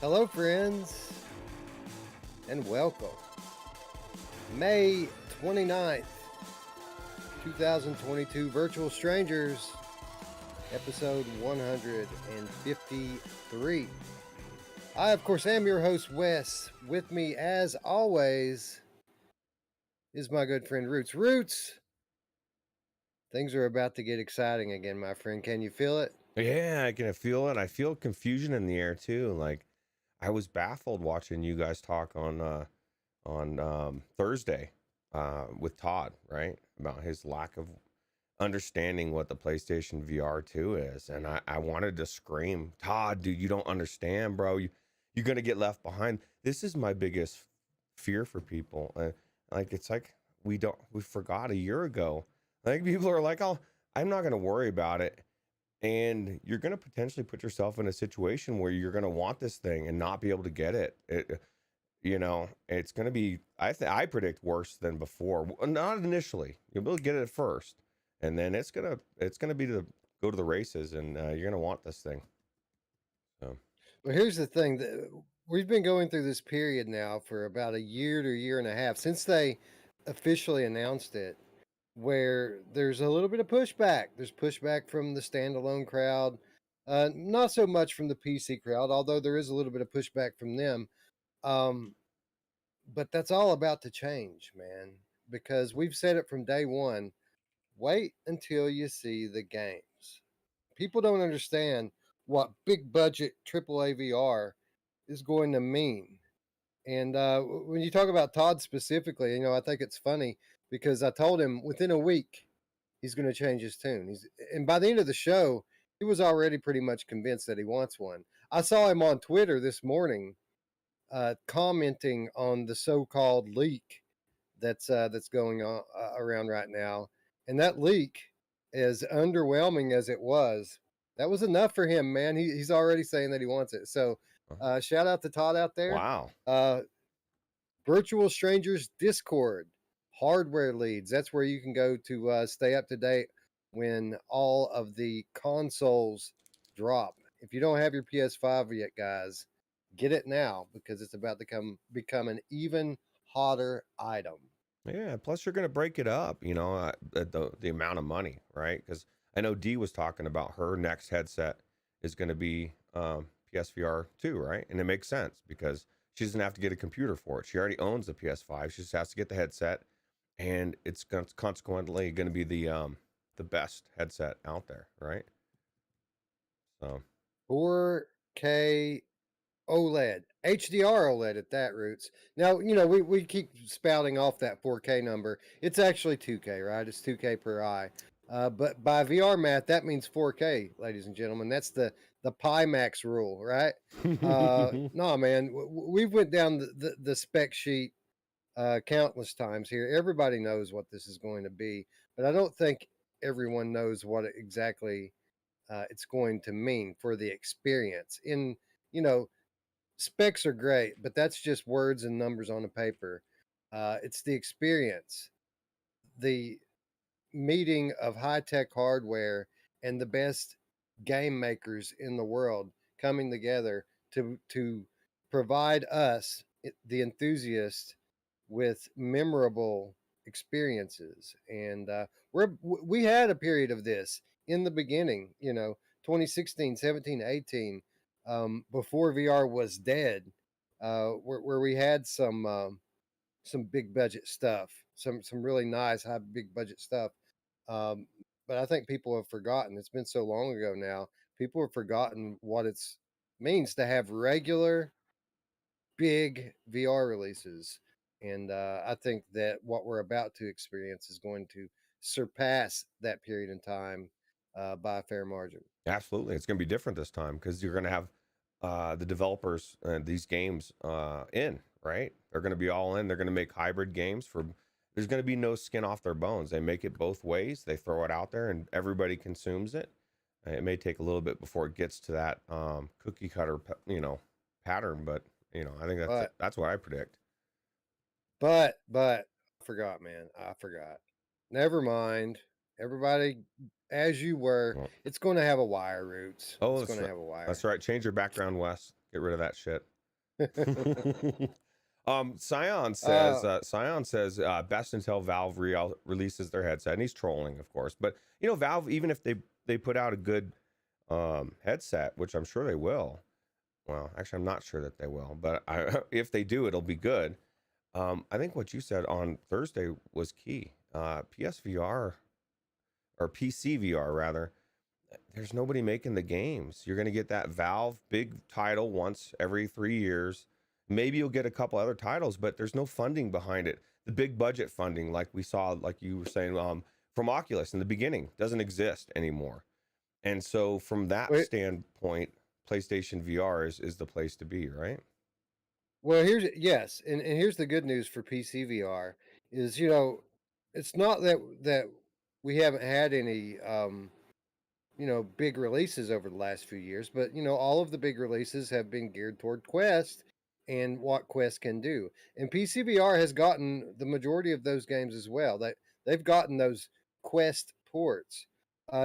Hello, friends, and welcome. May 29th, 2022, Virtual Strangers, episode 153. I, of course, am your host, Wes. With me, as always, is my good friend, Roots. Roots, things are about to get exciting again, my friend. Can you feel it? Yeah, I can feel it. I feel confusion in the air too. Like I was baffled watching you guys talk on Thursday with Todd, right? About his lack of understanding what the PlayStation VR 2 is. And I wanted to scream, Todd, dude, you don't understand, bro. You're gonna get left behind. This is my biggest fear for people. It's like we forgot a year ago. Like people are like, oh, I'm not gonna worry about it, and you're going to potentially put yourself in a situation where you're going to want this thing and not be able to get it. It's going to be, I predict, worse than before. Not initially. You'll be able to get it at first, and then it's going to be to go to the races, and you're going to want this thing. So Well, here's the thing. We've been going through this period now for about a year to a year and a half since they officially announced it, where there's a little bit of pushback. There's pushback from the standalone crowd, not so much from the PC crowd, although there is a little bit of pushback from them. Um, but that's all about to change, man, because we've said it from day one. Wait until you see the games. People don't understand what big budget AAA VR is going to mean. And when you talk about Todd specifically, I think it's funny because I told him within a week he's going to change his tune. And by the end of the show, he was already pretty much convinced that he wants one. I saw him on Twitter this morning commenting on the so-called leak that's going on around right now, and that leak, as underwhelming as it was, that was enough for him, man. He's already saying that he wants it. So, shout out to Todd out there. wow. Virtual Strangers Discord, hardware leads. That's where you can go to stay up to date when all of the consoles drop. If you don't have your PS5 yet, guys, get it now because it's about to become an even hotter item. Yeah, plus you're going to break it up, the amount of money, right? Because I know Dee was talking about her next headset is going to be PSVR 2, right? And it makes sense because she doesn't have to get a computer for it. She already owns the PS5. She just has to get the headset, and it's consequently going to be the best headset out there, right? So 4K OLED, HDR OLED at that, Roots. Now, we keep spouting off that 4K number. It's actually 2K, right? It's 2K per eye. But by VR math, that means 4K, ladies and gentlemen. That's the Pimax rule, right? No, man, we've went down the spec sheet countless times here. Everybody knows what this is going to be, but I don't think everyone knows what exactly it's going to mean for the experience. You know, specs are great, but that's just words and numbers on a paper. It's the experience, the meeting of high tech hardware and the best game makers in the world coming together to provide us, the enthusiasts, with memorable experiences. And we had a period of this in the beginning, 2016, 17, 18, before VR was dead, where we had some big budget stuff, some really nice high big budget stuff. Um, but I think people have forgotten. It's been so long ago now. People have forgotten what it's means to have regular big VR releases. And I think that what we're about to experience is going to surpass that period in time by a fair margin. absolutely, it's going to be different this time because you're going to have the developers these games in, right? They're going to be all in. They're going to make hybrid games for. There's going to be no skin off their bones. They make it both ways. They throw it out there, and everybody consumes it. It may take a little bit before it gets to that cookie cutter, pattern, but I think But that's what I predict. but I forgot, man. I forgot. Never mind. Everybody, as you were, Well, it's going to have a wire, Roots. oh, It's going to have a that's wire. right. Change your background, Wes. Get rid of that shit. Scion says best until Valve releases their headset, and he's trolling, of course. But you know, Valve, even if they put out a good headset, which I'm sure they will. Well, actually, I'm not sure that they will, but if they do, it'll be good. I think what you said on Thursday was key. PSVR or PCVR rather. There's nobody making the games. You're going to get that Valve big title once every 3 years. Maybe you'll get a couple other titles, but there's no funding behind it. The big budget funding, like we saw, like you were saying, from Oculus in the beginning, doesn't exist anymore. And so from that standpoint, PlayStation VR is the place to be, right? Well, and here's the good news for PC VR is, you know, it's not that we haven't had any you know, big releases over the last few years, but you know, all of the big releases have been geared toward Quest and what Quest can do. And PCVR has gotten the majority of those games as well. They've gotten those Quest ports.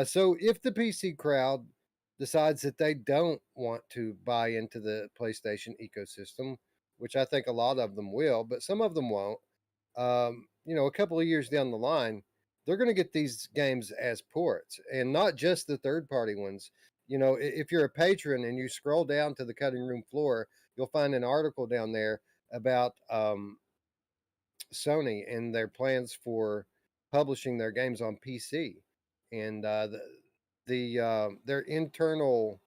So if the PC crowd decides that they don't want to buy into the PlayStation ecosystem, which I think a lot of them will, but some of them won't, you know, a couple of years down the line, they're going to get these games as ports and not just the third party ones. You know, if you're a patron and you scroll down to the cutting room floor, you'll find an article down there about Sony and their plans for publishing their games on PC. And their internal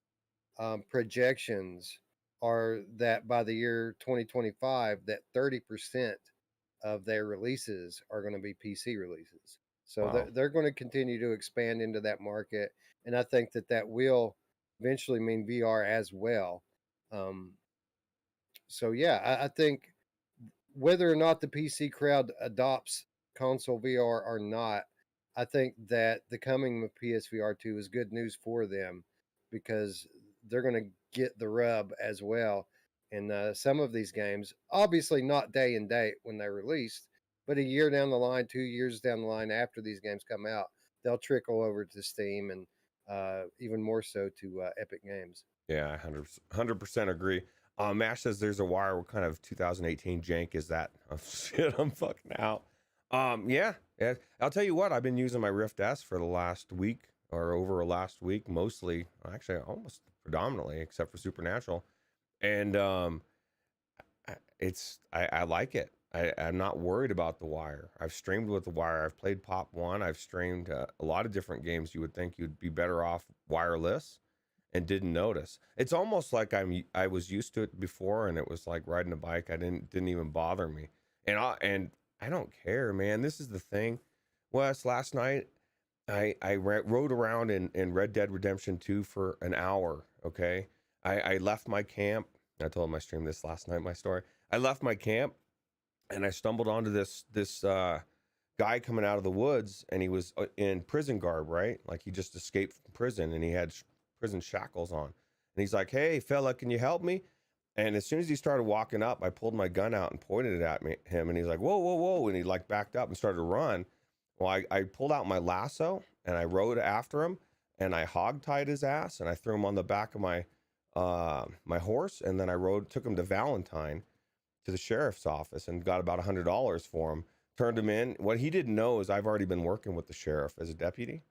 projections are that by the year 2025, that 30% of their releases are going to be PC releases. So Wow. they're going to continue to expand into that market, and I think that will eventually mean VR as well. Um, so yeah, I think whether or not the PC crowd adopts console VR or not, I think that the coming of PSVR 2 is good news for them because they're going to get the rub as well. And some of these games, obviously not day and date when they're released, but a year down the line, 2 years down the line after these games come out, they'll trickle over to Steam and even more so to Epic Games. Yeah, 100% agree. Mash says there's a wire. What kind of 2018 jank is that? Oh, shit, I'm fucking out. Yeah. I'll tell you what. I've been using my Rift S for the last week or over a last week, mostly, actually, almost predominantly, except for Supernatural. And I like it. I'm not worried about the wire. I've streamed with the wire. I've played Pop One. I've streamed a lot of different games. You would think you'd be better off wireless and didn't notice. It's almost like I was used to it before, and it was like riding a bike. I didn't even bother me, and I don't care, man. This is the thing. Wes, last night I rode around in Red Dead Redemption 2 for an hour. Okay, I left my camp. I told my stream this last night. My story. I left my camp, and I stumbled onto this guy coming out of the woods, and he was in prison garb, right? Like he just escaped from prison, and he had prison shackles on. And he's like, "Hey, fella, can you help me?" And as soon as he started walking up, I pulled my gun out and pointed it at him, and he's like, "Whoa, whoa, whoa!" And he like backed up and started to run. Well, I pulled out my lasso and I rode after him, and I hogtied his ass, and I threw him on the back of my my horse, and then I took him to Valentine, to the sheriff's office, and got about $100 for him. Turned him in. What he didn't know is I've already been working with the sheriff as a deputy.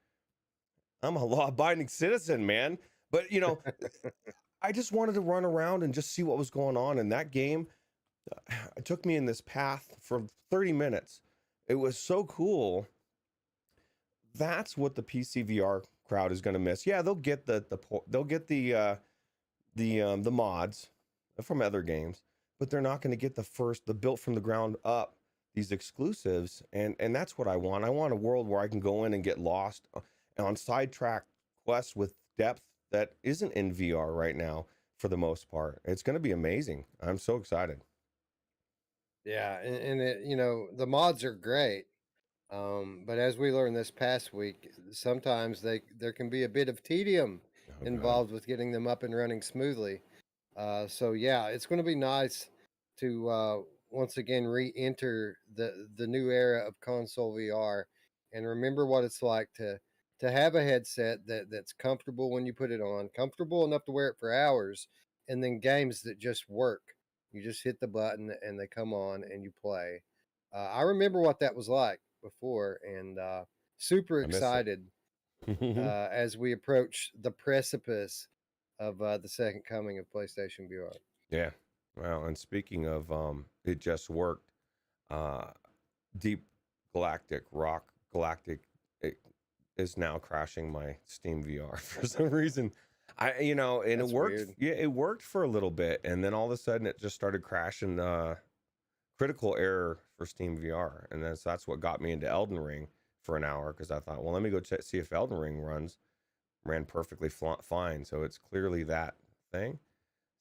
I'm a law-abiding citizen, man. But you know, I just wanted to run around and just see what was going on. And that game, it took me in this path for 30 minutes. It was so cool. That's what the PCVR crowd is going to miss. Yeah, they'll get they'll get the mods from other games, but they're not going to get the built from the ground up, these exclusives. And that's what I want. I want a world where I can go in and get lost on sidetrack quests with depth that isn't in VR right now for the most part. It's going to be amazing. I'm so excited. Yeah, and you know, the mods are great. But as we learned this past week, sometimes there can be a bit of tedium Oh, God. involved with getting them up and running smoothly. So yeah, it's going to be nice to once again re-enter the new era of console VR and remember what it's like to have a headset that's comfortable when you put it on, comfortable enough to wear it for hours, and then games that just work. You just hit the button and they come on and you play. I remember what that was like before, and super I miss it. excited as we approach the precipice of the second coming of PlayStation VR. Yeah. Well, and speaking of it just worked. Deep Galactic Rock Galactic it is now crashing my Steam VR for some reason. And That's it worked. weird. Yeah, it worked for a little bit, and then all of a sudden it just started crashing. Critical error for Steam VR, and then so that's what got me into Elden Ring for an hour because I thought, well, let me go see if Elden Ring ran perfectly fine. So it's clearly that thing.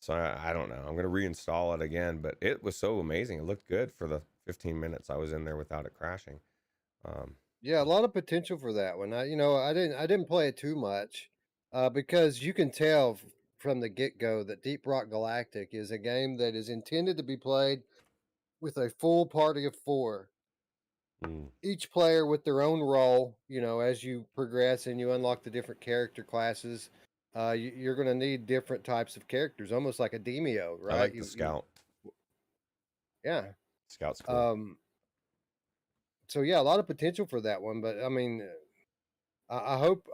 So I don't know. I'm going to reinstall it again, but it was so amazing. It looked good for the 15 minutes I was in there without it crashing. Yeah, a lot of potential for that one. I didn't play it too much because you can tell from the get-go that Deep Rock Galactic is a game that is intended to be played with a full party of 4. Each player with their own role. As you progress and you unlock the different character classes, you're going to need different types of characters, almost like a Demio, right? I like the Scout. Yeah. Scout's cool. So yeah, a lot of potential for that one, but I mean, I hope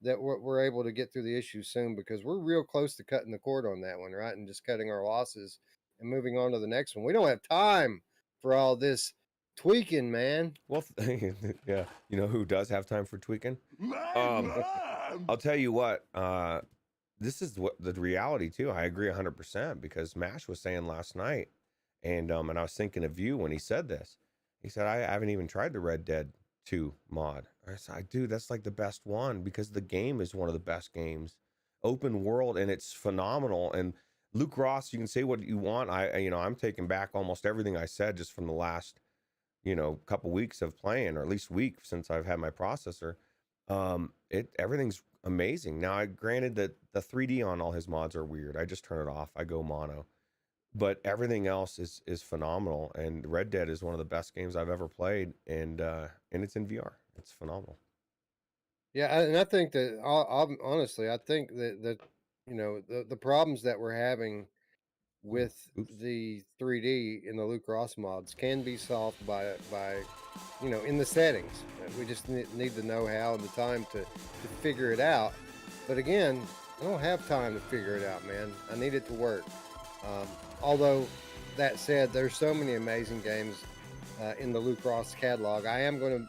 that we're able to get through the issue soon because we're real close to cutting the cord on that one, right? And just cutting our losses and moving on to the next one. We don't have time for all this tweaking, man. Well, yeah. You know who does have time for tweaking? I'll tell you what. This is what the reality too. I agree 100% because Mash was saying last night, and I was thinking of you when he said this. He said, I haven't even tried the Red Dead 2 mod. I said, dude, that's like the best one because the game is one of the best games. Open world, and it's phenomenal. And Luke Ross, you can say what you want. I'm taking back almost everything I said just from the last, couple weeks of playing, or at least week since I've had my processor. Everything's amazing. Now, granted that the 3D on all his mods are weird. I just turn it off. I go mono. But everything else is phenomenal, and Red Dead is one of the best games I've ever played, and it's in VR. It's phenomenal. Yeah, and I think that honestly, I think that the problems that we're having with the 3D in the Luke Ross mods can be solved by in the settings. We just need the know-how and the time to figure it out. But again, I don't have time to figure it out, man. I need it to work. Although that said, there's so many amazing games in the Luke Ross catalog. I am going to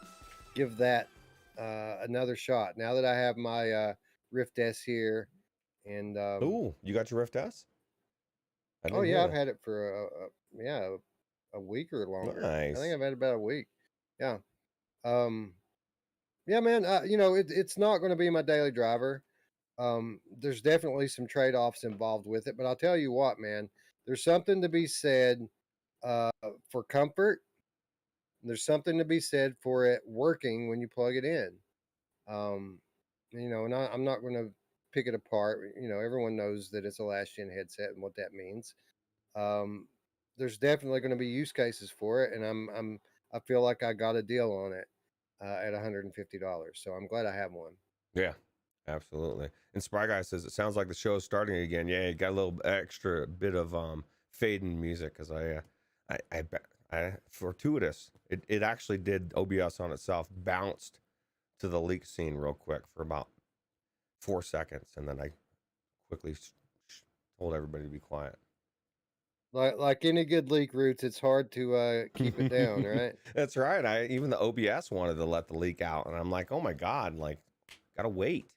give that another shot now that I have my Rift S here. And ooh, you got your Rift S? Oh yeah, I've had it for a week or longer. Nice. I think I've had it about a week. Yeah. Yeah, man. It's not going to be my daily driver. There's definitely some trade-offs involved with it, but I'll tell you what, man. There's something to be said for comfort. There's something to be said for it working when you plug it in. And I'm not going to pick it apart. Everyone knows that it's a last-gen headset and what that means. There's definitely going to be use cases for it, and I feel like I got a deal on it at $150. So I'm glad I have one. Yeah. Absolutely. And Spry Guy says it sounds like the show is starting again. Yeah, you got a little extra bit of fading music because I fortuitous. It actually did OBS on itself bounced to the leak scene real quick for about 4 seconds, and then I quickly told everybody to be quiet. Like any good leak, Roots, it's hard to keep it down, right? That's right. Even the OBS wanted to let the leak out, and I'm like, oh my god, like, gotta wait.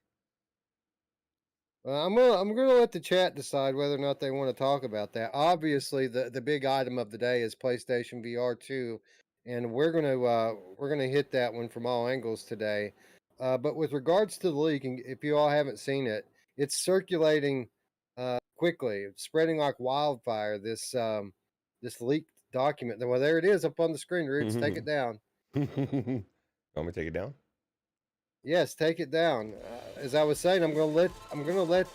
I'm gonna let the chat decide whether or not they want to talk about that. Obviously, the big item of the day is PlayStation VR 2, and we're gonna hit that one from all angles today. But with regards to the leak, and if you all haven't seen it, it's circulating quickly, it's spreading like wildfire. This leaked document. Well, there it is up on the screen. Roots, take it down. Want me to take it down? Yes, take it down. As I was saying, I'm gonna let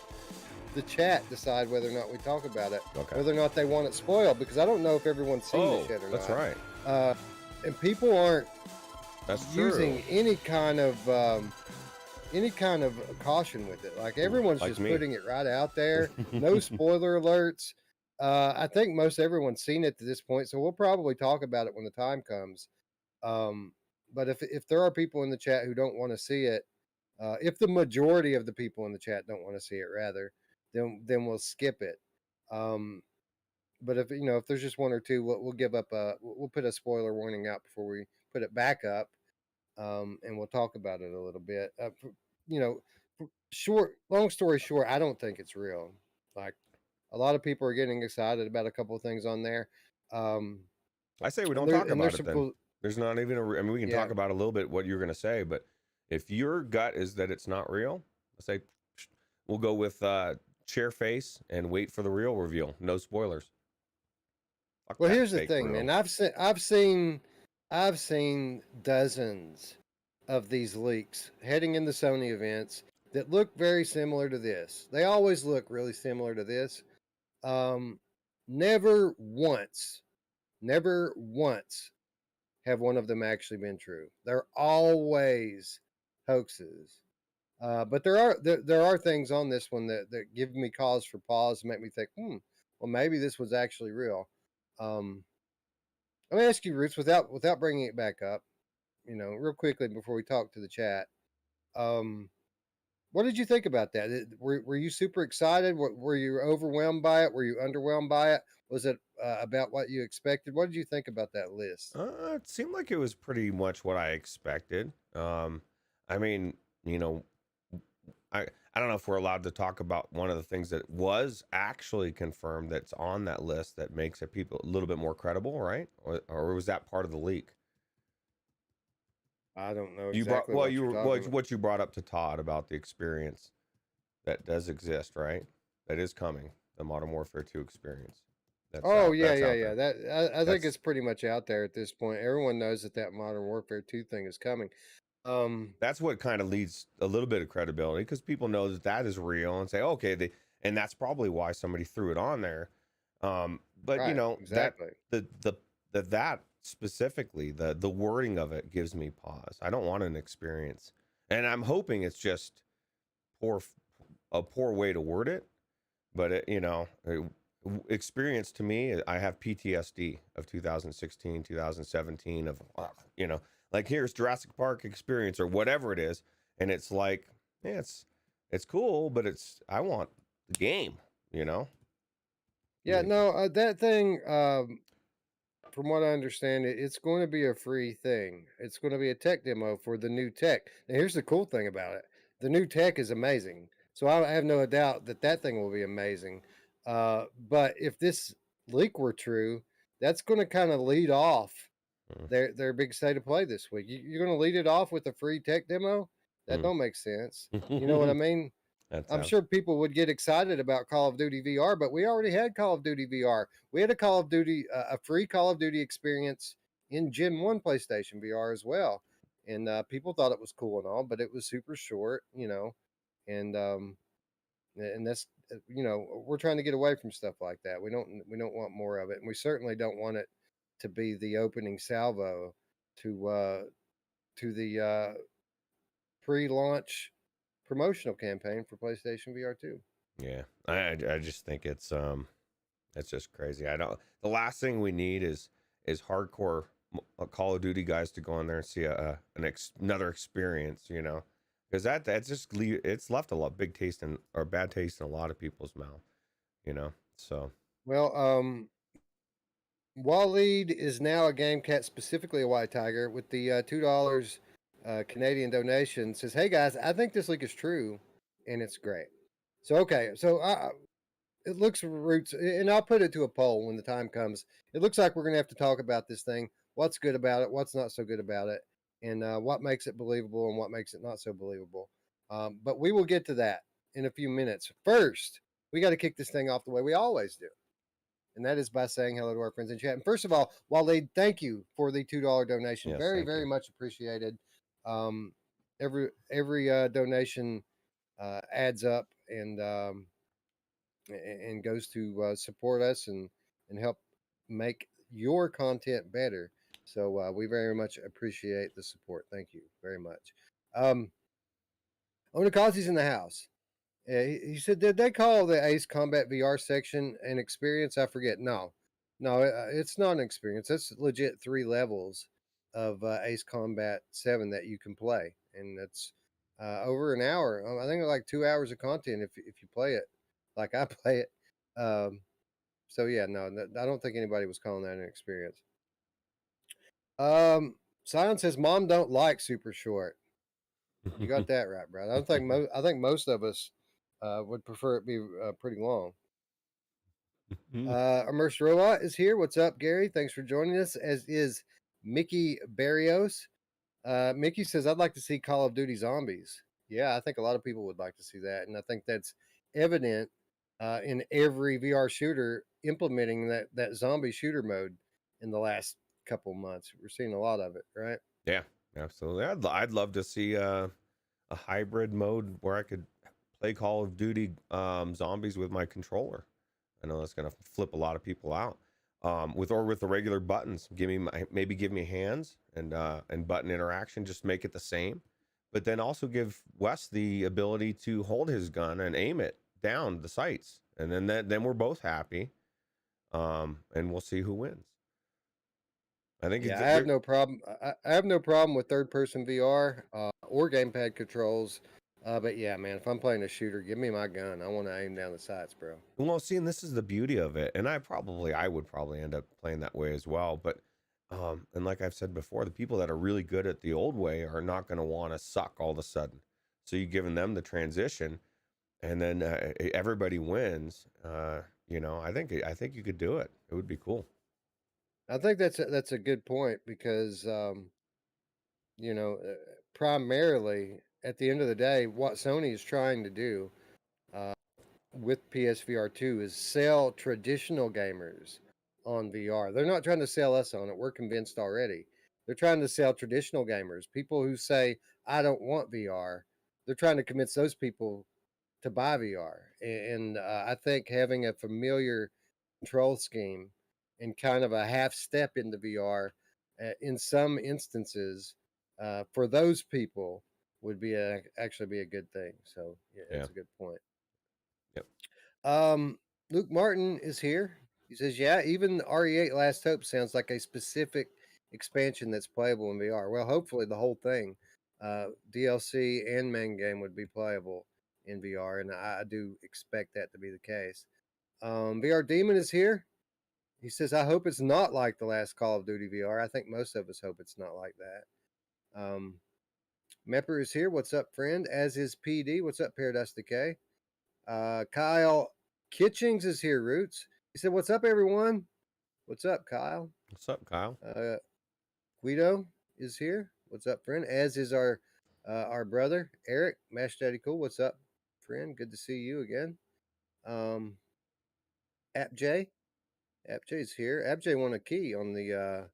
the chat decide whether or not we talk about it, whether or not they want it spoiled, because I don't know if everyone's seen this yet or not. That's right. And people aren't that's using any kind of any kind of caution with it. Like everyone's like just me. putting it right out there. No spoiler alerts. I think most everyone's seen it to this point, so we'll probably talk about it when the time comes. But if there are people in the chat who don't want to see it, if the majority of the people in the chat don't want to see it, rather, then we'll skip it. But if if there's just one or two, we'll give up we'll put a spoiler warning out before we put it back up, and we'll talk about it a little bit. You know, long story short, I don't think it's real. Like a lot of people are getting excited about a couple of things on there. I say we And don't there talk and about there's it some then. cool. There's not even I mean, we can Yeah. talk about a little bit what you're going to say, but if your gut is that it's not real, I say we'll go with chair face and wait for the real reveal. No spoilers. Fuck Well, that here's the fake thing, real. man. I've seen dozens of these leaks heading into Sony events that look very similar to this. They always look really similar to this. Never once, never once have one of them actually been true. They're always hoaxes. But there are things on this one that give me cause for pause and make me think, well, maybe this was actually real. Um, Let me ask you, Roots, without bringing it back up, real quickly before we talk to the chat. Um, what did you think about that? Were you super excited? Were you overwhelmed by it? Were you underwhelmed by it? Was it about what you expected? What did you think about that list? It seemed like it was pretty much what I expected. I mean, you know, I don't know if we're allowed to talk about one of the things that was actually confirmed that's on that list that makes it people a little bit more credible, right? Or was that part of the leak? I don't know You brought exactly what you're talking about. what you brought up to Todd about the experience that does exist, right? That is coming, the Modern Warfare 2 experience. That's Oh out. yeah, That's yeah, out yeah. there. That I think That's it's pretty much out there at this point. Everyone knows that Modern Warfare 2 thing is coming. that's what kind of leads a little bit of credibility because people know that that is real and say, okay, and that's probably why somebody threw it on there. But Right, that exactly. that specifically the wording of it gives me pause. I don't want an experience, and I'm hoping it's just poor a poor way to word it. But experience to me, I have PTSD of 2016, 2017 of like here's Jurassic Park experience or whatever it is, and it's like, yeah, it's cool, but I want the game, you know. Yeah, Yeah. no, that thing. From what I understand, it's going to be a free thing. It's going to be a tech demo for the new tech. Now, here's the cool thing about it: the new tech is amazing. So I have no doubt that thing will be amazing. But if this leak were true, that's going to kind of lead off their big state of play this week. You're going to lead it off with a free tech demo? That don't make sense. You know what I mean? That's I'm sure people would get excited about Call of Duty VR, but we already had Call of Duty VR. We had a Call of Duty, a free Call of Duty experience in Gen 1 PlayStation VR as well. And people thought it was cool and all, but it was super short, and that's we're trying to get away from stuff like that. We don't want more of it, and we certainly don't want it to be the opening salvo to the pre-launch promotional campaign for PlayStation VR 2. yeah. I just think it's just crazy. I don't. The last thing we need is hardcore Call of Duty guys to go in there and see another experience, because that's just it's left a lot big taste or bad taste in a lot of people's mouth. So Well, Waleed is now a game cat, specifically a white tiger, with the $2 Canadian donation. Says, "Hey guys, I think this leak is true, and it's great." So okay, so it looks roots, and I'll put it to a poll when the time comes. It looks like we're gonna have to talk about this thing. What's good about it? What's not so good about it? And what makes it believable and what makes it not so believable? But we will get to that in a few minutes. First, we got to kick this thing off the way we always do, and that is by saying hello to our friends in chat. And first of all, Waleed, thank you for the $2 donation. yes, Very, thank very you. much appreciated. Um, every donation adds up and goes to support us and help make your content better. So we very much appreciate the support. Thank you very much. Um, Onikazi's in the house. He said, did they call the Ace Combat VR section an experience? I forget. No, it's not an experience. That's legit 3 levels of Ace Combat 7 that you can play, and it's over an hour. I think like 2 hours of content if you play it, like I play it. So yeah, no, I don't think anybody was calling that an experience. Sion says, "Mom don't like super short." You got that right, Brad. I think most of us would prefer it be pretty long. Immersed Robot is here. What's up, Gary? Thanks for joining us. As is Mickey Barrios. Mickey says, "I'd like to see Call of Duty Zombies." Yeah, I think a lot of people would like to see that, and I think that's evident in every VR shooter implementing that zombie shooter mode in the last couple months. We're seeing a lot of it, right? Yeah, absolutely. I'd love to see a hybrid mode where I could play Call of Duty zombies with my controller. I know that's gonna flip a lot of people out. With the regular buttons, give me hands and button interaction, just make it the same, but then also give Wes the ability to hold his gun and aim it down the sights, and then we're both happy, and we'll see who wins. I think I have no problem. I have no problem with third-person VR or gamepad controls. But yeah, man, if I'm playing a shooter, give me my gun. I want to aim down the sights, bro. Well, see, and this is the beauty of it, and I would probably end up playing that way as well. But and like I've said before, the people that are really good at the old way are not going to want to suck all of a sudden. So you're giving them the transition, and then everybody wins. I think you could do it. It would be cool. I think that's a good point because primarily at the end of the day, what Sony is trying to do with PSVR 2 is sell traditional gamers on VR. They're not trying to sell us on it. We're convinced already. They're trying to sell traditional gamers, people who say, I don't want VR. They're trying to convince those people to buy VR. And I think having a familiar control scheme and kind of a half step into VR in some instances for those people would be actually be a good thing. So yeah, that's a good point. Yep. Luke Martin is here. He says, yeah, even RE8 Last Hope sounds like a specific expansion that's playable in VR. Well, hopefully the whole thing, DLC and main game would be playable in VR, and I do expect that to be the case. VR Demon is here. He says, I hope it's not like the last Call of Duty VR. I think most of us hope it's not like that. Mepper is here. What's up, friend? As is PD. What's up, Paradise Decay? Kyle Kitchings is here, Roots. He said, what's up, everyone? What's up, Kyle? What's up, Kyle? Guido is here. What's up, friend? As is our brother, Eric. Mash Daddy Cool. What's up, friend? Good to see you again. App J's here. App J won a key on the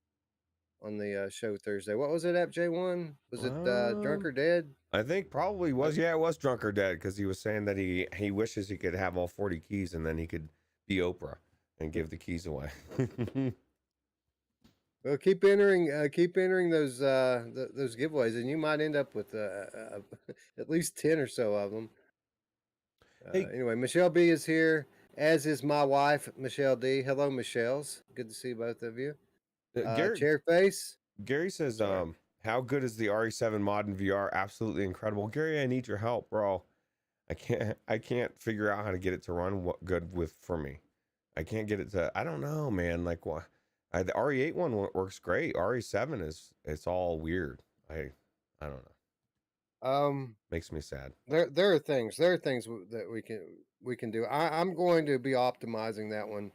show Thursday. What was it? App J won? Was it Drunk or Dead? I think probably was. Yeah, it was Drunk or Dead, because he was saying that he wishes he could have all 40 keys and then he could be Oprah and give the keys away. Well, keep entering those giveaways, and you might end up with at least 10 or so of them. Anyway, Michelle B is here, as is my wife, Michelle D. Hello, Michelle's. Good to see both of you. Chairface. Gary says, how good is the RE7 mod in VR? Absolutely incredible. Gary, I need your help, bro. I can't figure out how to get it to run good for me. I can't get it to. I don't know, man. Like what? The RE8 one works great. RE7 it's all weird. I don't know. Makes me sad. There are things that we can do. I'm going to be optimizing that one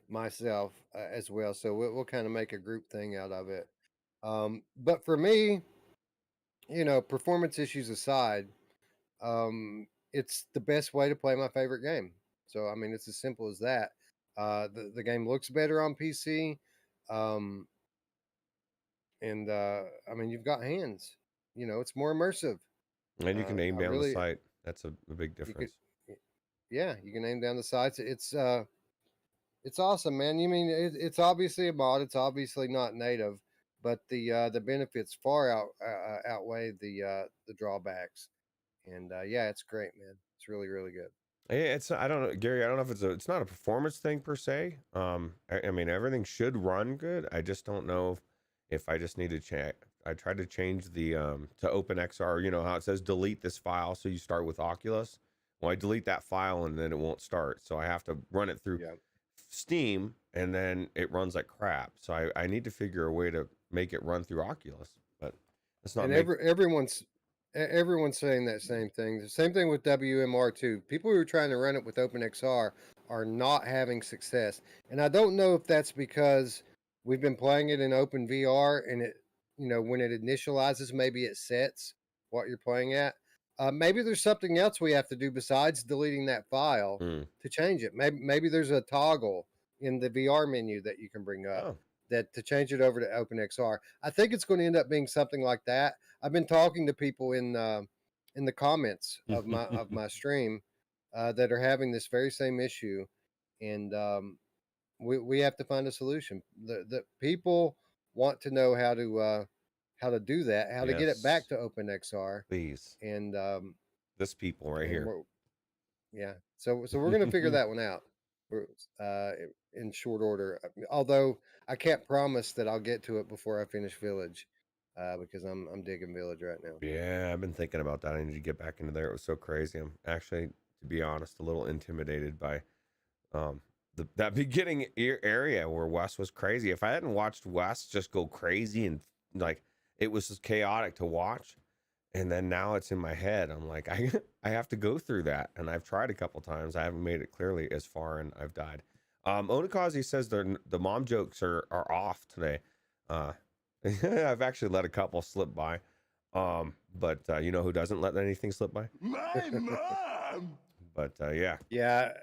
myself as well. So we'll kind of make a group thing out of it. But for me, performance issues aside, it's the best way to play my favorite game. So I mean, it's as simple as that. The game looks better on PC. And I mean, you've got hands. It's more immersive. And you can aim down the sight. That's a big difference. You can aim down the sights. It's awesome, man. You mean it's obviously a mod. It's obviously not native, but the benefits far outweigh the drawbacks. And yeah, it's great, man. It's really, really good. Yeah, it's I don't know, Gary. I don't know if it's not a performance thing per se. I mean everything should run good. I just don't know if I just need to check. I tried to change the to OpenXR. You know how it says delete this file, so you start with Oculus. Well, I delete that file and then it won't start, so I have to run it through Yeah. Steam, and then it runs like crap. So I need to figure a way to make it run through Oculus, but it's not And make. everyone's saying that same thing. The same thing with WMR2. People who are trying to run it with OpenXR are not having success. And I don't know if that's because we've been playing it in OpenVR and it, when it initializes, maybe it sets what you're playing at. Maybe there's something else we have to do besides deleting that file Mm. to change it. Maybe there's a toggle in the VR menu that you can bring up Oh. that to change it over to OpenXR. I think it's going to end up being something like that. I've been talking to people in the comments of my stream that are having this very same issue, and we have to find a solution. The people want to know how to do that, how to get it back Yes, to OpenXR, please. and This people right here. we're, yeah. So we're gonna figure that one out. Uh, in short order. Although I can't promise that I'll get to it before I finish Village, because I'm digging Village right now. Yeah, I've been thinking about that. I need to get back into there. It was so crazy. I'm actually, to be honest, a little intimidated by um that beginning area where Wes was crazy. If I hadn't watched Wes just go crazy and like it was just chaotic to watch, and then now it's in my head. I'm like, I have to go through that, and I've tried a couple times. I haven't made it clearly as far, and I've died. Onikazi says the mom jokes are off today. Uh, I've actually let a couple slip by. But you know who doesn't let anything slip by? My mom! But yeah. Yeah,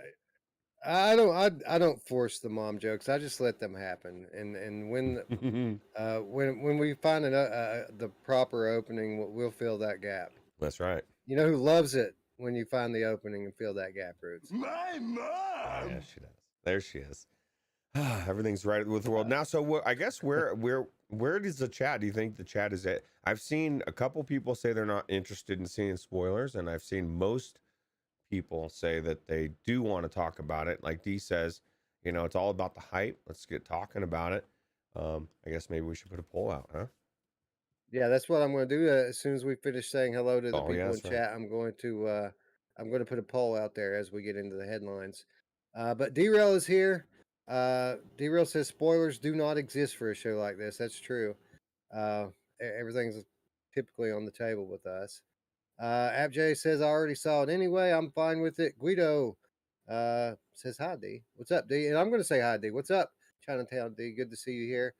I don't force the mom jokes. I just let them happen. And when we find the proper opening, we'll fill that gap. That's right. You know who loves it when you find the opening and fill that gap, Roots? My mom! Yeah, she does. There she is. Everything's right with the world now. So I guess where does the chat? Do you think the chat is at? I've seen a couple people say they're not interested in seeing spoilers, and I've seen most people say that they do want to talk about it. Like D says, it's all about the hype. Let's get talking about it. I guess maybe we should put a poll out, huh? Yeah, that's what I'm going to do. As soon as we finish saying hello to the Oh, yeah, people in that's right. chat, I'm going to put a poll out there as we get into the headlines. But Derail is here. Derail says spoilers do not exist for a show like this. That's true. Everything's typically on the table with us. AppJ says I already saw it anyway. I'm fine with it. Guido says hi, D. What's up, D? And I'm going to say hi, D. What's up, Chinatown, D? Good to see you here.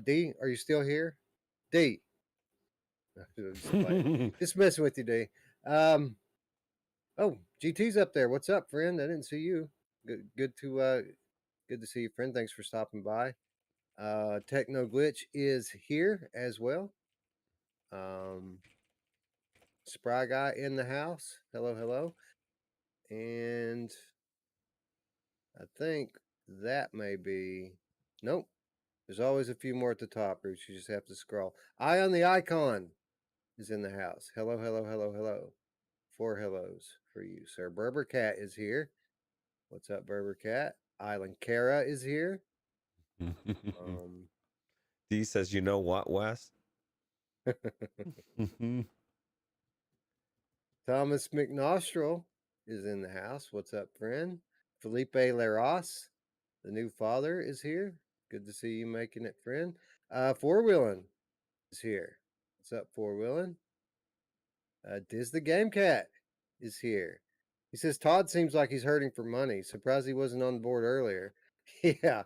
D, are you still here? D. Just messing with you, D. Oh, GT's up there. What's up, friend? I didn't see you. Good to see you, friend. Thanks for stopping by. Techno Glitch is here as well. Spry Guy in the house. Hello, hello. And I think that may be. Nope. There's always a few more at the top, Bruce. You just have to scroll. Eye on the icon is in the house. Hello, hello, hello, hello. 4 hellos for you, sir. Berber Cat is here. What's up, Berber Cat? Island Kara is here. D says, you know what, Wes? Thomas McNostril is in the house. What's up, friend? Felipe Leros, the new father, is here. Good to see you making it, friend. Four Wheelin is here. What's up, Four Wheelin? Diz the Game Cat is here. He says Todd seems like he's hurting for money. Surprised he wasn't on board earlier. Yeah,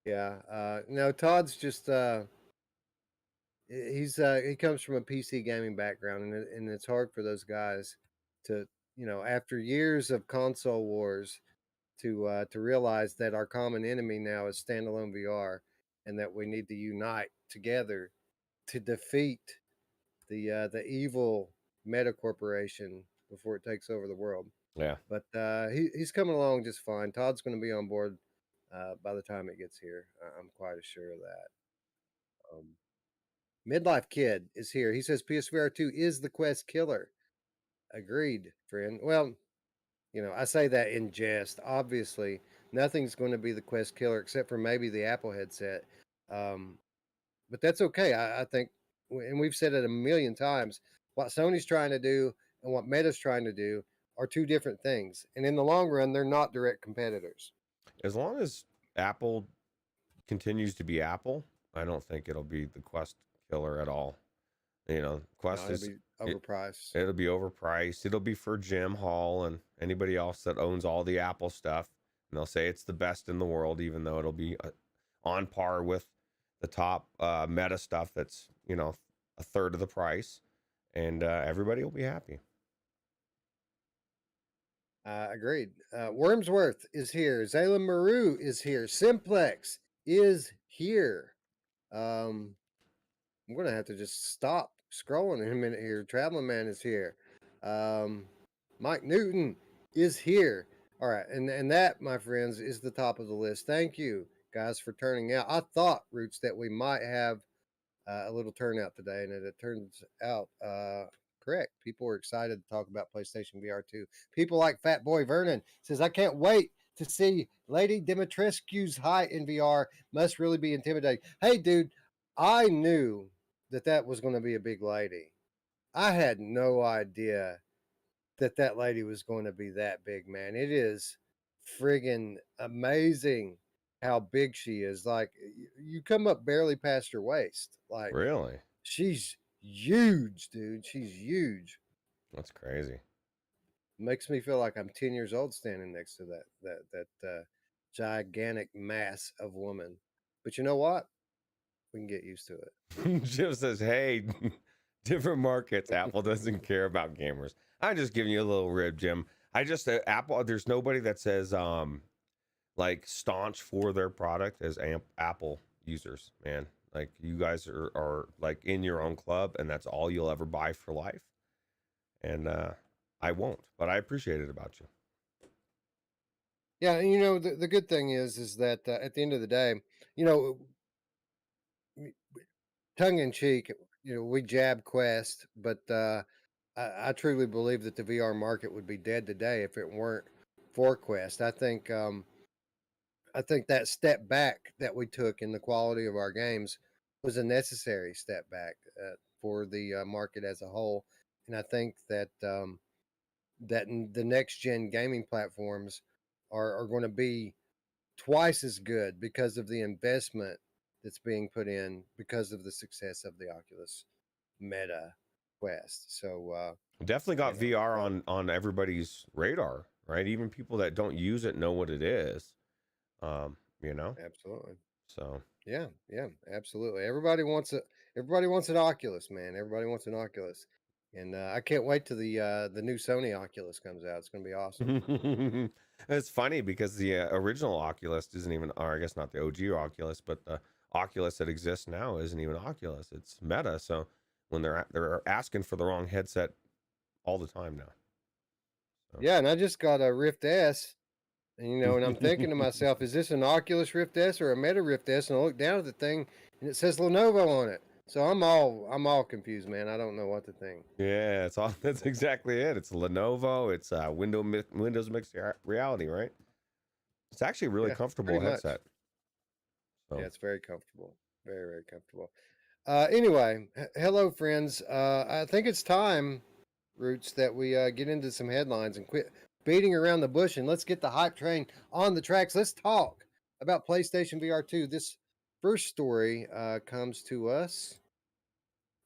yeah. No, Todd's just he comes from a PC gaming background, and it's hard for those guys to after years of console wars to realize that our common enemy now is standalone VR, and that we need to unite together to defeat the evil Meta Corporation before it takes over the world. Yeah. But he's coming along just fine. Todd's going to be on board by the time it gets here. I'm quite sure of that. Midlife Kid is here. He says PSVR 2 is the Quest killer. Agreed, friend. Well, I say that in jest. Obviously, nothing's going to be the Quest killer except for maybe the Apple headset. Um, but that's okay. I think, and we've said it a million times, what Sony's trying to do and what Meta's trying to do are two different things. And in the long run, they're not direct competitors. As long as Apple continues to be Apple, I don't think it'll be the Quest killer at all. Quest It'll is be overpriced. it'll be overpriced. It'll be for Jim Hall and anybody else that owns all the Apple stuff, and they'll say it's the best in the world, even though it'll be on par with the top Meta stuff that's a third of the price, and everybody will be happy. Agreed. Wormsworth is here. Zayla Maru is here. Simplex is here. I'm gonna have to just stop scrolling in a minute here. Traveling Man is here. Mike Newton is here. All right, and that, my friends, is the top of the list. Thank you guys for turning out. I thought, Roots, that we might have a little turnout today, and it turns out correct. People were excited to talk about PlayStation VR 2. People like Fat Boy Vernon says, I can't wait to see Lady Dimitrescu's height in VR. Must really be intimidating. Hey, dude, I knew that was going to be a big lady. I had no idea that lady was going to be that big, man. It is friggin' amazing how big she is. Like, you come up barely past her waist. Like, Really? she's huge, dude. She's huge. That's crazy. Makes me feel like I'm 10 years old standing next to that gigantic mass of woman. But you know what? We can get used to it. Jim says, hey, different markets. Apple doesn't care about gamers. I'm just giving you a little rib, Jim. Apple, there's nobody that says like staunch for their product as Apple users, man. Like, you guys are like in your own club, and that's all you'll ever buy for life. And I won't, but I appreciate it about you. Yeah, and the good thing is that at the end of the day, tongue in cheek, we jab Quest, but I truly believe that the VR market would be dead today if it weren't for Quest. I think that step back that we took in the quality of our games was a necessary step back for the market as a whole, and I think that the next gen gaming platforms are going to be twice as good because of the investment that's being put in because of the success of the Oculus Meta Quest. So Definitely got VR on everybody's radar, right? Even people that don't use it know what it is. Absolutely. So yeah, absolutely. Everybody wants an Oculus, man. Everybody wants an Oculus, and I can't wait till the new Sony Oculus comes out. It's going to be awesome. It's funny because the original Oculus isn't even, or I guess not the OG Oculus, but the Oculus that exists now isn't even Oculus. It's Meta. So when they're asking for the wrong headset all the time now. So. Yeah, and I just got a Rift S, and and I'm thinking to myself, is this an Oculus Rift S or a Meta Rift S? And I look down at the thing, and it says Lenovo on it. So I'm all confused, man. I don't know what to think. Yeah, that's exactly it. It's Lenovo. It's Windows mixed reality, right? It's actually a really comfortable headset. So. Yeah, it's very comfortable. Very, very comfortable. Anyway, hello, friends. I think it's time, Roots, that we get into some headlines and quit beating around the bush, and let's get the hype train on the tracks. Let's talk about PlayStation VR 2. This first story comes to us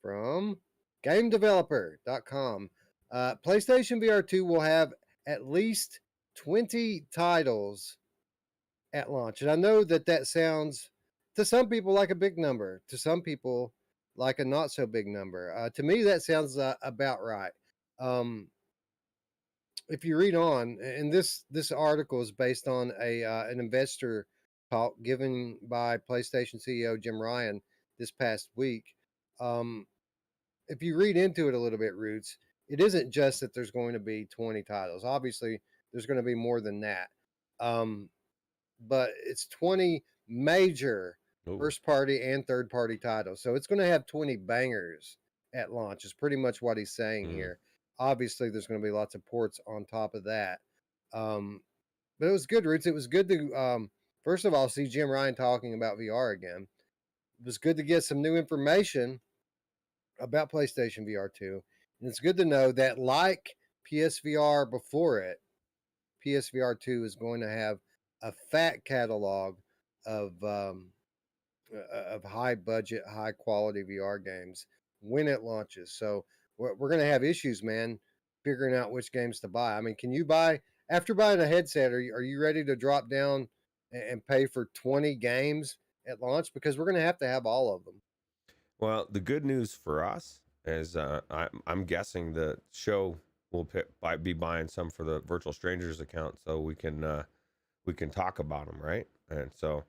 from GameDeveloper.com. PlayStation VR 2 will have at least 20 titles at launch. And I know that sounds to some people like a big number, to some people like a not so big number. To me, that sounds about right. If you read on, and this article is based on an investor talk given by PlayStation CEO Jim Ryan this past week. If you read into it a little bit, Roots, it isn't just that there's going to be 20 titles. Obviously, there's going to be more than that. But it's 20 major first party and third party titles. So it's going to have 20 bangers at launch, is pretty much what he's saying here. obviously there's going to be lots of ports on top of that. But it was good, Roots. It was good to first of all see Jim Ryan talking about VR again. It was good to get some new information about PlayStation VR 2. And it's good to know that, like PSVR before it, PSVR 2 is going to have a fat catalog of high budget, high quality VR games when it launches. So we're going to have issues, man, figuring out which games to buy. I mean, can you buy after buying a headset? Are you ready to drop down and pay for 20 games at launch? Because we're going to have all of them. Well, the good news for us is I'm guessing the show will be buying some for the Virtual Strangers account, so we can talk about them, right? And so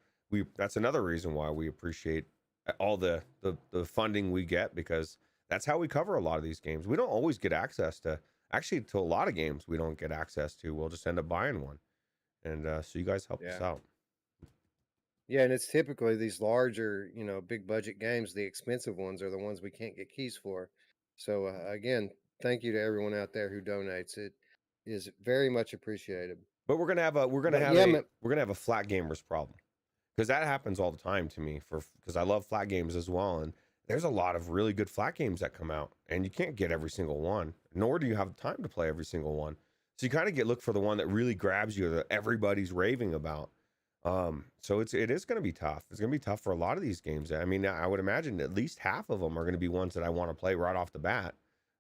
that's another reason why we appreciate all the funding we get, because that's how we cover a lot of these games. We don't always get access to a lot of games we don't get access to. We'll just end up buying one, and so you guys help us out. Yeah, and it's typically these larger, big budget games. The expensive ones are the ones we can't get keys for. So again, thank you to everyone out there who donates. It is very much appreciated. But we're gonna have a flat gamers problem, because that happens all the time to me. Because I love flat games as well, and there's a lot of really good flat games that come out, and you can't get every single one, nor do you have time to play every single one. So you kind of look for the one that really grabs you, that everybody's raving about. So it is going to be tough. It's going to be tough for a lot of these games. I mean, I would imagine at least half of them are going to be ones that I want to play right off the bat,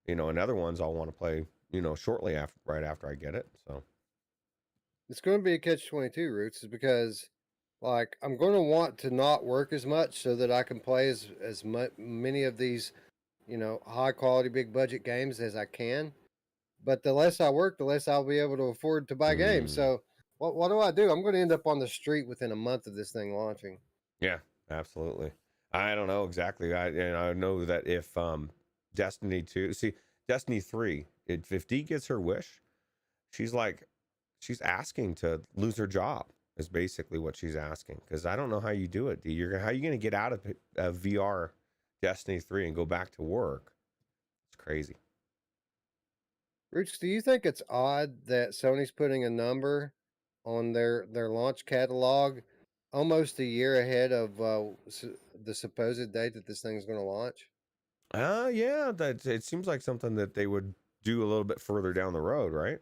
and other ones I'll want to play, shortly right after I get it. So it's going to be a catch-22, Roots, is because like I'm going to want to not work as much so that I can play as many of these, high quality, big budget games as I can. But the less I work, the less I'll be able to afford to buy games. So what do I do? I'm going to end up on the street within a month of this thing launching. Yeah, absolutely. I don't know exactly. I know that if Destiny 3, if Dee gets her wish, she's asking to lose her job, is basically what she's asking. Because I don't know how you do it, Dee. How are you going to get out of VR Destiny 3 and go back to work? It's crazy. Roots, do you think it's odd that Sony's putting a number on their launch catalog almost a year ahead of the supposed date that this thing's going to launch? Yeah, it seems like something that they would do a little bit further down the road, right?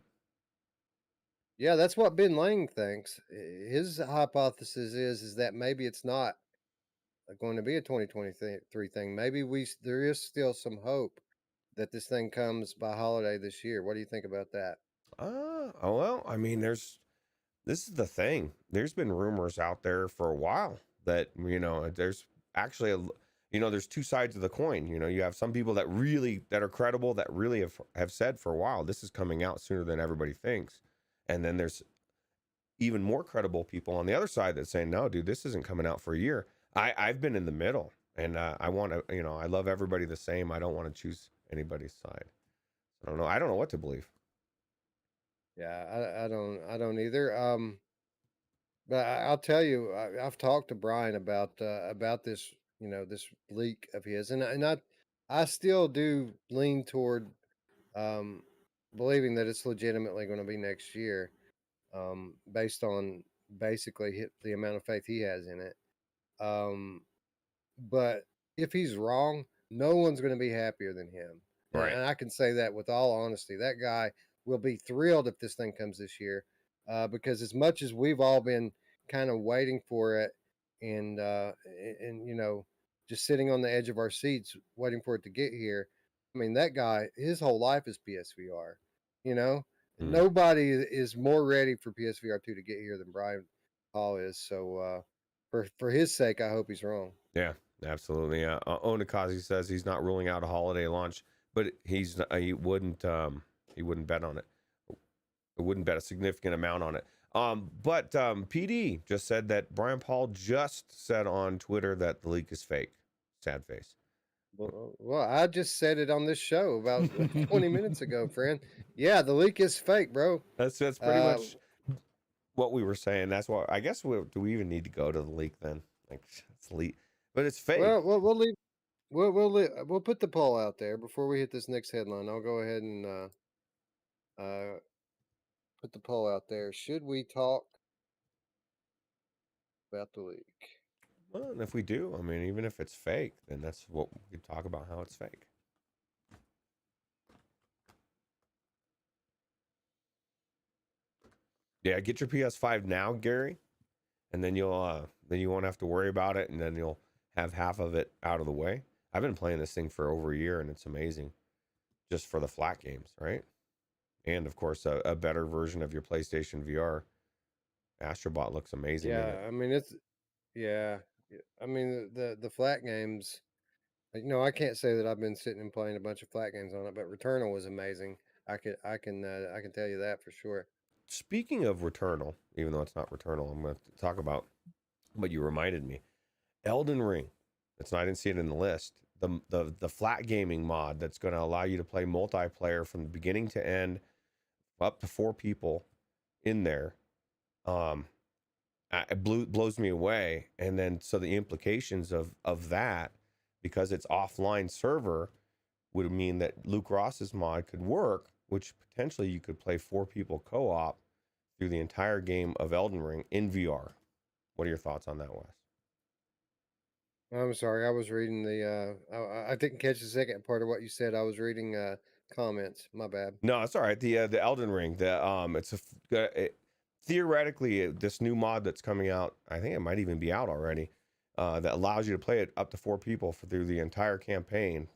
Yeah, that's what Ben Lang thinks. His hypothesis is that maybe it's not going to be a 2023 thing. Maybe there is still some hope that this thing comes by holiday this year. What do you think about that? Well, I mean, this is the thing. There's been rumors out there for a while that, there's actually there's two sides of the coin. You have some people that are credible, that really have said for a while, this is coming out sooner than everybody thinks. And then there's even more credible people on the other side that say, no, dude, this isn't coming out for a year. I've been in the middle, and I want to, I love everybody the same. I don't want to choose anybody's side. I don't know what to believe. Yeah, I don't either. But I'll tell you, I've talked to Brian about this, this leak of his, and I still do lean toward believing that it's legitimately going to be next year, based on basically the amount of faith he has in it. But if he's wrong, no one's going to be happier than him. Right. And I can say that with all honesty. That guy will be thrilled if this thing comes this year, because as much as we've all been kind of waiting for it and just sitting on the edge of our seats waiting for it to get here, I mean, that guy, his whole life is PSVR. Nobody is more ready for PSVR 2 to get here than Brian Hall is. So for his sake, I hope he's wrong. Yeah, absolutely. Onikazi says he's not ruling out a holiday launch, but he wouldn't bet on it. He wouldn't bet a significant amount on it. But PD just said that Brian Paul just said on Twitter that the leak is fake. Sad face. Well, I just said it on this show about 20 minutes ago, friend. Yeah, the leak is fake, bro. That's pretty much what we were saying. That's why I guess do we even need to go to the leak then? Like, it's leak, but it's fake. Well, we'll leave. we'll put the poll out there before we hit this next headline. I'll go ahead and put the poll out there. Should we talk about the leak? Well, and if we do, I mean, even if it's fake, then that's what we can talk about, how it's fake. Yeah, get your PS5 now, Gary, and then you won't have to worry about it, and then you'll have half of it out of the way. I've been playing this thing for over a year, and it's amazing, just for the flat games, right? And of course, a better version of your PlayStation VR. Astrobot looks amazing. Yeah, I mean I mean the flat games. I can't say that I've been sitting and playing a bunch of flat games on it, but Returnal was amazing. I can tell you that for sure. Speaking of Returnal, even though it's not Returnal, I'm going to talk about what you reminded me. Elden Ring. I didn't see it in the list. The flat gaming mod that's going to allow you to play multiplayer from the beginning to end, up to 4 people in there. It blows me away. And then so the implications of that, because it's offline server, would mean that Luke Ross's mod could work, which potentially you could play 4 people co-op through the entire game of Elden Ring in VR. What are your thoughts on that, Wes? I'm sorry, I was reading the. I didn't catch the second part of what you said. I was reading comments. My bad. No, it's all right. The Elden Ring, theoretically this new mod that's coming out. I think it might even be out already. That allows you to play it up to 4 people through the entire campaign,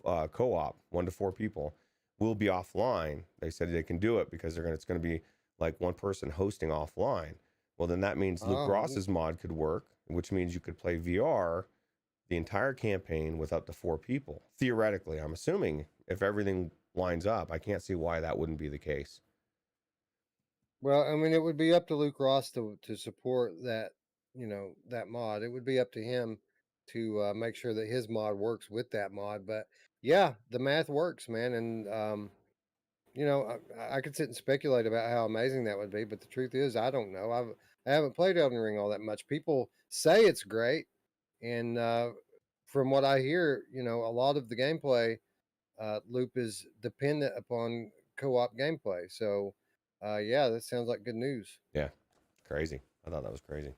co-op, 1 to 4 people, will be offline. They said they can do it because it's going to be like one person hosting offline. Well, then that means Luke Ross's mod could work, which means you could play VR the entire campaign with up to 4 people. Theoretically, I'm assuming if everything lines up, I can't see why that wouldn't be the case. Well, I mean, it would be up to Luke Ross to support that, that mod. It would be up to him to make sure that his mod works with that mod. But yeah, the math works, man. And I could sit and speculate about how amazing that would be, but the truth is, I don't know. I haven't played Elden Ring all that much. People say it's great, and from what I hear, a lot of the gameplay loop is dependent upon co-op gameplay. So, yeah, that sounds like good news. Yeah, crazy. I thought that was crazy.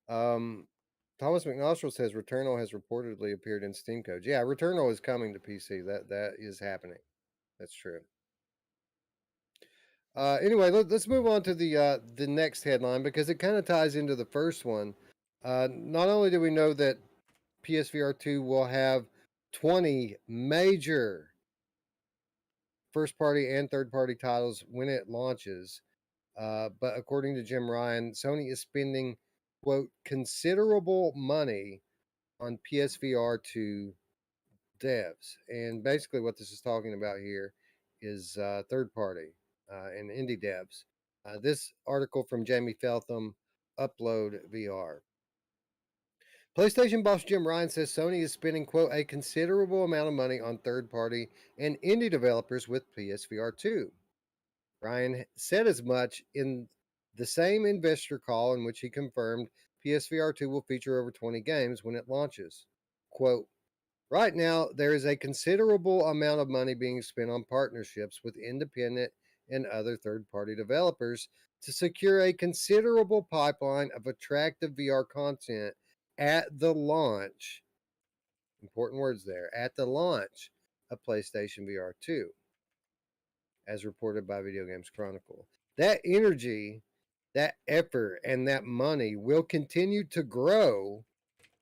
Thomas McNostril says Returnal has reportedly appeared in Steam codes. Yeah, Returnal is coming to PC. That is happening. That's true. Anyway, let's move on to the next headline because it kind of ties into the first one. Not only do we know that PSVR 2 will have 20 major first party and third party titles when it launches, but according to Jim Ryan, Sony is spending, quote, considerable money on PSVR 2 devs. And basically, what this is talking about here is third party and indie devs. This article from Jamie Feltham, Upload VR. PlayStation boss Jim Ryan says Sony is spending, quote, a considerable amount of money on third party and indie developers with PSVR 2. Ryan said as much in the same investor call in which he confirmed PSVR 2 will feature over 20 games when it launches. Quote, right now, there is a considerable amount of money being spent on partnerships with independent and other third party developers to secure a considerable pipeline of attractive VR content at the launch. Important words there, at the launch of PlayStation VR 2, as reported by Video Games Chronicle. That energy, that effort, and that money will continue to grow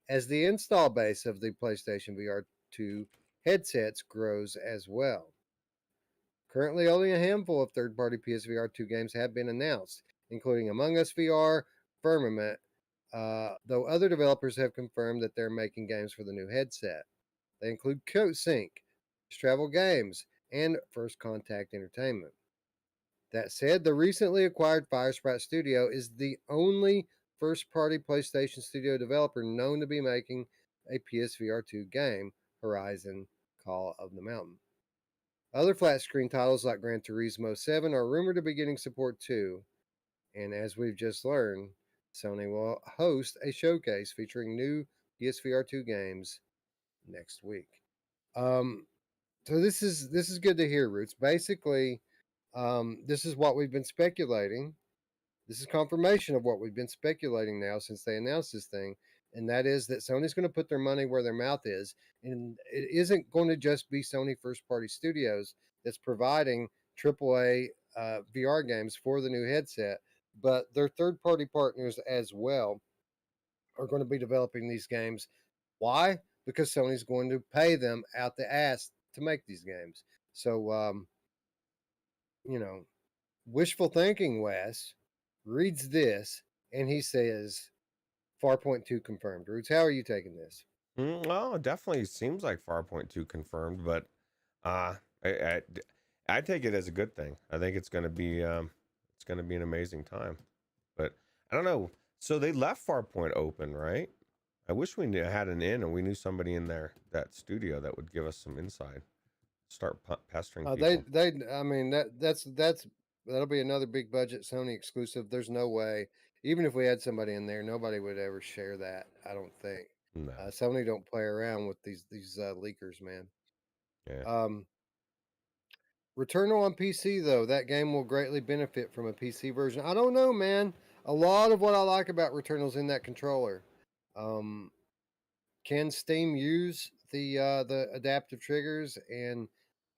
as the install base of the PlayStation VR 2 headsets grows as well. Currently, only a handful of third party PSVR 2 games have been announced, including Among Us VR, Firmament, though other developers have confirmed that they're making games for the new headset. They include CodeSync, Travel Games, and First Contact Entertainment. That said, the recently acquired Firesprite Studio is the only first-party PlayStation Studio developer known to be making a PSVR 2 game, Horizon Call of the Mountain. Other flat-screen titles like Gran Turismo 7 are rumored to be getting support too, and as we've just learned, Sony will host a showcase featuring new PSVR 2 games next week. So this is good to hear, Roots. Basically, this is what we've been speculating. This is confirmation of what we've been speculating now since they announced this thing, and that is that Sony's going to put their money where their mouth is, and it isn't going to just be Sony first-party studios that's providing AAA VR games for the new headset, but their third-party partners as well are going to be developing these games. Why? Because Sony's going to pay them out the ass to make these games. So, you know, wishful thinking, Wes reads this and he says, Farpoint 2 confirmed. Roots, how are you taking this? Well, it definitely seems like Farpoint 2 confirmed, but uh, I, I, I take it as a good thing. I think it's going to be an amazing time. But I don't know. So they left Farpoint open, right? I wish we had an in and we knew somebody in there, that studio, that would give us some insight. Start pestering people. I mean, that'll be another big budget Sony exclusive. There's no way, even if we had somebody in there, nobody would ever share that. I don't think. No. Sony don't play around with these leakers, man. Yeah. Returnal on PC though, that game will greatly benefit from a PC version. I don't know, man. A lot of what I like about Returnal's in that controller. Can Steam use the adaptive triggers and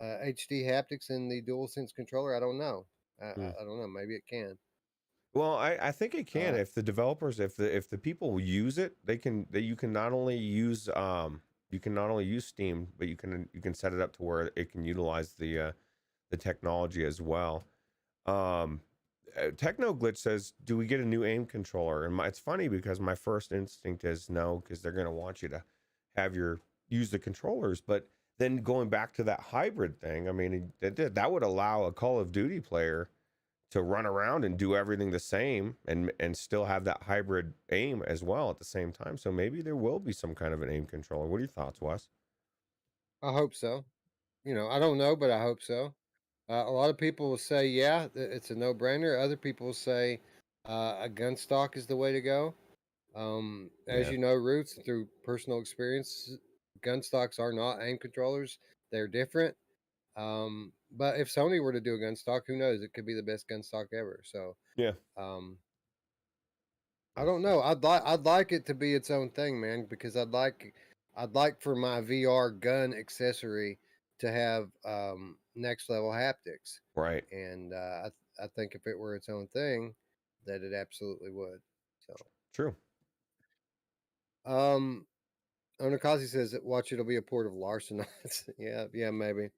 HD haptics in the DualSense controller? I don't know. I don't know. Maybe it can. Well, I think it can Uh, if the developers, if the people use it, you can not only use Steam, but you can set it up to where it can utilize the technology as well. Techno Glitch says, "Do we get a new aim controller?" And it's funny because my first instinct is no, because they're going to want you to have use the controllers. But then going back to that hybrid thing, I mean, that would allow a Call of Duty player to run around and do everything the same and still have that hybrid aim as well at the same time. So maybe there will be some kind of an aim controller. What are your thoughts, Wes? I hope so. I don't know, but I hope so. A lot of people will say, yeah, it's a no-brainer. Other people will say a gun stock is the way to go. As Yeah. you know, Roots, through personal experience, gun stocks are not aim controllers. They're different. But if Sony were to do a gun stock, who knows? It could be the best gun stock ever. So, Yeah. I don't know. I'd like it to be its own thing, man, because I'd like for my VR gun accessory to have next level haptics, Right. and I think if it were its own thing, that it absolutely would. So, True. Onakazi says that watch it'll be a port of Larcenauts. yeah, maybe.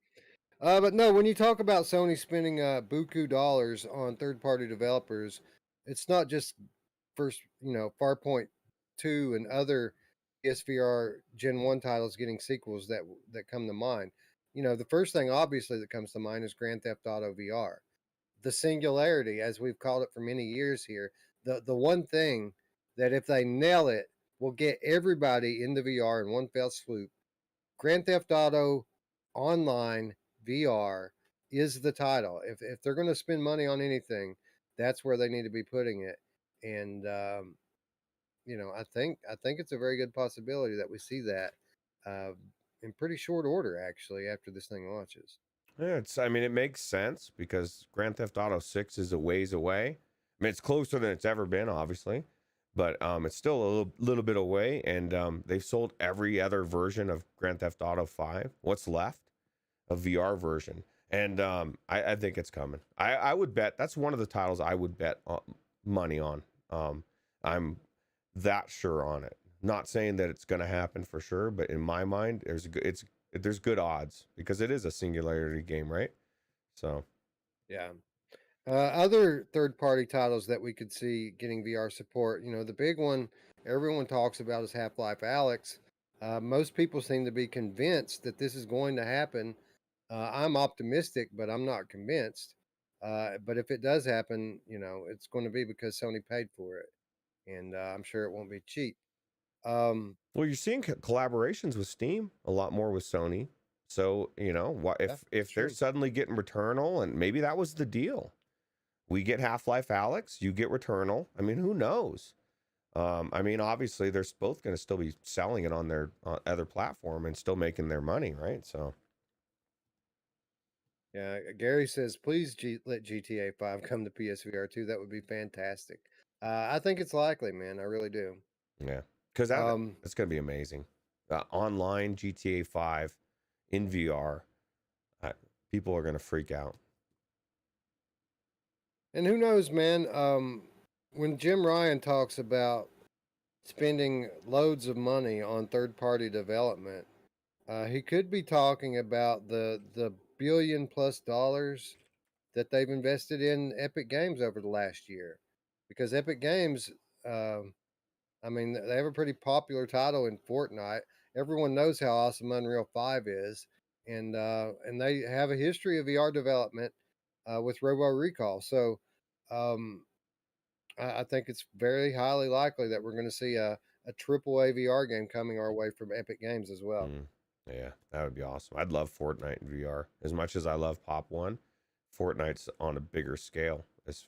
But no, when you talk about Sony spending buku dollars on third-party developers, it's not just first, Farpoint 2 and other PSVR Gen 1 titles getting sequels that come to mind. The first thing obviously that comes to mind is Grand Theft Auto VR. The singularity, as we've called it for many years here, the one thing that if they nail it will get everybody into VR in one fell swoop. Grand Theft Auto Online VR is the title. If they're going to spend money on anything, that's where they need to be putting it. And I think it's a very good possibility that we see that uh, in pretty short order, actually, after this thing launches. Yeah, I mean, it makes sense because Grand Theft Auto 6 is a ways away. I mean, it's closer than it's ever been, obviously, but it's still a little bit away. And they've sold every other version of Grand Theft Auto 5. What's left? A VR version. And I think it's coming. I would bet that's one of the titles I would bet money on. I'm that sure on it. Not saying that it's going to happen for sure, but in my mind, there's good odds because it is a singularity game, right? So Yeah. Other third-party titles that we could see getting VR support, the big one everyone talks about is Half-Life Alyx. Most people seem to be convinced that this is going to happen. I'm optimistic, but I'm not convinced. But if it does happen, it's going to be because Sony paid for it, and I'm sure it won't be cheap. well, you're seeing collaborations with Steam a lot more with Sony. So what Yeah, if they're true. suddenly getting Returnal, and maybe that was the deal. We get Half-Life Alyx, you get Returnal. I mean, who knows? I mean, obviously, they're both going to still be selling it on their other platform and still making their money, right? So, Yeah, Gary says, please let GTA 5 come to PSVR 2. That would be fantastic. I think it's likely, man. I really do. yeah, because that's going to be amazing. Online GTA 5 in VR, people are going to freak out. And who knows, man? When Jim Ryan talks about spending loads of money on third-party development, he could be talking about the $1 billion+ that they've invested in Epic Games over the last year, because Epic Games, I mean, they have a pretty popular title in Fortnite. Everyone knows how awesome Unreal 5 is, and they have a history of VR development with Robo Recall. So, um, I think it's very highly likely that we're going to see a triple A VR game coming our way from Epic Games as well. Yeah, that would be awesome. I'd love Fortnite in VR as much as I love Pop One. Fortnite's on a bigger scale. That's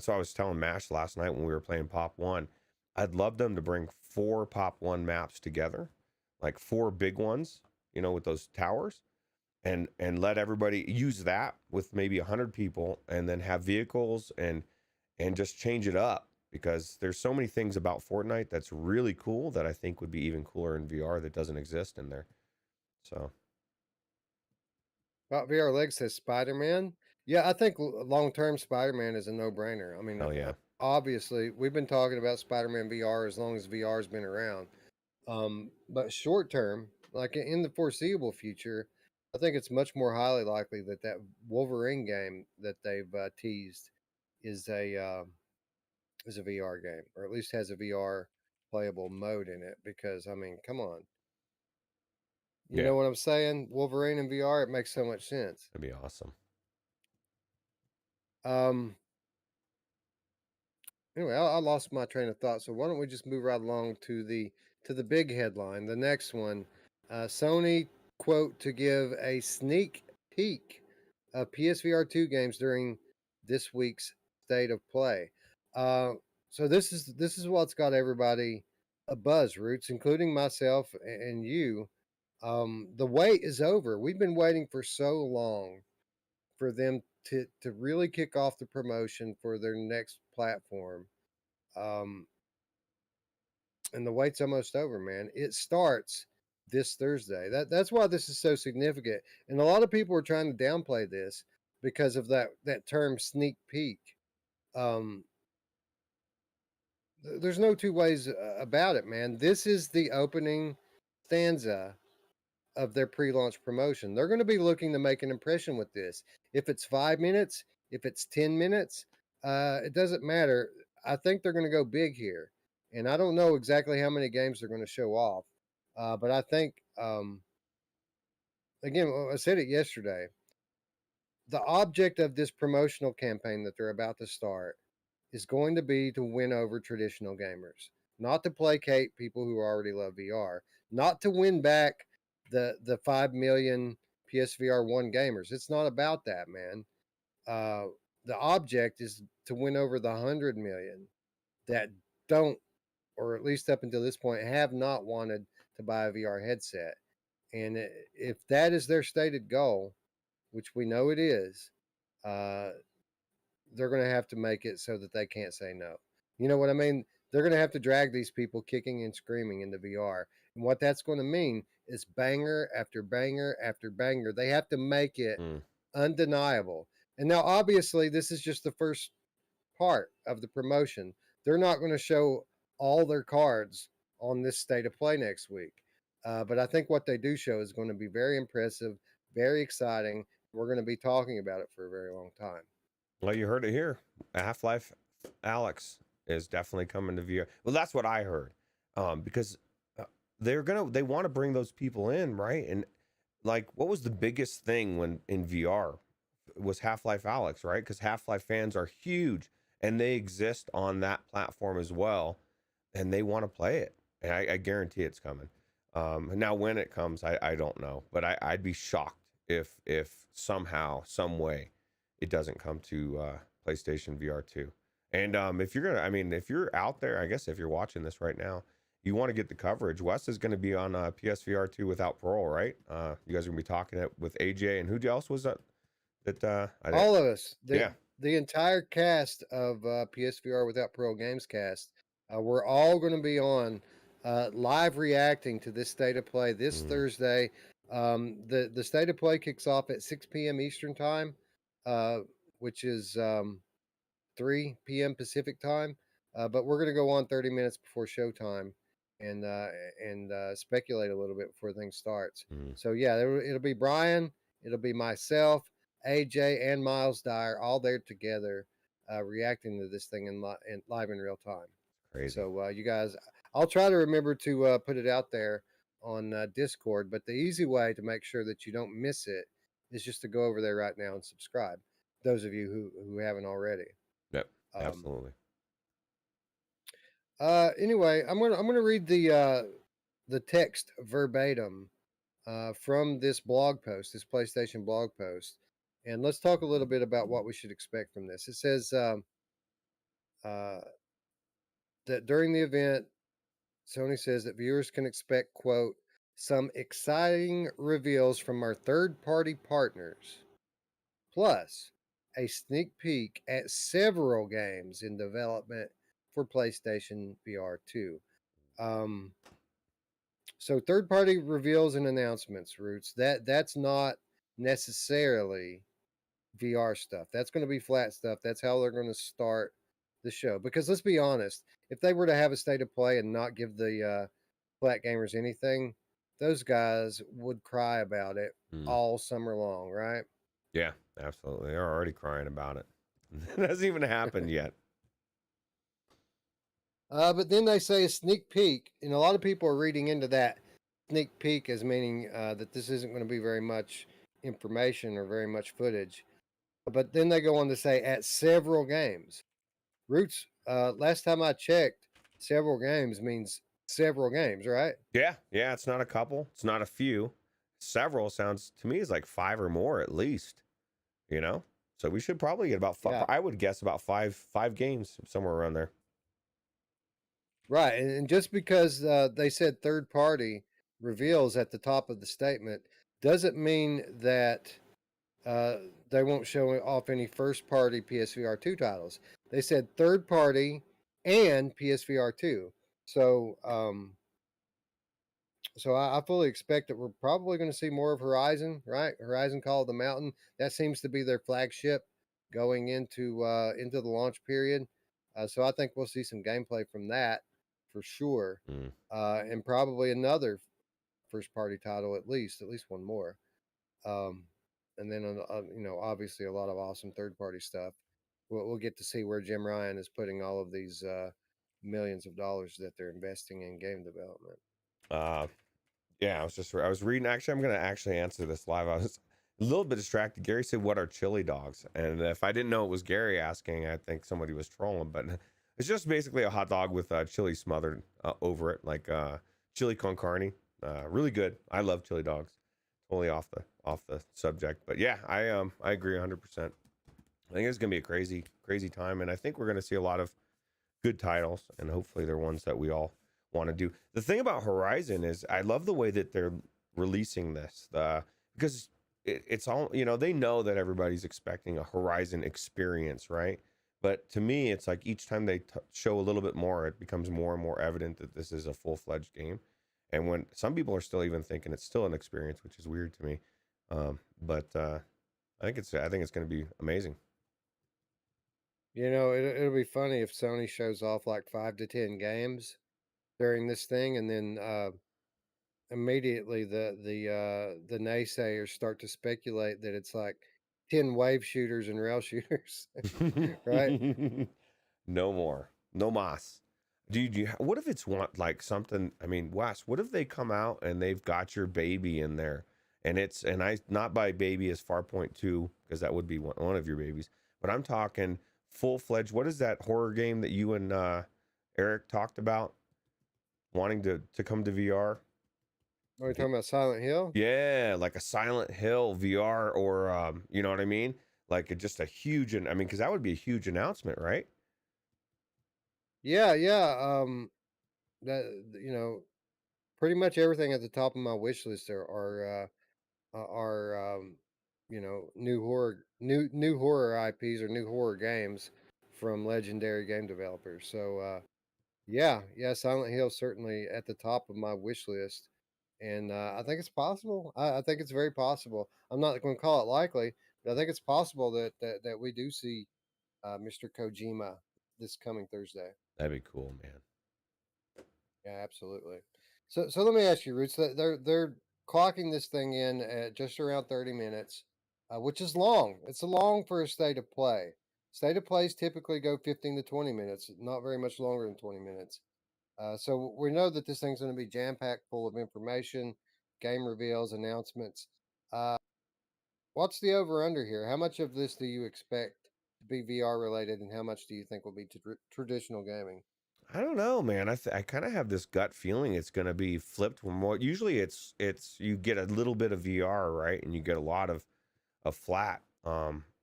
what I was telling Mash last night when we were playing Pop One. I'd love them to bring 4 Pop One maps together, like 4 big ones, with those towers, and let everybody use that with maybe 100 people, and then have vehicles and just change it up, because there's so many things about Fortnite that's really cool that I think would be even cooler in VR that doesn't exist in there. So, VR Leg says Spider-Man. Yeah, I think long-term Spider-Man is a no-brainer. I mean, hell yeah. obviously, we've been talking about Spider-Man VR as long as VR's been around. But short-term, like in the foreseeable future, I think it's much more highly likely that Wolverine game that they've teased is a VR game, or at least has a VR playable mode in it. Because I mean, come on, you Yeah, know what I'm saying? Wolverine in VR, it makes so much sense. that'd be awesome. Um, Anyway, I lost my train of thought, so why don't we just move right along to the big headline, the next one. Sony quote to give a sneak peek of PSVR 2 games during this week's state of play. Uh, so this is what's got everybody a buzz, Roots, including myself and you. The wait is over. We've been waiting for so long for them to really kick off the promotion for their next platform. Um, and the wait's almost over, man. It starts this Thursday. That's why this is so significant. And a lot of people are trying to downplay this because of that term sneak peek. Um, there's no two ways about it, man. This is the opening stanza of their pre-launch promotion. They're going to be looking to make an impression with this. If it's 5 minutes, if it's 10 minutes, it doesn't matter. I think they're going to go big here, and I don't know exactly how many games they're going to show off, but I think again, I said it yesterday. The object of this promotional campaign that they're about to start is going to be to win over traditional gamers, not to placate people who already love VR, not to win back the 5 million PSVR 1 gamers. It's not about that, man. The object is to win over the 100 million that don't, or at least up until this point, have not wanted to buy a VR headset. And if that is their stated goal, which we know it is, uh, they're going to have to make it so that they can't say no. You know what I mean? They're going to have to drag these people kicking and screaming into VR. And what that's going to mean is banger after banger after banger. They have to make it undeniable. And now, obviously, this is just the first part of the promotion. They're not going to show all their cards on this state of play next week. But I think what they do show is going to be very impressive, very exciting. We're going to be talking about it for a very long time. Well, you heard it here. Half-Life Alex is definitely coming to VR. Well, that's what I heard. Because they want to bring those people in, right? And like, what was the biggest thing when in VR was Half-Life Alex, right? Because Half-Life fans are huge and they exist on that platform as well, and they want to play it. And I guarantee it's coming. Now when it comes, I don't know, but I'd be shocked if somehow, some way, it doesn't come to PlayStation VR 2. And if you're gonna, I mean, if you're out there, I guess if you're watching this right now, you want to get the coverage. Wes is going to be on PSVR 2 without parole, right? You guys are gonna be talking it with AJ and who else was that? I didn't. All of us, Yeah. the entire cast of PSVR Without Parole Gamescast, we're all going to be on live reacting to this state of play this Thursday. The state of play kicks off at 6 p.m. Eastern time, which is 3 p.m. Pacific time. But we're going to go on 30 minutes before showtime and speculate a little bit before things starts. So yeah, it'll be Brian, it'll be myself, AJ, and Miles Dyer all there together, reacting to this thing in live in real time. Crazy. So you guys, I'll try to remember to put it out there on Discord. But the easy way to make sure that you don't miss it is just to go over there right now and subscribe. Those of you who haven't already. Yep. Absolutely. Anyway, I'm gonna read the text verbatim from this blog post, this PlayStation blog post, and let's talk a little bit about what we should expect from this. It says that during the event, Sony says that viewers can expect, quote, some exciting reveals from our third-party partners, plus a sneak peek at several games in development for PlayStation VR 2. So third-party reveals and announcements, Roots, that's not necessarily VR stuff. That's going to be flat stuff. That's how they're going to start the show. Because let's be honest, if they were to have a state of play and not give the flat gamers anything, those guys would cry about it all summer long, right? Yeah, absolutely. They're already crying about it. It hasn't even happened yet. But then they say a sneak peek, and a lot of people are reading into that sneak peek as meaning that this isn't going to be very much information or very much footage. But then they go on to say at several games. Roots, last time I checked, several games means several games, right? Yeah, it's not a couple, it's not a few. Several sounds to me is like 5 or more at least, you know? So we should probably get about 5, Yeah. I would guess about five games, somewhere around there. Right, and just because they said third party reveals at the top of the statement doesn't mean that they won't show off any first party PSVR 2 titles. They said third party and PSVR 2. So, I fully expect that we're probably going to see more of Horizon, right? Horizon Call of the Mountain. That seems to be their flagship going into the launch period. So I think we'll see some gameplay from that for sure, and probably another first party title at least one more. And then obviously a lot of awesome third party stuff. We'll get to see where Jim Ryan is putting all of these millions of dollars that they're investing in game development. Yeah, I was reading. Actually, I'm going to actually answer this live. I was a little bit distracted. Gary said, "What are chili dogs?" And if I didn't know it was Gary asking, I think somebody was trolling. But it's just basically a hot dog with chili smothered over it, like chili con carne. Really good. I love chili dogs. Totally off the subject, but yeah, I agree 100%. I think it's going to be a crazy time, and I think we're going to see a lot of good titles, and hopefully they're ones that we all want to do. The thing about Horizon is I love the way that they're releasing this, because it's all, they know that everybody's expecting a Horizon experience, right? But to me, it's like each time they show a little bit more, it becomes more and more evident that this is a full-fledged game. And when some people are still even thinking it's still an experience, which is weird to me, but I think it's going to be amazing. It'll be funny if Sony shows off like 5 to 10 games during this thing, and then immediately the naysayers start to speculate that it's like 10 wave shooters and rail shooters, right? No more, no mas. What if it's like something? I mean, Wes, what if they come out and they've got your baby in there, and I not by baby as Farpoint 2, because that would be one of your babies, but I'm talking full-fledged. What is that horror game that you and Eric talked about wanting to come to VR? Are we talking about Silent Hill? Yeah, like a Silent Hill VR, or you know what I mean? Like just a huge, because that would be a huge announcement, right? Yeah. That pretty much everything at the top of my wish list are new horror IPs or new horror games from legendary game developers. So yeah, Silent Hill certainly at the top of my wish list, and I think it's possible. I think it's very possible. I'm not going to call it likely, but I think it's possible that we do see Mr. Kojima this coming Thursday. That'd be cool, man. Yeah, absolutely. So let me ask you, Roots. They're clocking this thing in at just around 30 minutes, which is long. It's long for a state of play. State of plays typically go 15 to 20 minutes, not very much longer than 20 minutes. So we know that this thing's going to be jam packed full of information, game reveals, announcements. Uh, what's the over under here? How much of this do you expect to be VR related, and how much do you think will be traditional gaming? I don't know, man. I kind of have this gut feeling it's going to be flipped more. Usually it's you get a little bit of VR, right? And you get a lot of flat.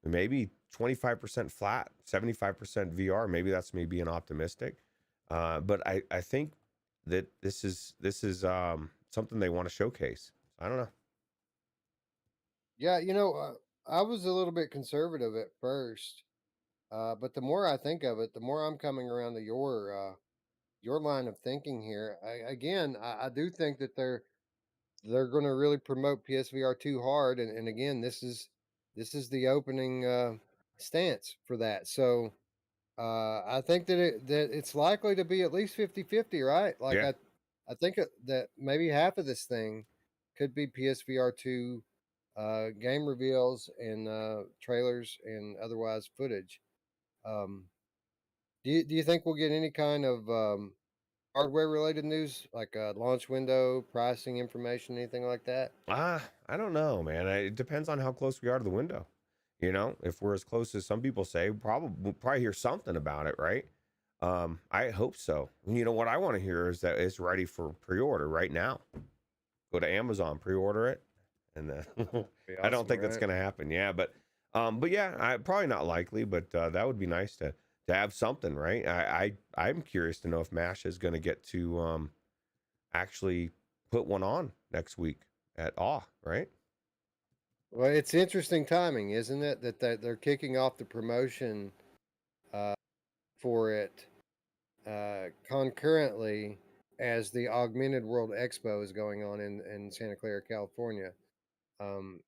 Maybe 25% flat, 75% VR. Maybe that's me being optimistic. But I think that this is something they want to showcase. I don't know. Yeah, I was a little bit conservative at first, but the more I think of it, the more I'm coming around to your line of thinking here. I do think that they're going to really promote PSVR 2 hard, and again, this is the opening stance for that. So I think that it's likely to be at least 50-50, right? Like Yeah. I think that maybe half of this thing could be PSVR 2 game reveals and trailers and otherwise footage. Um, do you think we'll get any kind of hardware related news like launch window, pricing information, anything like that? I don't know, man. It depends on how close we are to the window. If we're as close as some people say, we'll probably hear something about it, right? I hope so. What I want to hear is that it's ready for pre-order right now. Go to Amazon, pre-order it, and then Be I don't awesome, think that's right? going to happen. Yeah, but yeah, probably not likely. But that would be nice to have something, right? I'm curious to know if Mash is going to get to actually put one on next week at Awe, right? Well, it's interesting timing, isn't it? That they're kicking off the promotion uh, for it concurrently as the Augmented World Expo is going on in Santa Clara, California.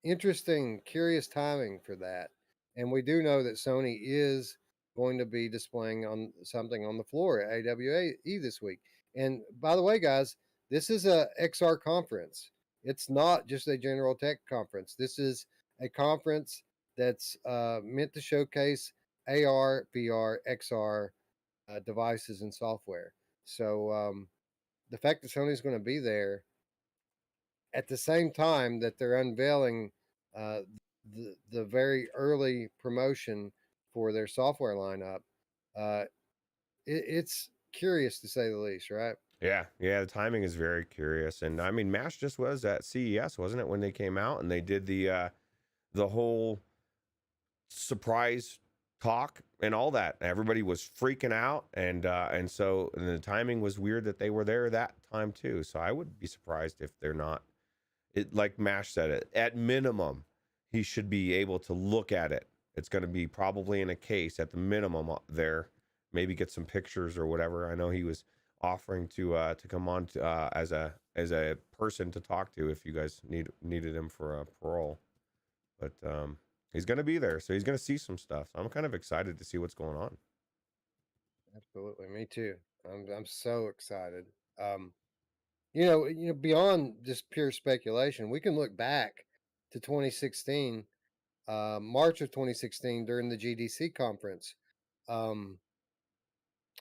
Interesting, curious timing for that. And we do know that Sony is going to be displaying on something on the floor at AWE this week. And by the way, guys, this is a XR conference. It's not just a general tech conference. This is a conference that's meant to showcase AR, VR, XR devices and software. So the fact that Sony's going to be there at the same time that they're unveiling uh, the very early promotion for their software lineup, uh, it's curious to say the least, right? Yeah, the timing is very curious. And I mean, Mash just was at CES, wasn't it, when they came out and they did the whole surprise talk and all that. Everybody was freaking out, and so the timing was weird that they were there that time too. So I would be surprised if they're not. It, like Mash said, it at minimum he should be able to look at it. It's going to be probably in a case at the minimum there. Maybe get some pictures or whatever. I know he was offering to come on to, as a person to talk to if you guys needed him for a parole. But he's going to be there, so he's going to see some stuff. So I'm kind of excited to see what's going on. Absolutely, me too. I'm so excited. Um, beyond just pure speculation, we can look back to 2016, March of 2016, during the GDC conference. Um,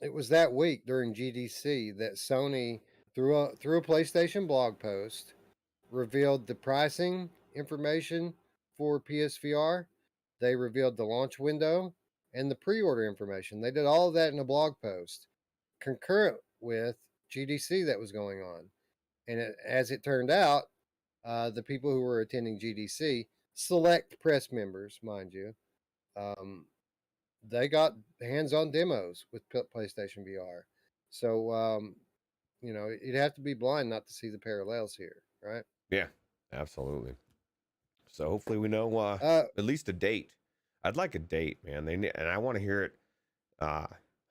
it was that week during GDC that Sony, through a PlayStation blog post, revealed the pricing information for PSVR. They revealed the launch window and the pre-order information. They did all of that in a blog post concurrent with GDC that was going on. And as it turned out, the people who were attending GDC, select press members, mind you, um, they got hands-on demos with PlayStation VR. So you'd have to be blind not to see the parallels here, right? Yeah, absolutely. So hopefully we know at least a date. I'd like a date, man. And I want to hear it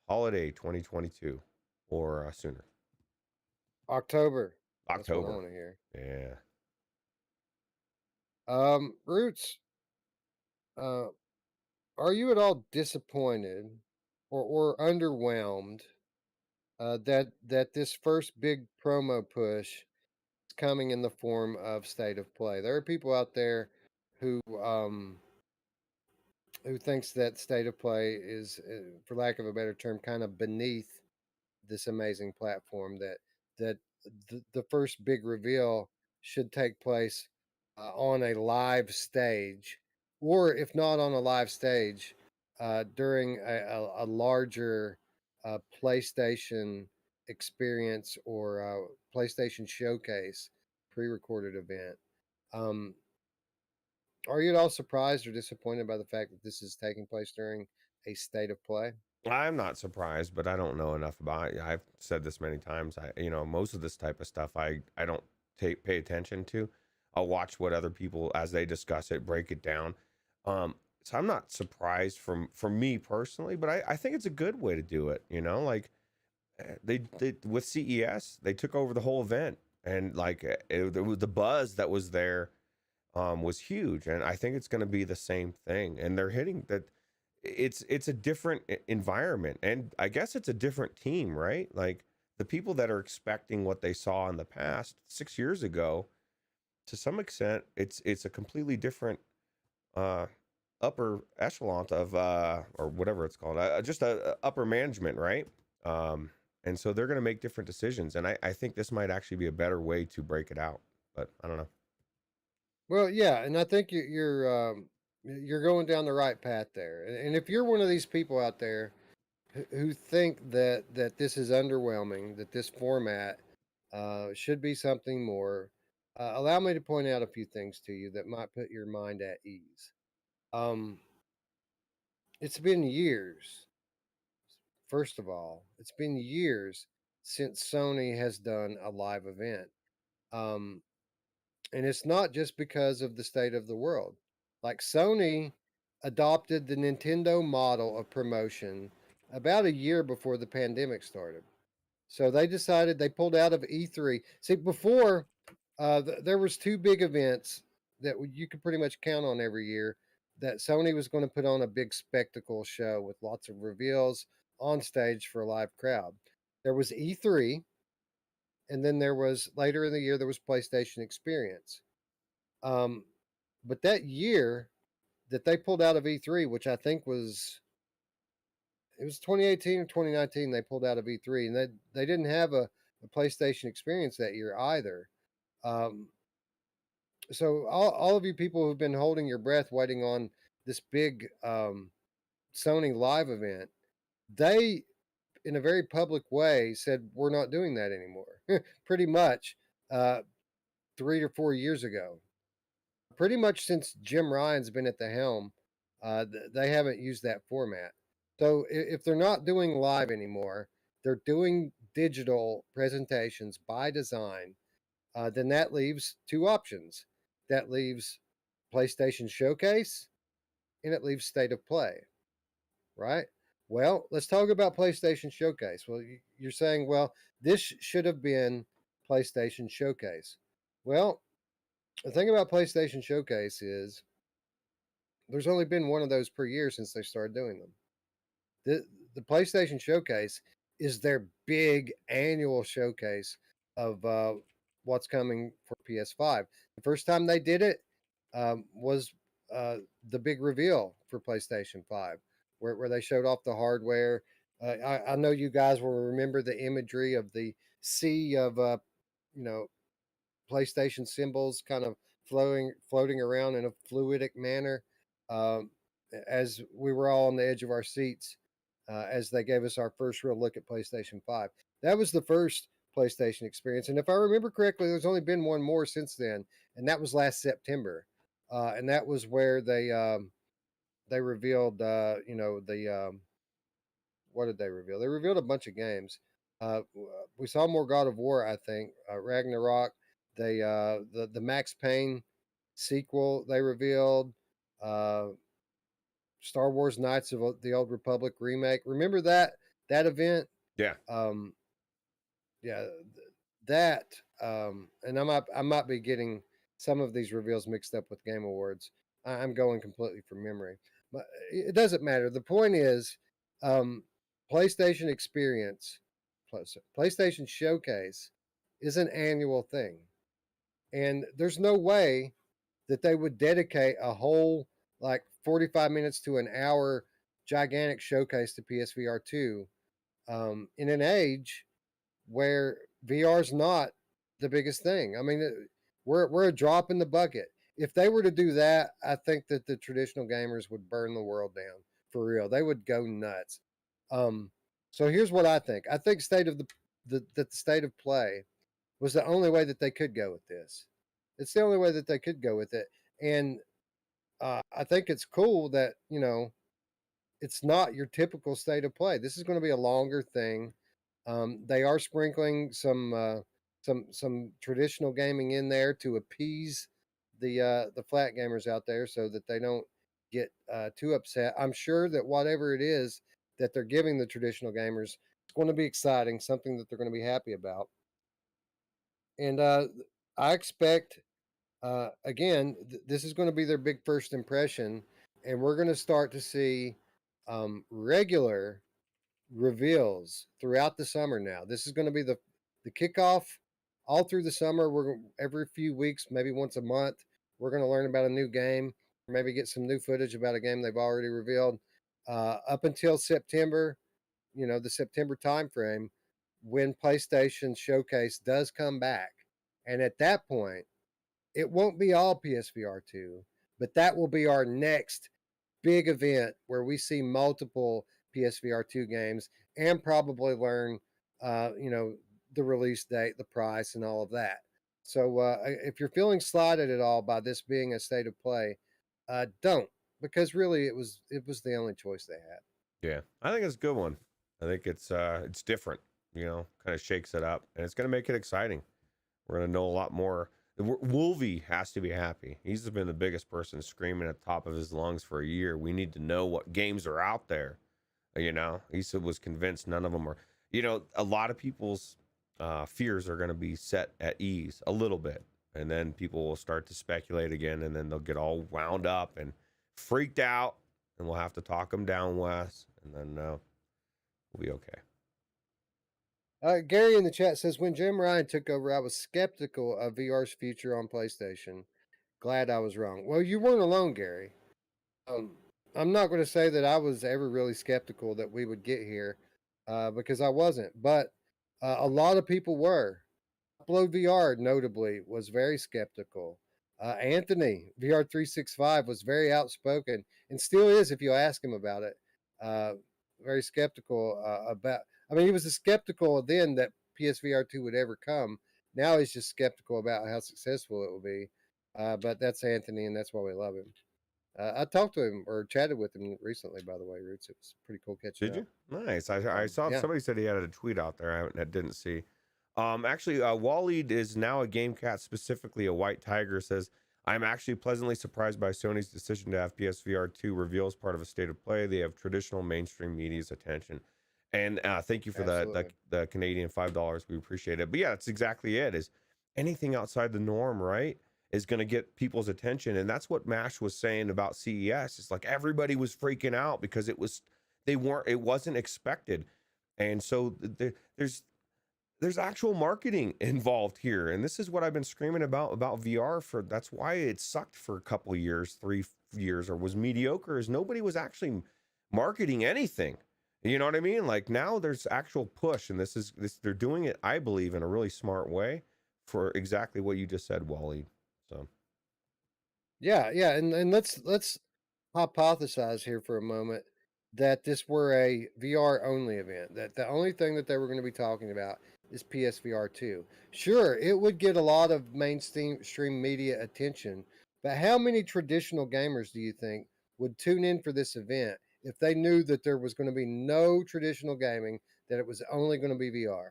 holiday 2022 or sooner. October. That's what I October. want to hear. Yeah. Roots, are you at all disappointed or underwhelmed that this first big promo push is coming in the form of State of Play? There are people out there who thinks that State of Play is, for lack of a better term, kind of beneath this amazing platform. That the first big reveal should take place on a live stage, or if not on a live stage, during a larger PlayStation experience or PlayStation showcase pre-recorded event. Um, are you at all surprised or disappointed by the fact that this is taking place during a State of Play? I'm not surprised, but I don't know enough about it. I've said this many times. Most of this type of stuff I don't pay attention to. I'll watch what other people as they discuss it, break it down. So I'm not surprised from me personally, but I think it's a good way to do it. Like they with CES, they took over the whole event, and like the buzz that was there was huge, and I think it's going to be the same thing. And they're hitting that. It's a different environment, and I guess it's a different team, right? Like the people that are expecting what they saw in the past 6 years ago, to some extent, it's a completely different upper echelon of or whatever it's called, just a upper management, right? And so they're going to make different decisions, and I think this might actually be a better way to break it out, but I don't know. Well, yeah, and I think you're going down the right path there. And if you're one of these people out there who think that this is underwhelming, that this format should be something more, allow me to point out a few things to you that might put your mind at ease. Um, it's been years. First of all, it's been years since Sony has done a live event. Um, and it's not just because of the state of the world. Like Sony adopted the Nintendo model of promotion about a year before the pandemic started. So they decided they pulled out of E3. See, before there was two big events that you could pretty much count on every year that Sony was going to put on a big spectacle show with lots of reveals on stage for a live crowd. There was E3, and then there was later in the year there was PlayStation Experience. Um, but that year that they pulled out of E3, which I think it was 2018 or 2019, they pulled out of E3, and they didn't have a PlayStation Experience that year either. Um, so all of you people who've been holding your breath waiting on this big Sony live event, they in a very public way said we're not doing that anymore. Pretty much 3 or 4 years ago. Pretty much since Jim Ryan's been at the helm, they haven't used that format. So if they're not doing live anymore, they're doing digital presentations by design. Then that leaves two options. That leaves PlayStation Showcase, and it leaves State of Play. Right? Well, let's talk about PlayStation Showcase. Well, you're saying, well, this should have been PlayStation Showcase. Well, the thing about PlayStation Showcase is there's only been one of those per year since they started doing them. The PlayStation Showcase is their big annual showcase of what's coming for PS5. The first time they did it was the big reveal for PlayStation 5, where they showed off the hardware. I know you guys will remember the imagery of the sea of you know PlayStation symbols kind of floating around in a fluidic manner, um, as we were all on the edge of our seats as they gave us our first real look at PlayStation 5. That was the first PlayStation experience. And if I remember correctly, there's only been one more since then, and that was last September. And that was where they they revealed, what did they reveal? They revealed a bunch of games. We saw more God of War, I think. Ragnarok. The Max Payne sequel they revealed. Uh, Star Wars Knights of the Old Republic remake. Remember that event? Yeah. Um, yeah, that. And I might be getting some of these reveals mixed up with Game Awards. I'm going completely from memory, but it doesn't matter. The point is, um, PlayStation Experience, PlayStation Showcase, is an annual thing, and there's no way that they would dedicate a whole like 45 minutes to an hour gigantic showcase to PSVR 2 in an age where VR is not the biggest thing. I mean, we're a drop in the bucket. If they were to do that, I think that the traditional gamers would burn the world down for real. They would go nuts. Um, so here's what I think. I think state of the state of play was the only way that they could go with this. It's the only way that they could go with it, and I think it's cool that it's not your typical state of play. This is going to be a longer thing. They are sprinkling some traditional gaming in there to appease the flat gamers out there, so that they don't get too upset. I'm sure that whatever it is that they're giving the traditional gamers, it's going to be exciting, something that they're going to be happy about. And I expect, again, this is going to be their big first impression, and we're going to start to see regular reveals throughout the summer now. This is going to be the kickoff all through the summer. We're every few weeks, maybe once a month, we're going to learn about a new game, maybe get some new footage about a game they've already revealed. Up until September, the September timeframe, when PlayStation Showcase does come back, and at that point, it won't be all PSVR 2, but that will be our next big event where we see multiple PSVR 2 games and probably learn, the release date, the price, and all of that. So if you're feeling slighted at all by this being a state of play, don't, because really it was the only choice they had. Yeah, I think it's a good one. I think it's different, kind of shakes it up, and it's going to make it exciting. We're going to know a lot more. Wolvie has to be happy. He's been the biggest person screaming at the top of his lungs for a year. We need to know what games are out there. He was convinced none of them are. A lot of people's fears are going to be set at ease a little bit, and then people will start to speculate again, and then they'll get all wound up and freaked out, and we'll have to talk them down, Wes, and then we'll be okay. Gary in the chat says, when Jim Ryan took over, I was skeptical of VR's future on PlayStation. Glad I was wrong. Well, you weren't alone, Gary. I'm not going to say that I was ever really skeptical that we would get here, because I wasn't. But a lot of people were. Upload VR, notably, was very skeptical. Anthony, VR 365, was very outspoken and still is if you ask him about it. Very skeptical about. I mean, he was skeptical then that PSVR 2 would ever come. Now he's just skeptical about how successful it will be. But that's Anthony, and that's why we love him. I talked to him or chatted with him recently, by the way, Roots. It was pretty cool catching up. Did you? Nice. I saw somebody said he had a tweet out there I didn't see. Actually, Waleed is now a Gamecast, specifically a White Tiger, says, I'm actually pleasantly surprised by Sony's decision to have PSVR 2 reveal as part of a state of play. They have traditional mainstream media's attention. And thank you for the Canadian $5. We appreciate it. But yeah, that's exactly it. Is anything outside the norm, right, is going to get people's attention. And that's what Mash was saying about CES. It's like everybody was freaking out because it wasn't expected. And so there's actual marketing involved here. And this is what I've been screaming about VR that's why it sucked for a couple of years, 3 years, or was mediocre, is nobody was actually marketing anything. You know what I mean? Like now there's actual push, and they're doing it, I believe, in a really smart way for exactly what you just said, Wally. So yeah, and let's hypothesize here for a moment that this were a VR only event, that the only thing that they were going to be talking about is PSVR 2. Sure, it would get a lot of mainstream media attention, but how many traditional gamers do you think would tune in for this event if they knew that there was going to be no traditional gaming, that it was only going to be VR.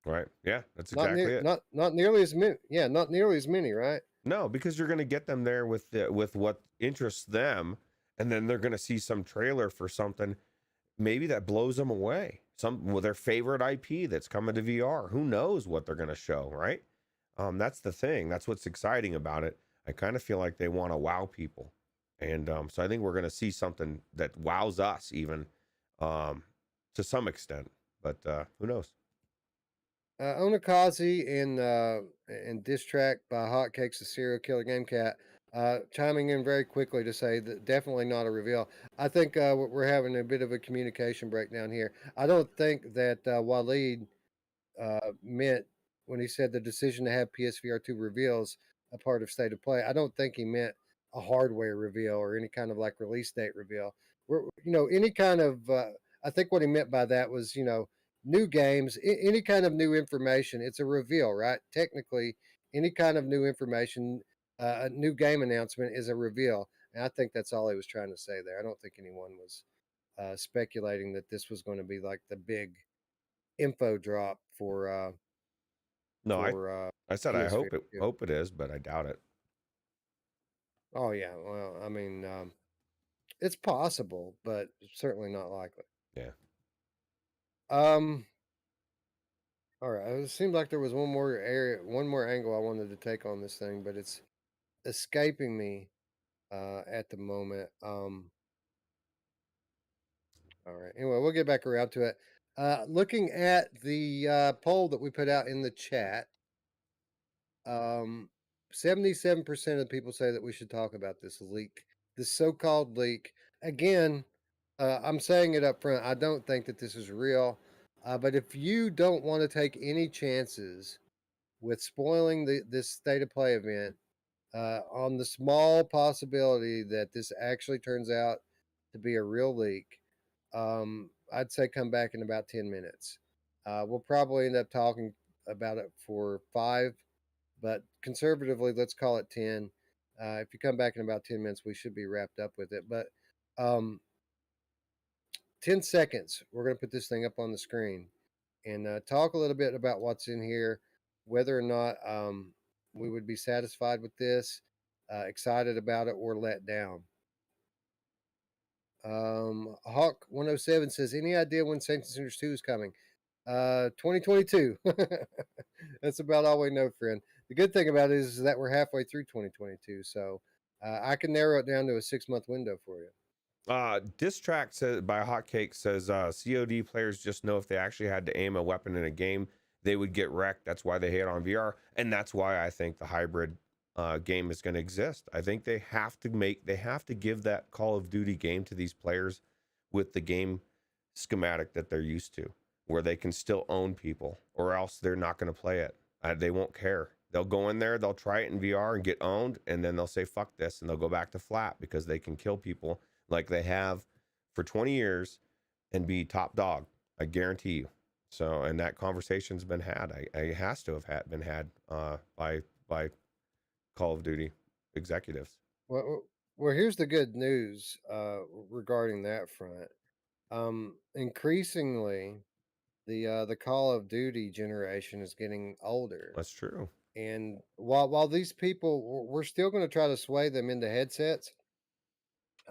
Right. Yeah, that's Not exactly near, it. not nearly as many. Yeah, not nearly as many, right? No, because you're going to get them there with what interests them, and then they're going to see some trailer for something maybe that blows them away. Some with their favorite IP that's coming to VR. Who knows what they're going to show, right? That's the thing. That's what's exciting about it. I kind of feel like they want to wow people, and so I think we're going to see something that wows us even to some extent. But who knows? Onakazi and Diss Track by Hotcakes, the Serial Killer Game Cat, chiming in very quickly to say that definitely not a reveal. I think we're having a bit of a communication breakdown here. I don't think that Waleed meant when he said the decision to have PSVR 2 reveals a part of State of Play. I don't think he meant a hardware reveal or any kind of like release date reveal. Any kind of, I think what he meant by that was, new games, any kind of new information. It's a reveal, right? Technically, any kind of new information, a new game announcement is a reveal. And I think that's all he was trying to say there. I don't think anyone was speculating that this was going to be like the big info drop No, for I said I PSVR. hope it is, but I doubt it. Oh yeah, well, I mean, it's possible, but certainly not likely. Yeah. Um. All right. It seemed like there was one more angle I wanted to take on this thing, but it's escaping me at the moment. All right. Anyway, we'll get back around to it. Looking at the poll that we put out in the chat, 77% of people say that we should talk about this leak, this so-called leak. Again, I'm saying it up front. I don't think that this is real. But if you don't want to take any chances with spoiling this state of play event, on the small possibility that this actually turns out to be a real leak, I'd say come back in about 10 minutes. We'll probably end up talking about it for 5, but conservatively, let's call it 10. If you come back in about 10 minutes, we should be wrapped up with it. But 10 seconds, we're going to put this thing up on the screen and talk a little bit about what's in here, whether or not we would be satisfied with this, excited about it, or let down. Hawk 107 says, any idea when Saints and Sinners 2 is coming? 2022. That's about all we know, friend. The good thing about it is that we're halfway through 2022, so I can narrow it down to a 6-month window for you. Diss track says by Hotcake says COD players just know if they actually had to aim a weapon in a game, they would get wrecked. That's why they hate on VR, and that's why I think the hybrid game is going to exist. I think they have to give that Call of Duty game to these players with the game schematic that they're used to, where they can still own people, or else they're not going to play it. They won't care. They'll go in there, they'll try it in VR and get owned, and then they'll say fuck this, and they'll go back to flat because they can kill people like they have for 20 years and be top dog. I guarantee you. So, and that conversation's been had. It has to have been had by Call of Duty executives. Well, here's the good news regarding that front. Increasingly, the Call of Duty generation is getting older, That's true. and while these people, we're still going to try to sway them into headsets.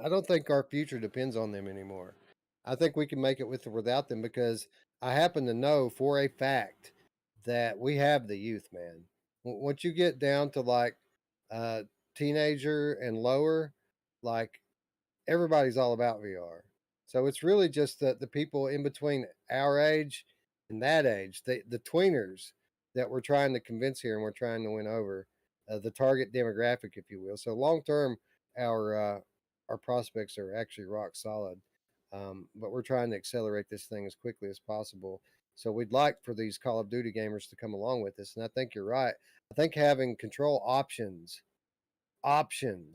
I don't think our future depends on them anymore. I think we can make it with or without them, because I happen to know for a fact that we have the youth, man. Once you get down to like uh, teenager and lower, like everybody's all about VR. So it's really just the people in between our age and that age, the tweeners, that we're trying to convince here and we're trying to win over, the target demographic, if you will. So long term, our prospects are actually rock solid, but we're trying to accelerate this thing as quickly as possible. So we'd like for these Call of Duty gamers to come along with us, and I think you're right. I think having control options Options.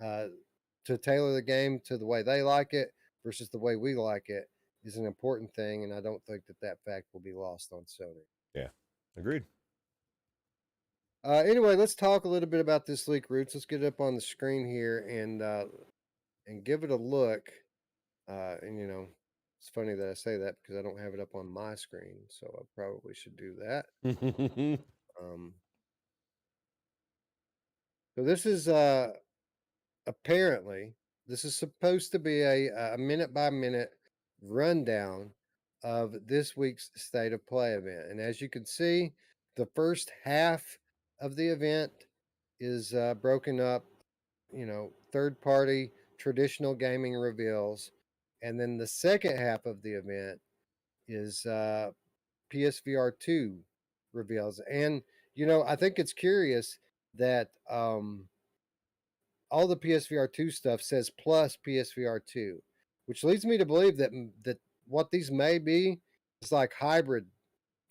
to tailor the game to the way they like it versus the way we like it is an important thing, and I don't think that fact will be lost on Sony. Yeah, agreed. Anyway, let's talk a little bit about this leak, Roots. Let's get it up on the screen here and give it a look. And it's funny that I say that because I don't have it up on my screen, so I probably should do that. Um, so this is apparently this is supposed to be a minute by minute rundown of this week's State of Play event, and as you can see, the first half of the event is broken up. Third party traditional gaming reveals, and then the second half of the event is PSVR 2 reveals. And I think it's curious that all the PSVR 2 stuff says plus PSVR 2, which leads me to believe that what these may be is like hybrid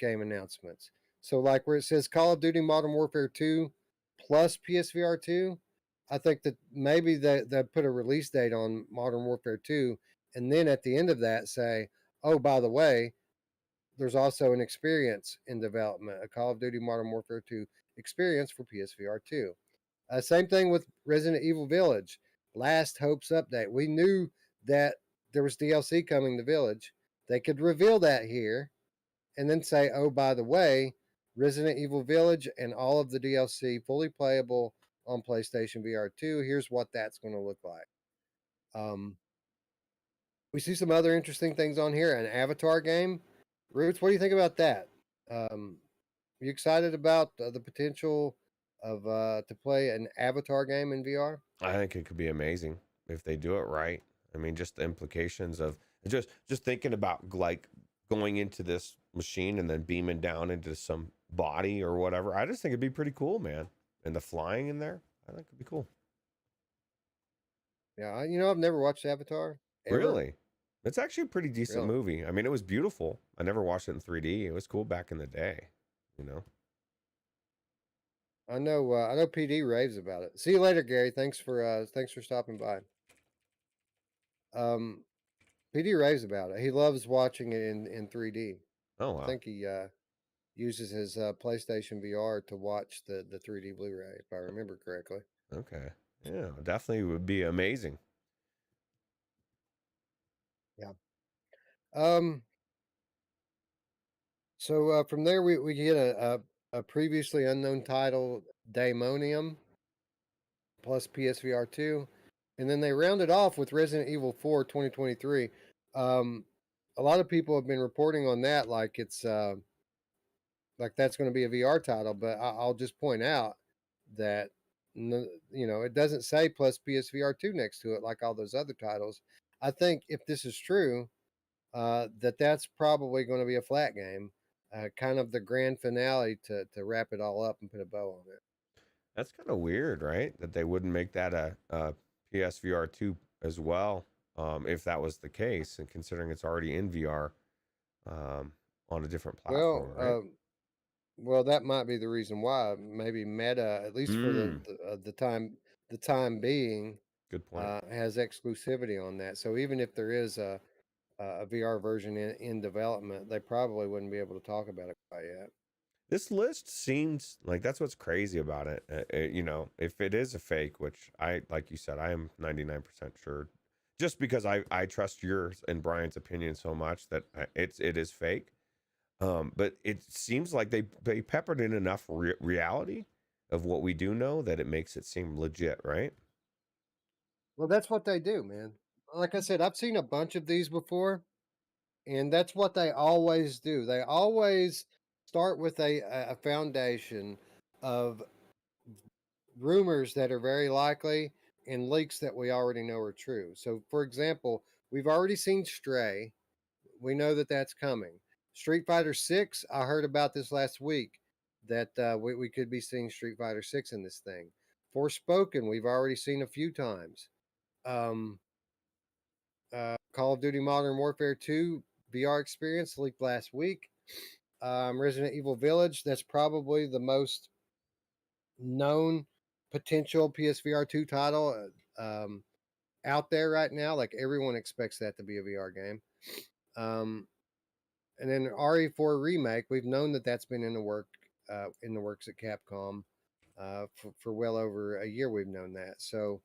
game announcements. So like where it says Call of Duty Modern Warfare 2 plus PSVR 2, I think that maybe they put a release date on Modern Warfare 2, and then at the end of that say, oh, by the way, there's also an experience in development, a Call of Duty Modern Warfare 2 experience for PSVR 2. Same thing with Resident Evil Village. Last Hopes update. We knew that there was DLC coming to Village. They could reveal that here and then say, oh, by the way, Resident Evil Village and all of the DLC fully playable on PlayStation VR 2. Here's what that's going to look like. We see some other interesting things on here. An Avatar game. Roots, what do you think about that? You excited about the potential of to play an Avatar game in VR? I think it could be amazing if they do it right. I mean, just the implications of just thinking about like going into this machine and then beaming down into some body or whatever. I just think it'd be pretty cool, man. And the flying in there, I think it'd be cool. Yeah, I've never watched Avatar. Ever. Really? It's actually a pretty decent Really? movie. I mean, it was beautiful. I never watched it in 3D. It was cool back in the day, you know. I know PD raves about it. See you later, Gary. Thanks for stopping by. PD raves about it. He loves watching it in 3D. Oh I wow. think he uses his PlayStation VR to watch the 3D Blu-ray, if I remember correctly. Okay. Yeah, definitely would be amazing. Yeah. So from there we get a previously unknown title, Daemonium, plus PSVR 2. And then they rounded off with Resident Evil 4 2023. A lot of people have been reporting on that like it's like that's going to be a VR title, but I'll just point out that it doesn't say plus PSVR 2 next to it like all those other titles. I think if this is true, that's probably going to be a flat game, kind of the grand finale to wrap it all up and put a bow on it. That's kind of weird, right? That they wouldn't make that a PSVR 2 as well, if that was the case, and considering it's already in VR on a different platform, right? Well, that might be the reason why. Maybe Meta, at least for the time being, Good point. has exclusivity on that. So even if there is a VR version in development, they probably wouldn't be able to talk about it quite yet. This list seems like that's what's crazy about it. If it is a fake, which like you said, I am 99% sure, just because I trust yours and Brian's opinion so much that it is fake. But it seems like they peppered in enough reality of what we do know that it makes it seem legit, right? Well, that's what they do, man. Like I said, I've seen a bunch of these before, and that's what they always do. They always start with a foundation of rumors that are very likely and leaks that we already know are true. So, for example, we've already seen Stray. We know that that's coming. Street Fighter 6, I heard about this last week that we could be seeing Street Fighter 6 in this thing. Forspoken, we've already seen a few times. Call of Duty Modern Warfare 2 VR experience leaked last week. Resident Evil Village, that's probably the most known potential PSVR 2 title out there right now. Like everyone expects that to be a VR game. And then RE4 remake, we've known that that's been in the works at Capcom for well over a year. We've known that. So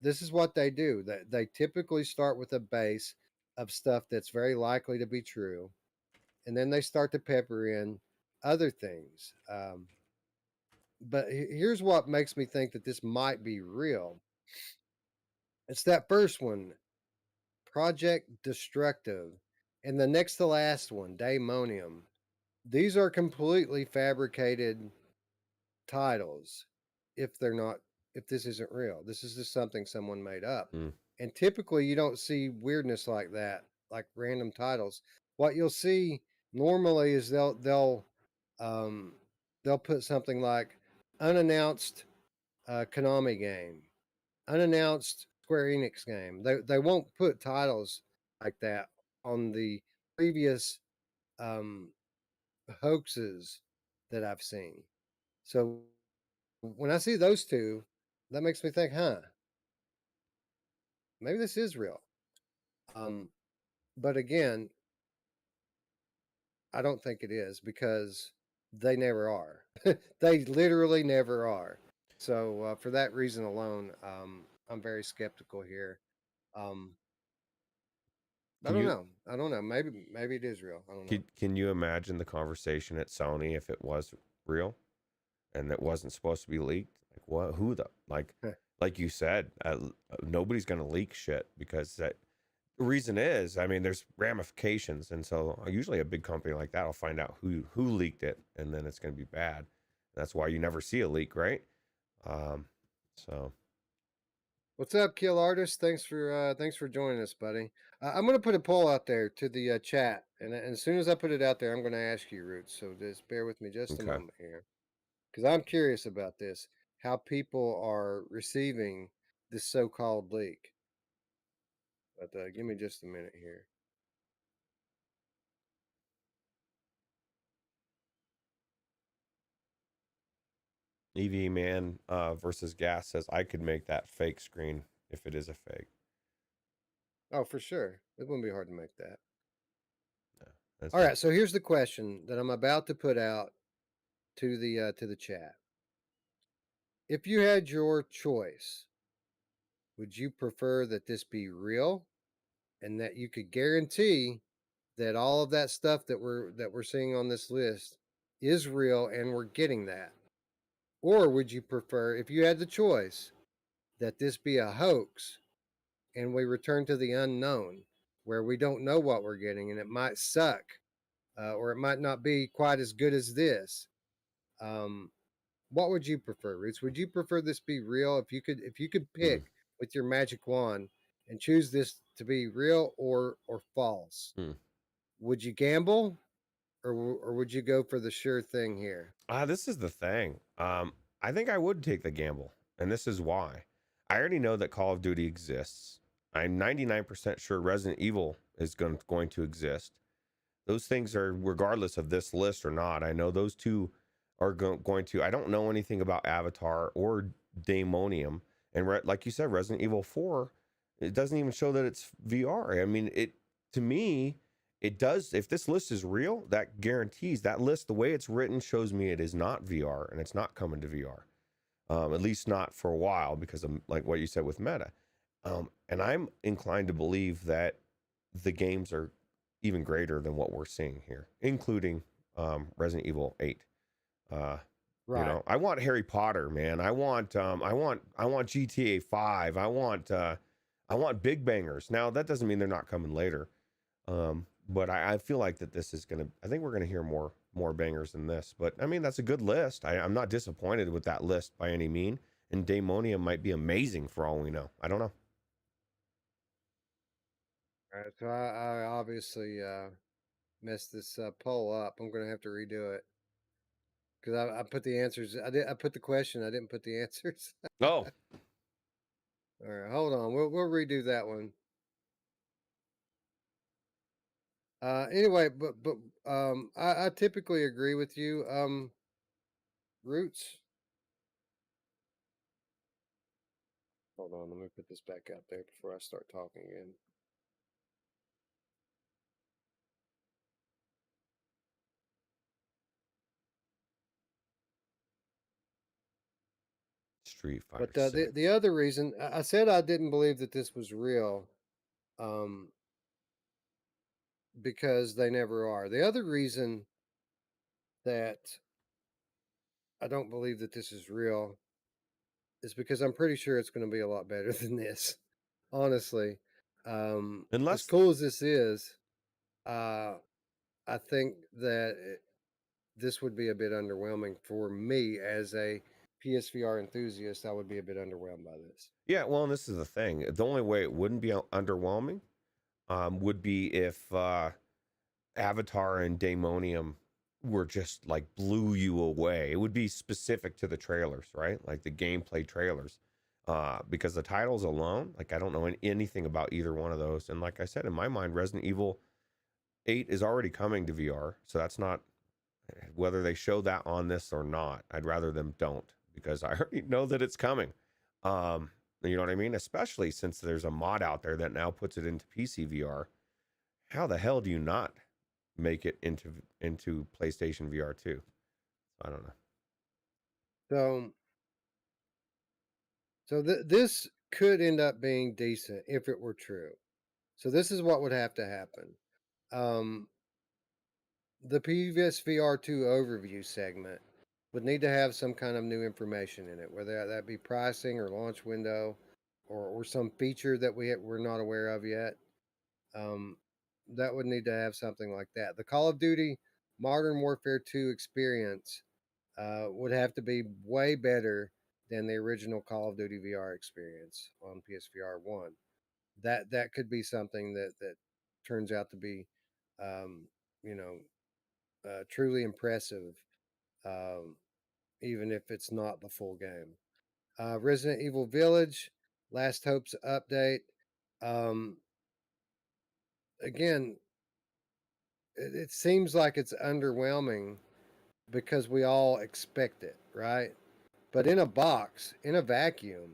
this is what they do. They typically start with a base of stuff that's very likely to be true, and then they start to pepper in other things. But here's what makes me think that this might be real. It's that first one, Project Destructive, and the next to last one, Daemonium. These are completely fabricated titles if they're not, if this isn't real. This is just something someone made up. Mm. And typically you don't see weirdness like that, like random titles. What you'll see normally is um they'll put something like unannounced Konami game, unannounced Square Enix game. They won't put titles like that on the previous um hoaxes that I've seen. So when I see those two, that makes me think, huh, maybe this is real. Um, but again, I don't think it is because they never are. They literally never are. So for that reason alone, I'm very skeptical here. Um, I Can don't you know. I don't know. Maybe it is real. I don't know. can you imagine the conversation at Sony if it was real and it wasn't supposed to be leaked? Like what? Who the like you said, nobody's gonna leak shit because that. The reason is, I mean, there's ramifications, and so usually a big company like that will find out who leaked it, and then it's going to be bad. That's why you never see a leak, right? So What's up, Kill Artist? Thanks for joining us, buddy. I'm gonna put a poll out there to the chat, and as soon as I put it out there, I'm gonna ask you, Roots. So just bear with me just a okay, moment here, because I'm curious about this, how people are receiving this so-called leak. But give me just a minute here. EV Man versus Gas says I could make that fake screen if it is a fake. Oh, for sure, it wouldn't be hard to make that. Yeah, that's All right, so here's the question that I'm about to put out to the chat. If you had your choice, would you prefer that this be real and that you could guarantee that all of that stuff that we're seeing on this list is real and we're getting that? Or would you prefer, if you had the choice, that this be a hoax and we return to the unknown where we don't know what we're getting and it might suck or it might not be quite as good as this? Um, what would you prefer, Roots? Would you prefer this be real? If you could mm, pick with your magic wand and choose this to be real or false, mm. would you gamble or would you go for the sure thing here? This is the thing. I think I would take the gamble, and this is why. I already know that Call of Duty exists. I'm 99% sure Resident Evil is going to exist. Those things are, regardless of this list or not, I know those two are going to. I don't know anything about Avatar or Daemonium, and like you said, Resident Evil 4, it doesn't even show that it's VR. I mean, it to me, it does. If this list is real, that guarantees that list. The way it's written shows me it is not VR, and it's not coming to VR. At least not for a while, because of like what you said with Meta. And I'm inclined to believe that the games are even greater than what we're seeing here, including Resident Evil 8. You Right. know, I want Harry Potter, man. I want GTA 5. I want big bangers. Now that doesn't mean they're not coming later. But I feel like that this is gonna. I think we're gonna hear more bangers than this. But I mean, that's a good list. I'm not disappointed with that list by any mean. And Daemonium might be amazing for all we know. I don't know. All right, so I obviously messed this poll up. I'm gonna have to redo it because I put the answers. I put the question. I didn't put the answers. Oh, All right, hold on. We'll redo that one. Anyway, but I typically agree with you. Roots. Hold on, let me put this back out there before I start talking again. Street Fighter But Six. the other reason I said I didn't believe that this was real, um, because they never are. The other reason that I don't believe that this is real is because I'm pretty sure it's going to be a lot better than this. Honestly, as Unless cool as this is, uh, I think that this would be a bit underwhelming for me as a PSVR enthusiast. I would be a bit underwhelmed by this. yeah, well, and this is the thing. The only way it wouldn't be underwhelming would be if Avatar and Daemonium were just like blew you away. It would be specific to the trailers, right? Like the gameplay trailers. Because the titles alone, like I don't know anything about either one of those. And like I said, in my mind, Resident Evil 8 is already coming to VR. So that's not whether they show that on this or not. I'd rather them don't because I already know that it's coming. You know what I mean? Especially since there's a mod out there that now puts it into PC VR. How the hell do you not make it into PlayStation VR 2? I don't know. This could end up being decent if it were true. So this is what would have to happen. The previous VR2 overview segment would need to have some kind of new information in it, whether that be pricing or launch window or some feature that we're not aware of yet. That would need to have something like that. The Call of Duty Modern Warfare 2 experience would have to be way better than the original Call of Duty VR experience on PSVR 1. That could be something that turns out to be, um, you know, truly impressive, um, even if it's not the full game. Resident Evil Village, Last Hope's update. Um, Again, it seems like it's underwhelming because we all expect it, right? But in a box, in a vacuum,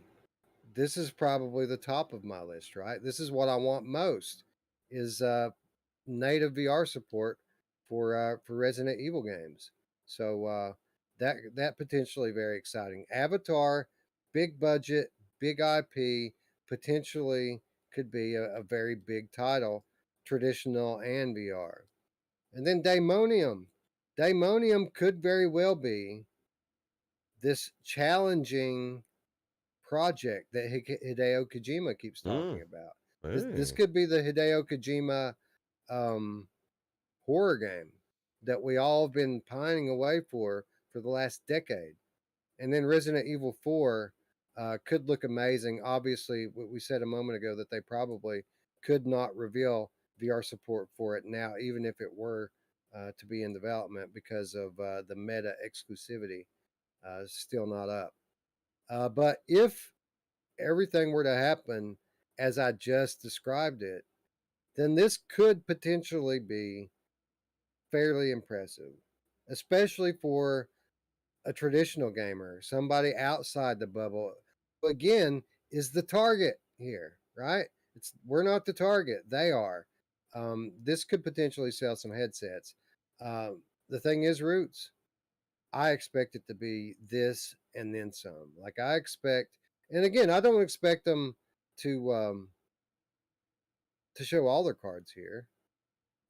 this is probably the top of my list, right? This is what I want most is native VR support for Resident Evil games. So that potentially very exciting. Avatar, big budget, big IP, potentially could be a very big title, traditional and VR. And then Daemonium. Daemonium could very well be this challenging project that Hideo Kojima keeps talking about. This Hey. could be the Hideo Kojima um, horror game that we all have been pining away for the last decade. And then Resident Evil 4 could look amazing. Obviously, what we said a moment ago that they probably could not reveal VR support for it now, even if it were to be in development because of the meta exclusivity still not up. But if everything were to happen as I just described it, then this could potentially be fairly impressive, especially for a traditional gamer, somebody outside the bubble. Again, is the target here, right? We're not the target; they are. This could potentially sell some headsets. The thing is, Roots. I expect it to be this and then some. Like I expect, and again, I don't expect them to show all their cards here,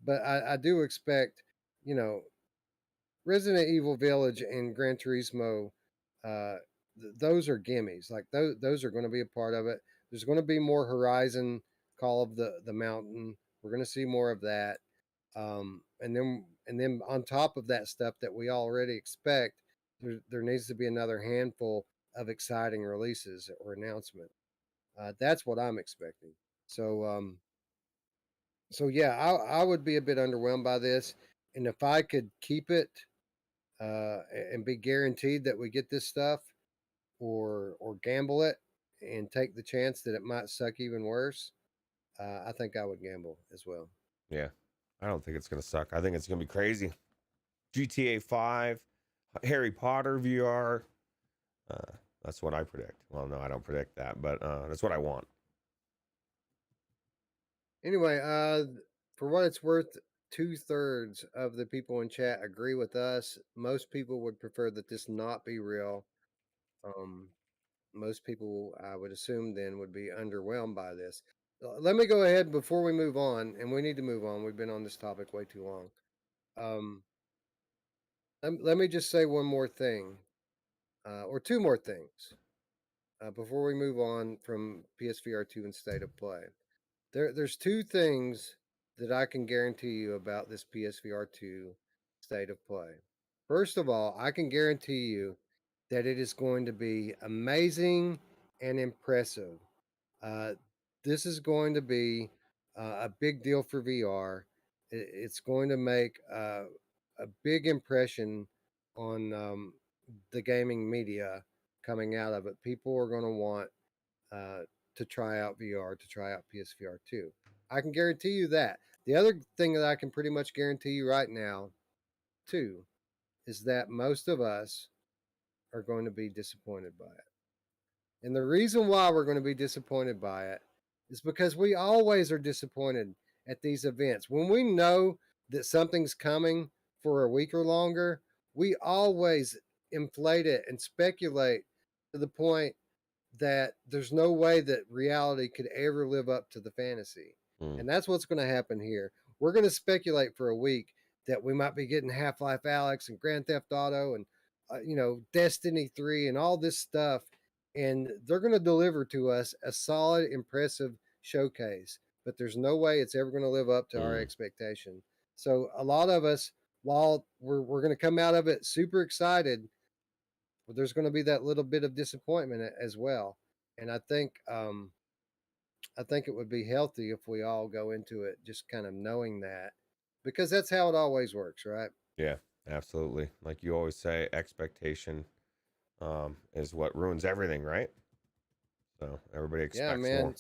but I do expect, you know, Resident Evil Village and Gran Turismo, those are gimmies. Like those are going to be a part of it. There's going to be more Horizon, Call of the Mountain. We're going to see more of that, and then on top of that stuff that we already expect, there needs to be another handful of exciting releases or announcement. That's what I'm expecting. So yeah, I would be a bit underwhelmed by this, and if I could keep it and be guaranteed that we get this stuff, or gamble it and take the chance that it might suck even worse, I think I would gamble as well. Yeah. I don't think it's going to suck. I think it's going to be crazy. GTA 5, Harry Potter VR. That's what I predict. Well, no, I don't predict that, but that's what I want. Anyway, for what it's worth, 2/3 of the people in chat agree with us. Most people would prefer that this not be real. Um, most people, I would assume, then would be underwhelmed by this. Let me go ahead before we move on, and we need to move on. We've been on this topic way too long. Let me just say one more thing, or two more things, before we move on from PSVR 2 and State of Play. There's two things that I can guarantee you about this PSVR 2 State of Play. First of all, I can guarantee you that it is going to be amazing and impressive. Uh, this is going to be a big deal for VR. It's going to make a big impression on the gaming media coming out of it. People are going to want uh, to try out VR, to try out PSVR 2. I can guarantee you that. The other thing that I can pretty much guarantee you right now, too, is that most of us are going to be disappointed by it. And the reason why we're going to be disappointed by it is because we always are disappointed at these events. When we know that something's coming for a week or longer, we always inflate it and speculate to the point that there's no way that reality could ever live up to the fantasy. And that's what's going to happen here. We're going to speculate for a week that we might be getting Half-Life Alyx and Grand Theft Auto and Destiny 3 and all this stuff, and they're going to deliver to us a solid, impressive showcase. But there's no way it's ever going to live up to our expectation. So a lot of us, while we're going to come out of it super excited, well, there's going to be that little bit of disappointment as well. And I think it would be healthy if we all go into it just kind of knowing that, because that's how it always works, right? Yeah, absolutely. Like you always say, expectation is what ruins everything, right? So everybody expects more.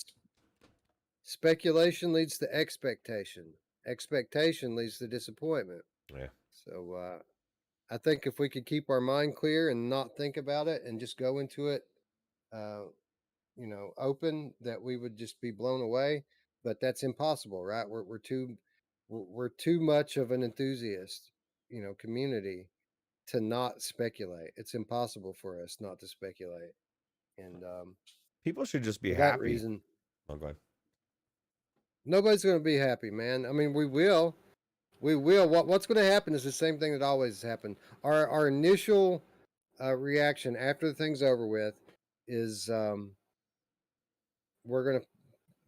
Speculation leads to expectation. Expectation leads to disappointment. Yeah. So I think if we could keep our mind clear and not think about it and just go into it, open, that we would just be blown away. But that's impossible, right? We're too much of an enthusiast, community to not speculate. It's impossible for us not to speculate. And people should just be for happy. that reason, oh, go ahead. Nobody's going to be happy, man. I mean, we will. What's going to happen is the same thing that always happened. Our initial reaction after the thing's over with is we're going to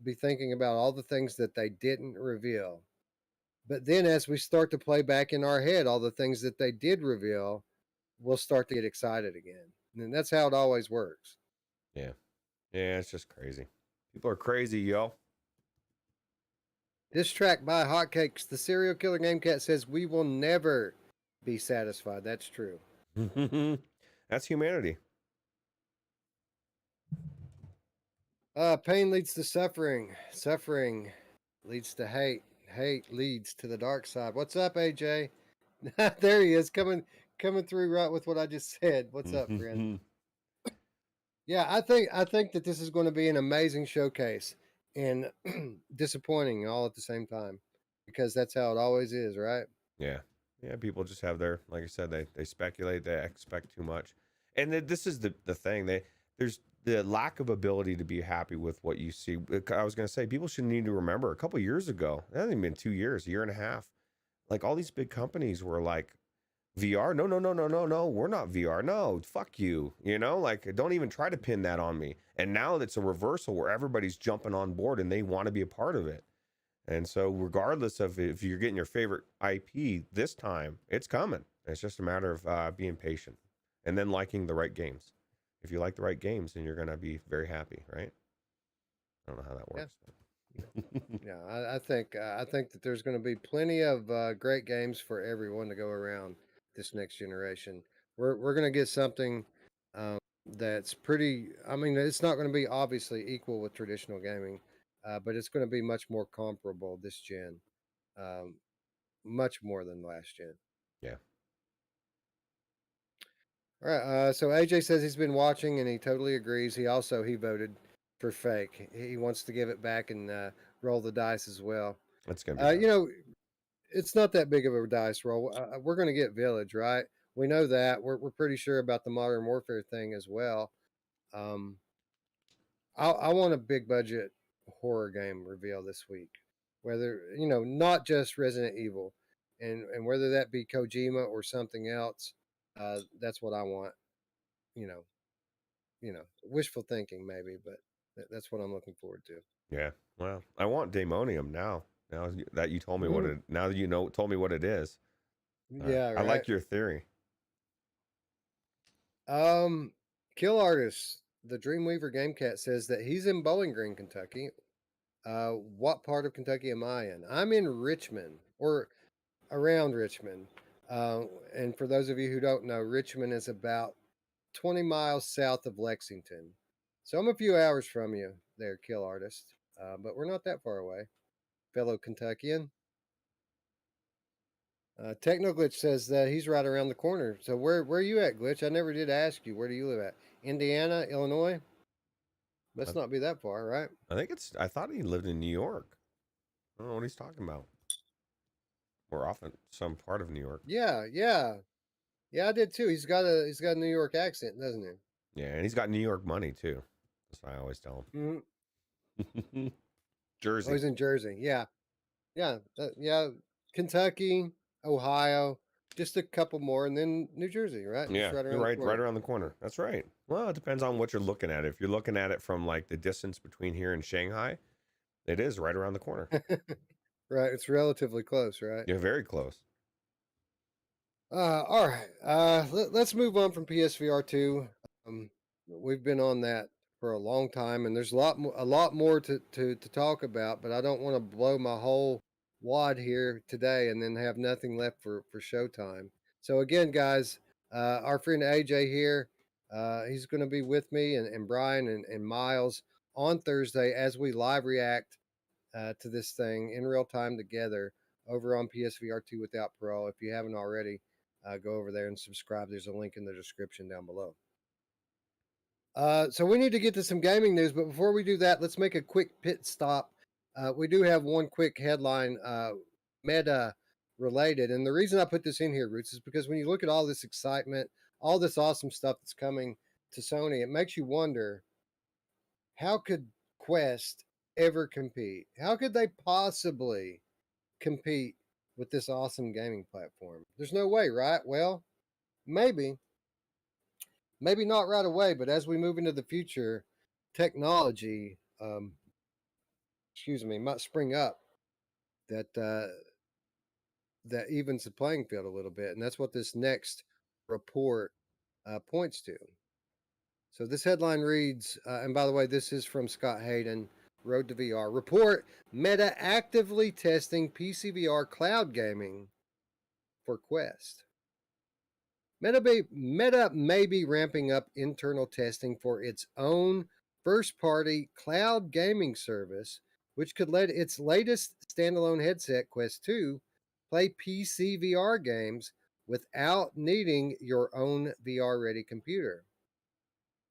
be thinking about all the things that they didn't reveal. But then as we start to play back in our head all the things that they did reveal, we'll start to get excited again. And that's how it always works. Yeah. Yeah, it's just crazy. People are crazy, yo. This track by Hotcakes, the serial killer Game Cat says, we will never be satisfied. That's true. That's humanity. Pain leads to suffering. Suffering leads to hate. Hate leads to the dark side. What's up, AJ? There he is, coming through right with what I just said. What's up, friend? Yeah, I think that this is going to be an amazing showcase and disappointing all at the same time, because that's how it always is, right? Yeah. Yeah, people just have their, like I said, they speculate, they expect too much. And this is the thing. There's the lack of ability to be happy with what you see. I was going to say, people should need to remember a couple years ago, it hasn't even been 2 years, a year and a half, like all these big companies were like, VR? No, we're not VR. No, fuck you. Like, don't even try to pin that on me. And now it's a reversal where everybody's jumping on board and they want to be a part of it. And so regardless of if you're getting your favorite IP this time, it's coming. It's just a matter of being patient and then liking the right games. If you like the right games, then you're going to be very happy, right? I don't know how that works. Yeah, I think that there's going to be plenty of great games for everyone to go around this next generation. We're going to get something that's pretty. I mean, it's not going to be obviously equal with traditional gaming, but it's going to be much more comparable this gen, much more than last gen. Yeah. All right. So AJ says he's been watching and he totally agrees. He voted for fake. He wants to give it back and roll the dice as well. That's gonna be. It's not that big of a dice roll. We're going to get Village, right? We know that. We're pretty sure about the Modern Warfare thing as well. I want a big budget horror game reveal this week, whether not just Resident Evil, and whether that be Kojima or something else. That's what I want. You know, wishful thinking maybe, but that's what I'm looking forward to. Yeah. Well, I want Daemonium now. Now that you told me what it, now that told me what it is. Yeah, I right. like your theory. Kill Artist, the Dreamweaver Gamecat says that he's in Bowling Green, Kentucky. What part of Kentucky am I in? I'm in Richmond or around Richmond. And for those of you who don't know, Richmond is about 20 miles south of Lexington. So I'm a few hours from you there, Kill Artist. But we're not that far away, fellow Kentuckian. Technoglitch says that he's right around the corner. So where are you at, Glitch? I never did ask you. Where do you live at? Indiana, Illinois? Must not be that far, right? I thought he lived in New York. I don't know what he's talking about. Or often some part of New York. Yeah. I did too. He's got a New York accent, doesn't he? Yeah, and he's got New York money too. That's what I always tell him. Mm-hmm. Jersey. Oh, he's in Jersey. Yeah. Kentucky, Ohio, just a couple more, and then New Jersey, right? Yeah, right right around the corner. That's right. Well, it depends on what you're looking at. If you're looking at it from like the distance between here and Shanghai, it is right around the corner. Right, it's relatively close, right? You're very close. All right. Let's move on from PSVR 2. We've been on that for a long time, and there's a lot more to talk about, but I don't want to blow my whole wad here today and then have nothing left for showtime. So again, guys, our friend AJ here, he's going to be with me and Brian and Miles on Thursday as we live react to this thing in real time together over on PSVR 2 Without Parole. If you haven't already, go over there and subscribe. There's a link in the description down below. So we need to get to some gaming news, but before we do that, let's make a quick pit stop. We do have one quick headline, meta related, and the reason I put this in here, Roots, is because when you look at all this excitement, all this awesome stuff that's coming to Sony, it makes you wonder, how could Quest ever compete? How could they possibly compete with this awesome gaming platform? There's no way, right? Well, maybe not right away, but as we move into the future, technology, might spring up that that evens the playing field a little bit, and that's what this next report points to. So this headline reads, and by the way, this is from Scott Hayden, Road to VR. Report, Meta actively testing PCVR cloud gaming for Quest. Meta may be ramping up internal testing for its own first-party cloud gaming service, which could let its latest standalone headset, Quest 2, play PC VR games without needing your own VR-ready computer.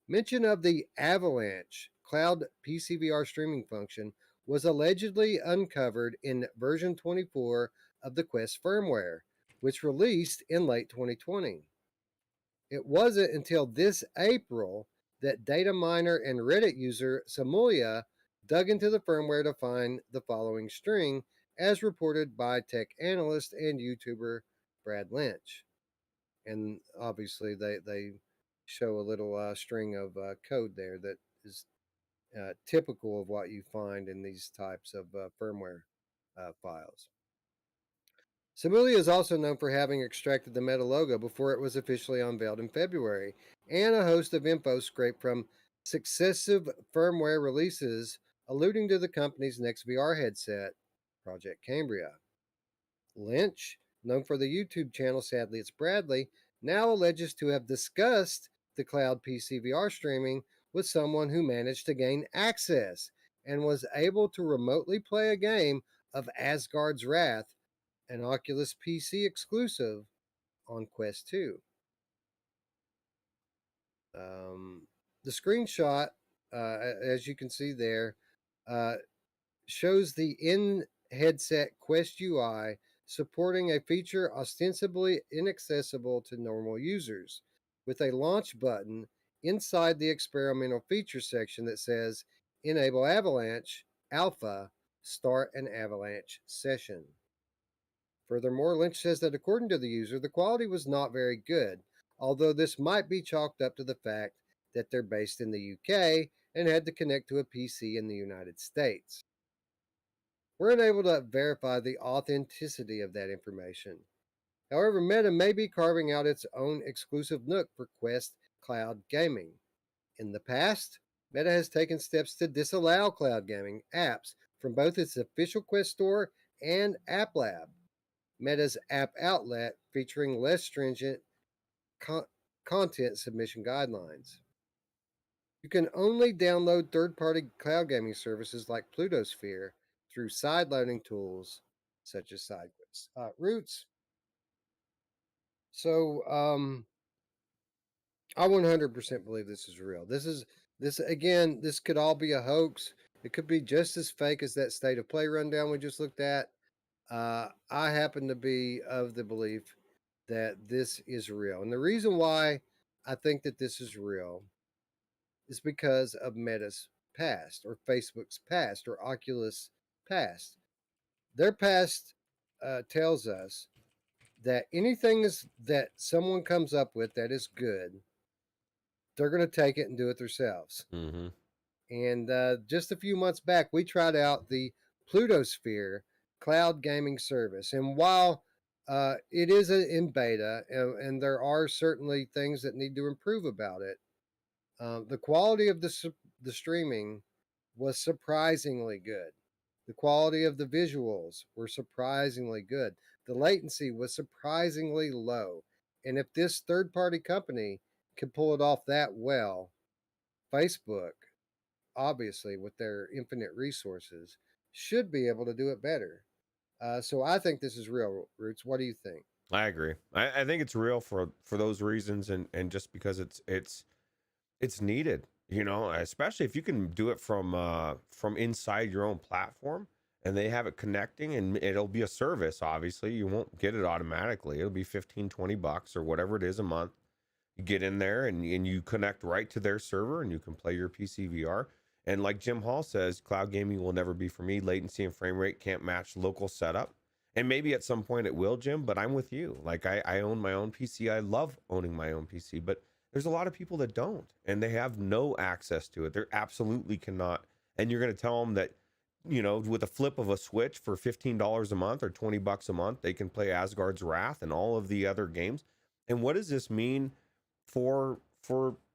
Mention of the Avalanche cloud PC VR streaming function was allegedly uncovered in version 24 of the Quest firmware, which released in late 2020. It wasn't until this April that data miner and Reddit user Samulia dug into the firmware to find the following string, as reported by tech analyst and YouTuber Brad Lynch. And obviously, they show a little string of code there that is typical of what you find in these types of firmware files. Samulia is also known for having extracted the Meta logo before it was officially unveiled in February, and a host of info scraped from successive firmware releases alluding to the company's next VR headset, Project Cambria. Lynch, known for the YouTube channel Sadly It's Bradley, now alleges to have discussed the cloud PC VR streaming with someone who managed to gain access and was able to remotely play a game of Asgard's Wrath, an Oculus PC exclusive, on Quest 2. The screenshot, as you can see there, shows the in-headset Quest UI supporting a feature ostensibly inaccessible to normal users, with a launch button inside the experimental feature section that says enable Avalanche Alpha, start an Avalanche session. Furthermore, Lynch says that according to the user, the quality was not very good, although this might be chalked up to the fact that they're based in the UK and had to connect to a PC in the United States. We're unable to verify the authenticity of that information. However, Meta may be carving out its own exclusive nook for Quest cloud gaming. In the past, Meta has taken steps to disallow cloud gaming apps from both its official Quest store and App Lab, Meta's app outlet featuring less stringent content submission guidelines. You can only download third-party cloud gaming services like Plutosphere through side-loading tools such as SideQuest. Roots. So, I 100% believe this is real. This again. This could all be a hoax. It could be just as fake as that state of play rundown we just looked at. I happen to be of the belief that this is real, and the reason why I think that this is real is because of Meta's past, or Facebook's past, or Oculus' past. Their past tells us that anything that someone comes up with that is good, they're going to take it and do it themselves. Mm-hmm. And just a few months back, we tried out the Plutosphere cloud gaming service. And while it is in beta, and there are certainly things that need to improve about it, the quality of the streaming was surprisingly good. The quality of the visuals were surprisingly good. The latency was surprisingly low. And if this third party company can pull it off that well, Facebook, obviously, with their infinite resources, should be able to do it better. So I think this is real, Roots. What do you think? I agree. I think it's real for those reasons, and just because it's needed, especially if you can do it from inside your own platform, and they have it connecting, and it'll be a service. Obviously, you won't get it automatically. It'll be $15-20 or whatever it is a month. You get in there and you connect right to their server, and you can play your PCVR. And like Jim Hall says, cloud gaming will never be for me. Latency and frame rate can't match local setup. And maybe at some point it will, Jim, but I'm with you. Like I own my own PC. I love owning my own PC, but there's a lot of people that don't, and they have no access to it. They absolutely cannot. And you're going to tell them that, with a flip of a switch for $15 a month or $20 a month, they can play Asgard's Wrath and all of the other games. And what does this mean for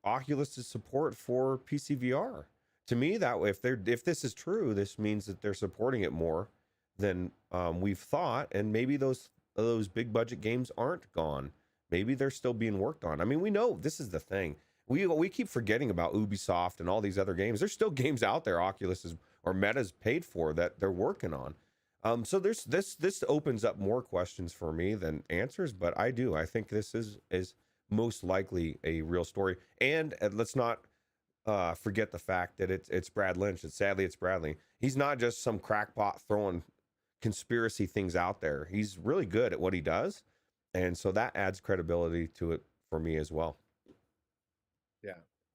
Oculus' support for PCVR? To me, that way, if this is true, this means that they're supporting it more than we've thought, and maybe those big budget games aren't gone. Maybe they're still being worked on. I mean, we know this is the thing. We keep forgetting about Ubisoft and all these other games. There's still games out there Oculus or Meta's paid for that they're working on. So there's this opens up more questions for me than answers, but I think this is most likely a real story. And let's not forget the fact that it's Brad Lynch. Sadly it's Bradley. He's not just some crackpot throwing conspiracy things out there. He's really good at what he does, and so that adds credibility to it for me as well.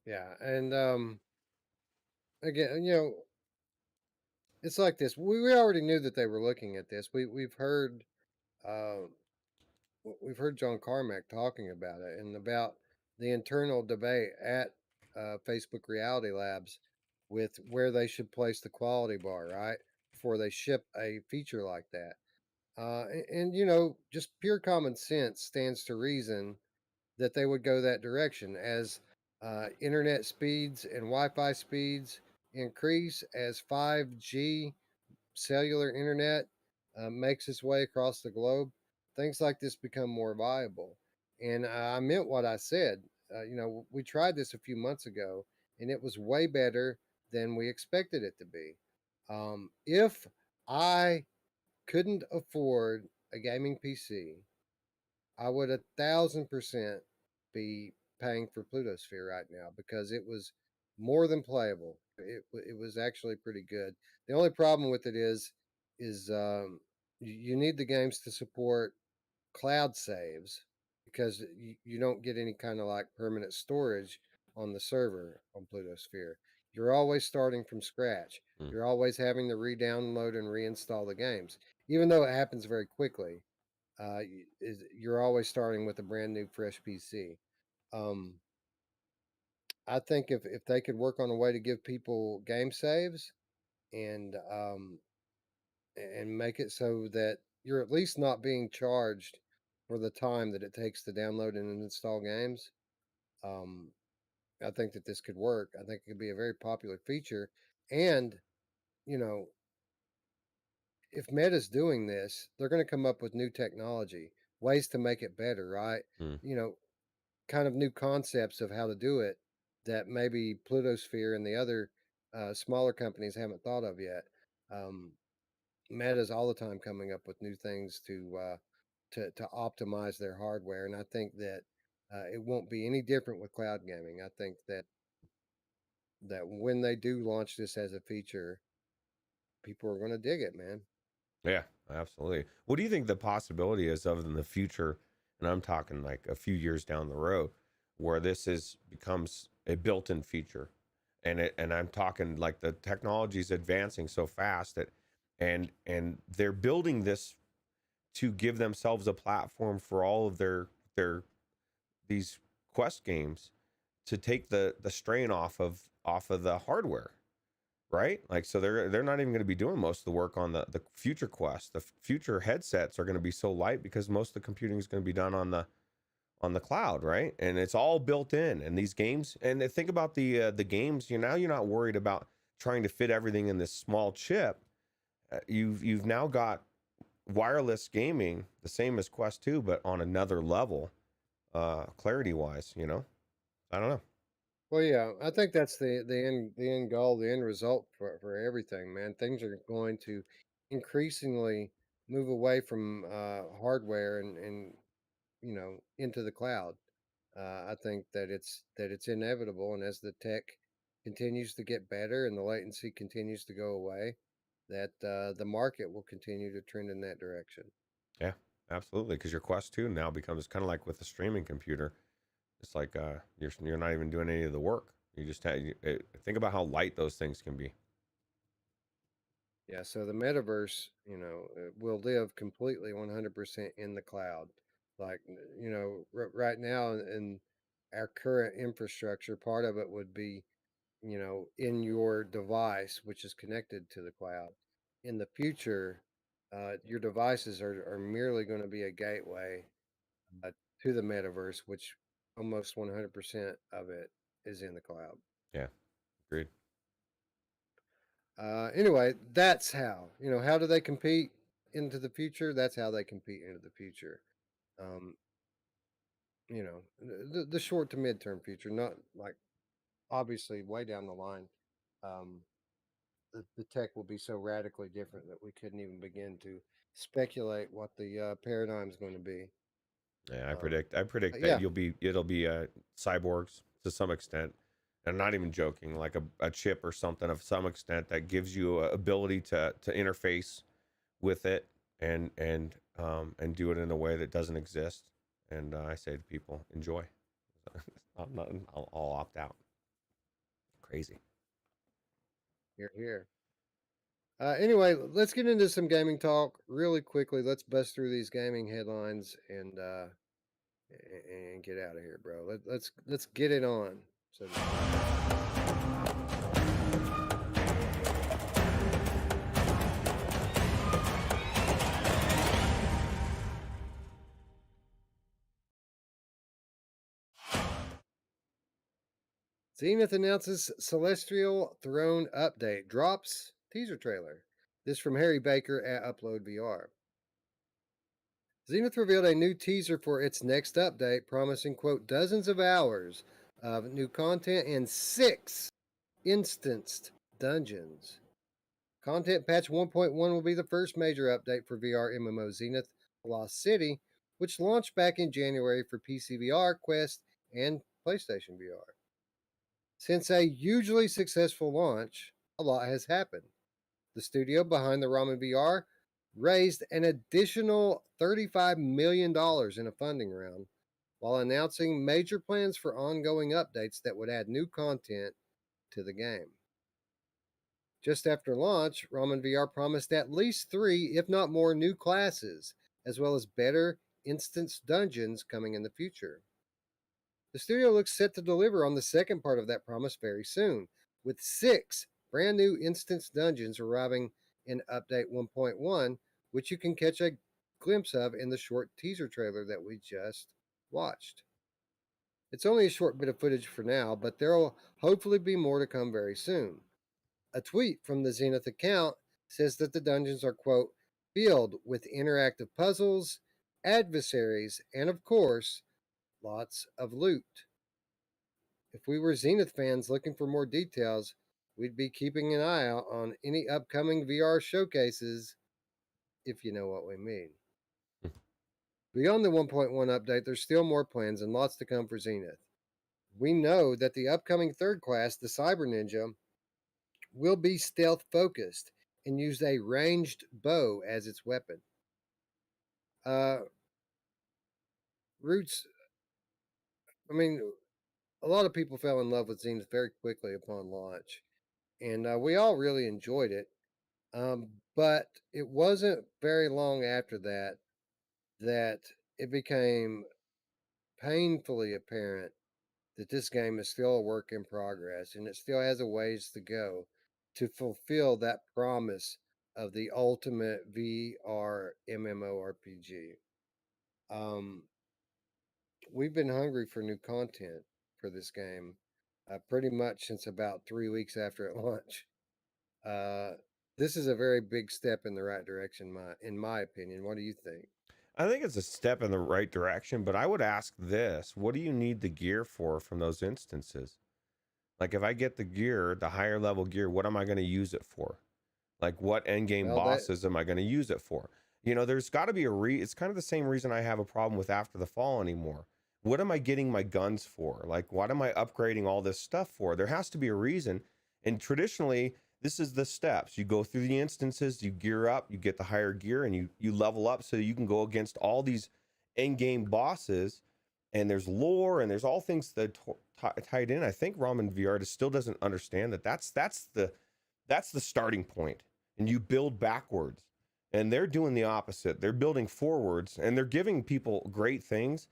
Yeah, and again, it's like this. We already knew that they were looking at this. We've heard John Carmack talking about it and about the internal debate at Facebook Reality Labs with where they should place the quality bar, right, before they ship a feature like that. And just pure common sense stands to reason that they would go that direction as internet speeds and Wi-Fi speeds increase, as 5G cellular internet makes its way across the globe. Things like this become more viable. And I meant what I said. We tried this a few months ago, and it was way better than we expected it to be. If I couldn't afford a gaming PC, I would 1,000% be paying for Plutosphere right now because it was more than playable. It was actually pretty good. The only problem with it is you need the games to support cloud saves because you don't get any kind of like permanent storage on the server on Pluto Sphere. You're always starting from scratch. Mm. You're always having to re-download and reinstall the games, even though it happens very quickly. You're always starting with a brand new, fresh PC. I think if they could work on a way to give people game saves and make it so that you're at least not being charged for the time that it takes to download and install games. Um, I think that this could work. I think it could be a very popular feature. And, you know, if Meta's doing this, they're going to come up with new technology, ways to make it better, right? Mm. You know, kind of new concepts of how to do it that maybe Pluto Sphere and the other smaller companies haven't thought of yet. Meta's all the time coming up with new things to optimize their hardware, and I think that it won't be any different with cloud gaming. I think that when they do launch this as a feature, people are going to dig it, man. Yeah, absolutely. What do you think the possibility is of in the future? And I'm talking like a few years down the road, where this becomes a built-in feature, and I'm talking like the technology is advancing so fast that, and they're building this to give themselves a platform for all of their these quest games to take the strain off of the hardware, right? Like, so they're not even going to be doing most of the work on the future quest. The future headsets are going to be so light because most of the computing is going to be done on the cloud, right? And it's all built in. And these games, and think about the games. You're not worried about trying to fit everything in this small chip. You've now got wireless gaming, the same as Quest 2, but on another level, clarity wise. I don't know. Well, yeah, I think that's the end goal, the end result for everything, man. Things are going to increasingly move away from hardware and into the cloud. I think that it's inevitable, and as the tech continues to get better and the latency continues to go away, that the market will continue to trend in that direction. Yeah, absolutely. Because your Quest 2 now becomes kind of like with a streaming computer. It's like you're not even doing any of the work. You just think about how light those things can be. Yeah, so the metaverse, will live completely 100% in the cloud. Like, right now in our current infrastructure, part of it would be, in your device, which is connected to the cloud. In the future, your devices are merely going to be a gateway uh, to the metaverse, which almost 100% of it is in the cloud. Yeah, agreed. Anyway, that's how do they compete into the future? That's how they compete into the future. Um, the short to midterm future, not like obviously way down the line. Um, the tech will be so radically different that we couldn't even begin to speculate what the paradigm is going to be. Yeah, I Um, predict. I predict that yeah, it'll be cyborgs to some extent. And I'm not even joking, like a chip or something of some extent that gives you a ability to interface with it and do it in a way that doesn't exist. And I say to people, enjoy. I'm not. I'll opt out. Crazy. you're here. Anyway, let's get into some gaming talk really quickly. Let's bust through these gaming headlines and get out of here, bro. Let's get it on. So Zenith announces Celestial Throne update, drops teaser trailer. This from Harry Baker at Upload VR. Zenith revealed a new teaser for its next update, promising, quote, dozens of hours of new content and 6 instanced dungeons. Content patch 1.1 will be the first major update for VR MMO Zenith Lost City, which launched back in January for PCVR, Quest, and PlayStation VR. Since a hugely successful launch, a lot has happened. The studio behind the Ramen VR raised an additional $35 million in a funding round, while announcing major plans for ongoing updates that would add new content to the game. Just after launch, Ramen VR promised at least 3, if not more, new classes, as well as better instance dungeons coming in the future. The studio looks set to deliver on the second part of that promise very soon, with 6 brand new instance dungeons arriving in Update 1.1, which you can catch a glimpse of in the short teaser trailer that we just watched. It's only a short bit of footage for now, but there will hopefully be more to come very soon. A tweet from the Zenith account says that the dungeons are, quote, filled with interactive puzzles, adversaries, and of course, lots of loot. If we were Zenith fans looking for more details, we'd be keeping an eye out on any upcoming VR showcases, if you know what we mean. Beyond the 1.1 update, there's still more plans and lots to come for Zenith. We know that the upcoming third class, the Cyber Ninja, will be stealth focused and use a ranged bow as its weapon. Roots, I mean, a lot of people fell in love with Zenith very quickly upon launch, and we all really enjoyed it. But it wasn't very long after that that it became painfully apparent that this game is still a work in progress and it still has a ways to go to fulfill that promise of the ultimate VR MMORPG. We've been hungry for new content for this game pretty much since about 3 weeks after it launched. This is a very big step in the right direction, in my opinion. What do you think? I think it's a step in the right direction, but I would ask this: what do you need the gear for from those instances? Like, if I get the gear, the higher level gear, what am I going to use it for? Like, what end game bosses am I going to use it for? You know, there's got to be it's kind of the same reason I have a problem with After the Fall anymore. What am I getting my guns for? Like, what am I upgrading all this stuff for? There has to be a reason. And traditionally, this is the steps. You go through the instances, you gear up, you get the higher gear, and you level up so you can go against all these end game bosses. And there's lore and there's all things that tied in. I think Ramen VR still doesn't understand that that's the starting point, and you build backwards. And they're doing the opposite. They're building forwards, and they're giving people great things.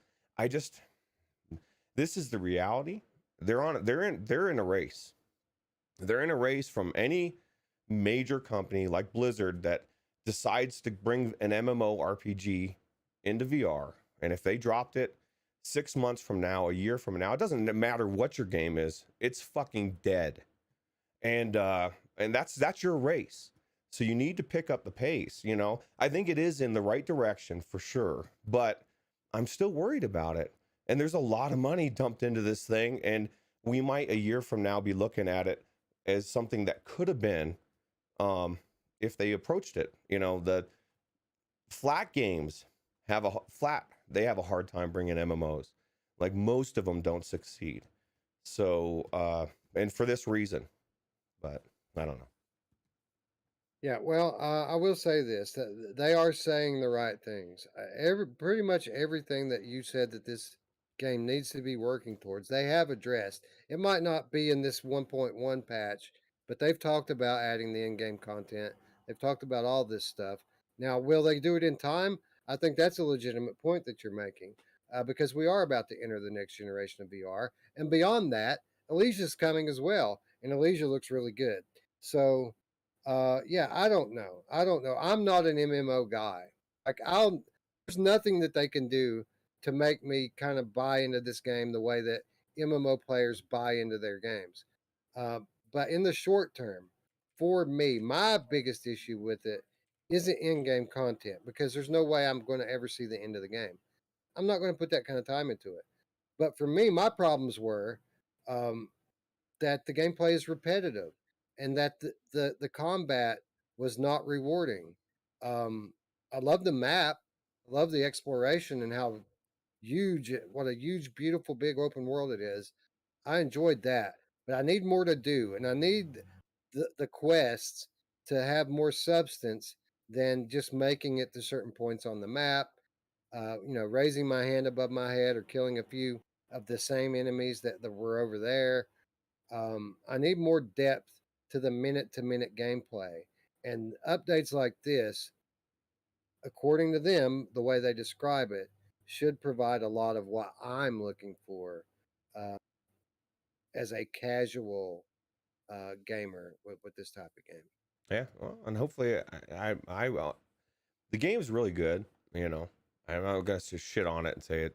This is the reality. They're in a race. They're in a race from any major company like Blizzard that decides to bring an MMORPG into VR. And if they dropped it 6 months from now, a year from now, it doesn't matter what your game is, it's fucking dead. And that's your race. So you need to pick up the pace. You know, I think it is in the right direction for sure, but I'm still worried about it. And there's a lot of money dumped into this thing, and we might a year from now be looking at it as something that could have been, if they approached it. You know, the flat games have a hard time bringing MMOs. Like, most of them don't succeed. So, and for this reason, but I don't know. Yeah, well, I will say this: that they are saying the right things. Pretty much everything that you said that this game needs to be working towards, they have addressed. It might not be in this 1.1 patch, but they've talked about adding the in-game content. They've talked about all this stuff. Now, will they do it in time? I think that's a legitimate point that you're making, because we are about to enter the next generation of VR, and beyond that, Alicia's coming as well, and Alicia looks really good. So. Yeah, I don't know. I'm not an MMO guy. Like, there's nothing that they can do to make me kind of buy into this game the way that MMO players buy into their games. But in the short term, for me, my biggest issue with it isn't in-game content, because there's no way I'm going to ever see the end of the game. I'm not going to put that kind of time into it. But for me, my problems were that the gameplay is repetitive and that the combat was not rewarding. I love the map, I love the exploration and how what a huge, beautiful, big open world it is. I enjoyed that, but I need more to do, and I need the quests to have more substance than just making it to certain points on the map. raising my hand above my head or killing a few of the same enemies that were over there. I need more depth to the minute to minute gameplay. And updates like this, according to them, the way they describe it, should provide a lot of what I'm looking for uh, as a casual gamer with this type of game. Yeah, well, and hopefully, I will. The game's really good. You know, I'm not gonna just shit on it and say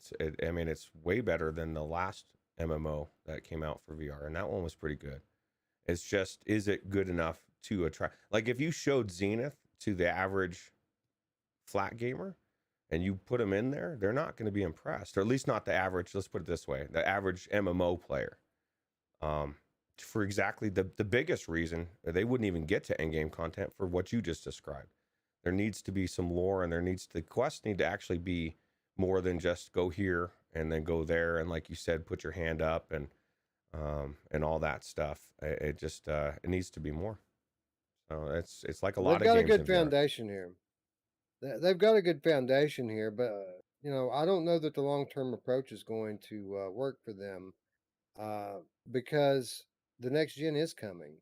I mean, it's way better than the last MMO that came out for VR, and that one was pretty good. It's just, is it good enough to attract? Like, if you showed Zenith to the average flat gamer and you put them in there, they're not going to be impressed, or at least not the average. Let's put it this way: the average MMO player. For exactly the biggest reason they wouldn't even get to end game content for what you just described. There needs to be some lore, and the quests need to actually be more than just go here and then go there, and like you said, put your hand up and all that stuff. It just it needs to be more. So it's like a lot They've of got a games good in VR. foundation here. They've got a good foundation here, but I don't know that the long term approach is going to work for them uh, because the next gen is coming,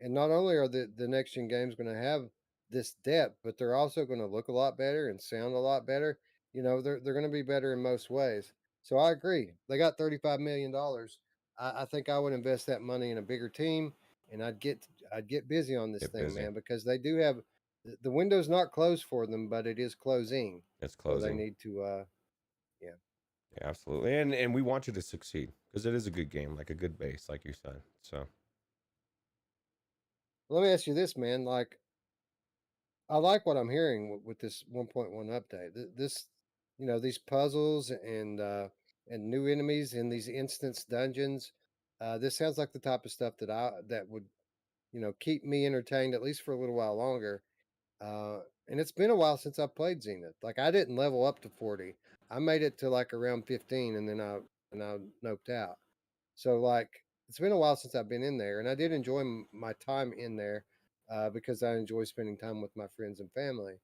and not only are the next gen games going to have this depth, but they're also going to look a lot better and sound a lot better. They're going to be better in most ways. So I agree. They got $35 million. I think I would invest that money in a bigger team, and I'd get busy on this Get thing, busy. man, because they do have the window's not closed for them, but it is closing. It's So they closing. need to, yeah. Yeah, absolutely. And we want you to succeed because it is a good game, like a good base, like you said. So Let me ask you this, man. Like, I like what I'm hearing with this 1.1 update. This, these puzzles and new enemies in these instance dungeons. This sounds like the type of stuff that would keep me entertained at least for a little while longer. And it's been a while since I played Zenith. Like I didn't level up to 40. I made it to like around 15, and then I noped out. So like it's been a while since I've been in there, and I did enjoy my time in there because I enjoy spending time with my friends and family.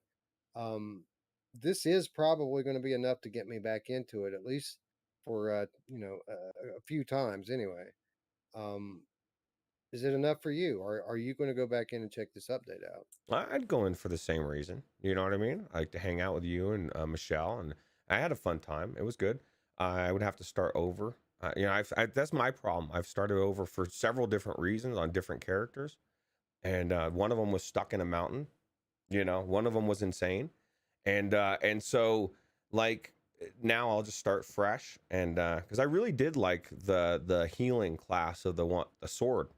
Um, this is probably going to be enough to get me back into it, at least for a few times anyway. Um, is it enough for you? Or are you going to go back in and check this update out? I'd go in for the same reason. You know what I mean? I like to hang out with you and Michelle, and I had a fun time. It was good. I would have to start over. That's my problem. I've started over for several different reasons on different characters, and one of them was stuck in a mountain. One of them was insane, and so like now I'll just start fresh, and because I really did like the healing class of the sword.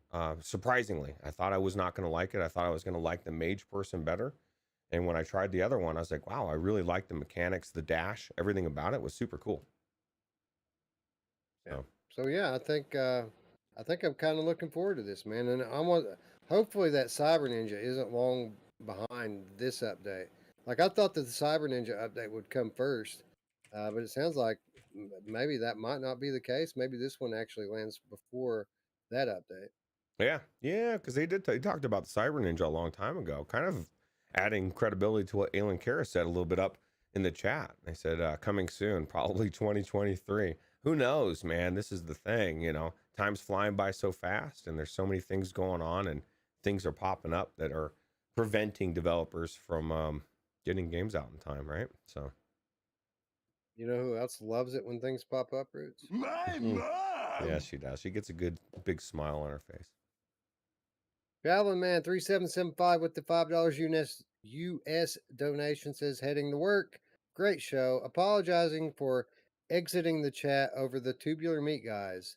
Surprisingly, I thought I was not going to like it. I thought I was going to like the mage person better, and when I tried the other one, I was like, wow, I really like the mechanics, the dash, everything about it was super cool. Yeah. So So yeah, I think I'm kind of looking forward to this, man. And I want hopefully that Cyber Ninja isn't long behind this update. Like I thought that the Cyber Ninja update would come first, but it sounds like maybe that might not be the case. Maybe this one actually lands before that update. yeah, because they talked about the Cyber Ninja a long time ago, kind of adding credibility to what Alan Kara said a little bit up in the chat. They said coming soon, probably 2023. Who knows, man? This is the thing, time's flying by so fast, and there's so many things going on, and things are popping up that are preventing developers from getting games out in time, right? So You know who else loves it when things pop up, Roots? My yeah, mom! she does. She gets a good big smile on her face. Goblin Man 3775 with the $5 US donation says heading to work. Great show. Apologizing for exiting the chat over the tubular meat guys.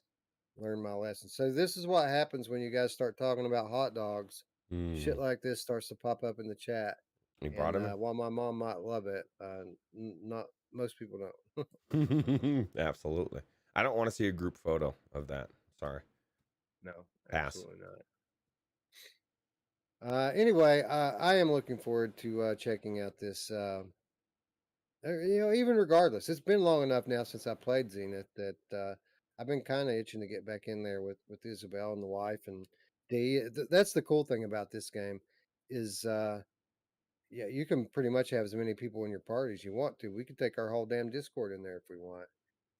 Learn my lesson. So this is what happens when you guys start talking about hot dogs. Shit Mm, like this starts to pop up in the chat. you brought And him while my mom might love it, not most people don't. in? Absolutely. I don't want to see a group photo of that. Sorry. No, Pass. absolutely not. Anyway, I am looking forward to checking out this. Even regardless, it's been long enough now since I played Zenith that I've been kind of itching to get back in there with Isabel and the wife and Dee. That's the cool thing about this game is yeah, you can pretty much have as many people in your party as you want to. We could take our whole damn Discord in there if we want,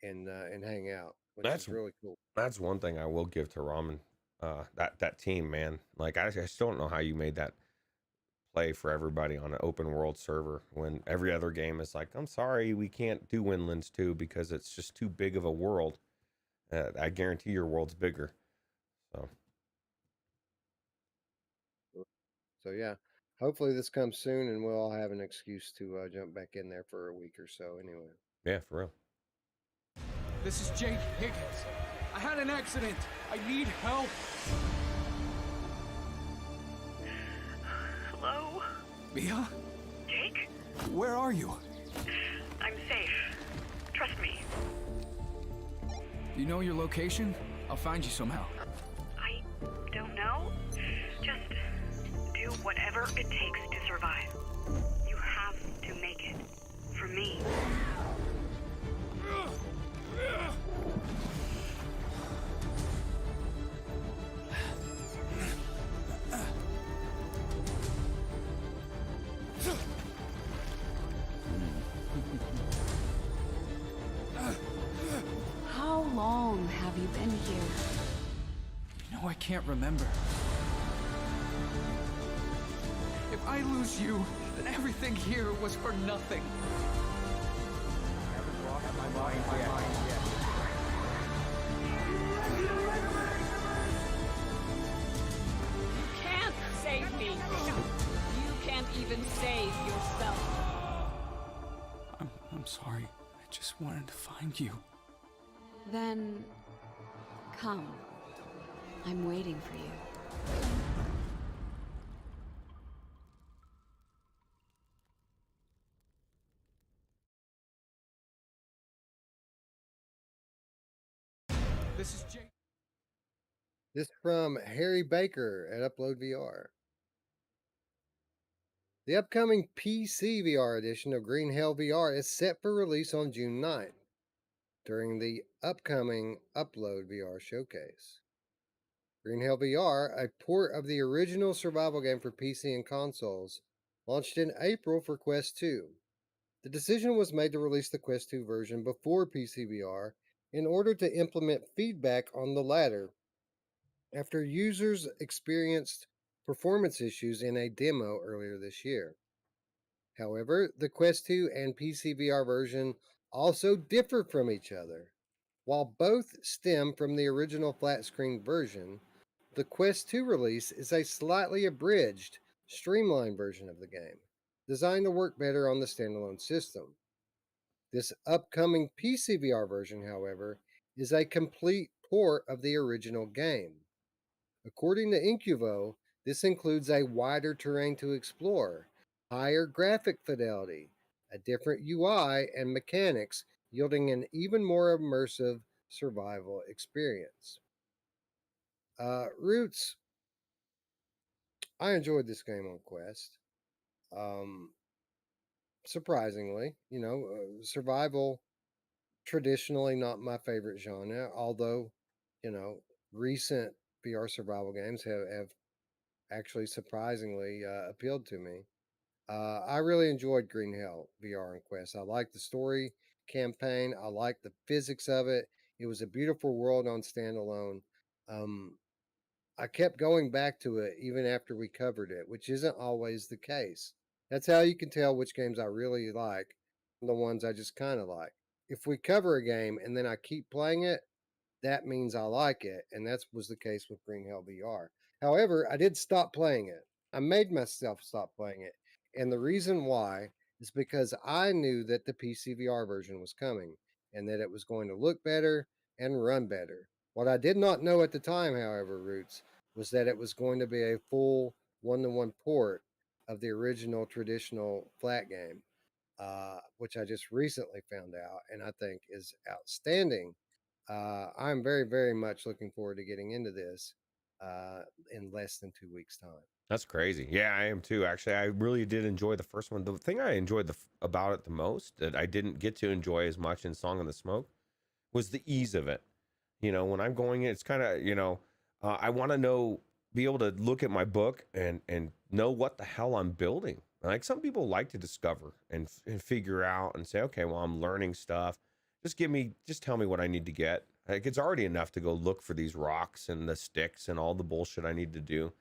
and hang out, which That's is really cool. that's one thing I will give to Ramen. That team, man. Like I still don't know how you made that play for everybody on an open world server when every other game is like, I'm sorry, we can't do Windlands 2 because it's just too big of a world. I guarantee your world's bigger. So So yeah, hopefully this comes soon, and we'll all have an excuse to jump back in there for a week or so. Anyway. yeah, for real. This is Jake Higgins. I had an accident. I need help. Hello? Mia? Jake? Where are you? I'm safe. Trust me. You know your location? I'll find you somehow. I don't know. Just do whatever it takes to survive. You have to make it. For me. How long have you been here? You know, I can't remember. If I lose you, then everything here was for nothing. You can't save me. You can't even save yourself. I'm sorry. I just wanted to find you. Then come. I'm waiting for you. This is Jake. This from Harry Baker at Upload VR. The upcoming PC VR edition of Green Hell VR is set for release on June 9th during the upcoming Upload VR showcase. Green Hell VR, a port of the original survival game for PC and consoles, launched in April for Quest 2. The decision was made to release the Quest 2 version before PC VR in order to implement feedback on the latter after users experienced performance issues in a demo earlier this year. However, the Quest 2 and PC VR version also differ from each other. While both stem from the original flat screen version, the Quest 2 release is a slightly abridged, streamlined version of the game, designed to work better on the standalone system. This upcoming PC VR version, however, is a complete port of the original game. According to Incuvo, this includes a wider terrain to explore, higher graphic fidelity, a different UI and mechanics, yielding an even more immersive survival experience. Roots, I enjoyed this game on Quest. Um, Surprisingly, survival traditionally not my favorite genre, although, you know, recent VR survival games have actually surprisingly appealed to me. I really enjoyed Green Hell VR and Quest. I liked the story campaign. I liked the physics of it. It was a beautiful world on standalone. Um, I kept going back to it even after we covered it, which isn't always the case. That's how you can tell which games I really like from the ones I just kind of like. If we cover a game and then I keep playing it, that means I like it, and that was the case with Green Hell VR. However, I did stop playing it. I made myself stop playing it, and the reason why is because I knew that the PC VR version was coming and that it was going to look better and run better. What I did not know at the time, however, Roots, was that it was going to be a full one-to-one port of the original traditional flat game, which I just recently found out, and I think is outstanding. I'm very, very much looking forward to getting into this uh, in less than 2 weeks' time. That's crazy. Yeah, I am too. Actually, I really did enjoy the first one. The thing I enjoyed about it the most that I didn't get to enjoy as much in Song in the Smoke was the ease of it. You know, when I'm going in, it's kind of, I want to know, be able to look at my book and know what the hell I'm building. Like some people like to discover and figure out and say, okay, well, I'm learning stuff. Just tell me what I need to get. Like it's already enough to go look for these rocks and the sticks and all the bullshit I need to do.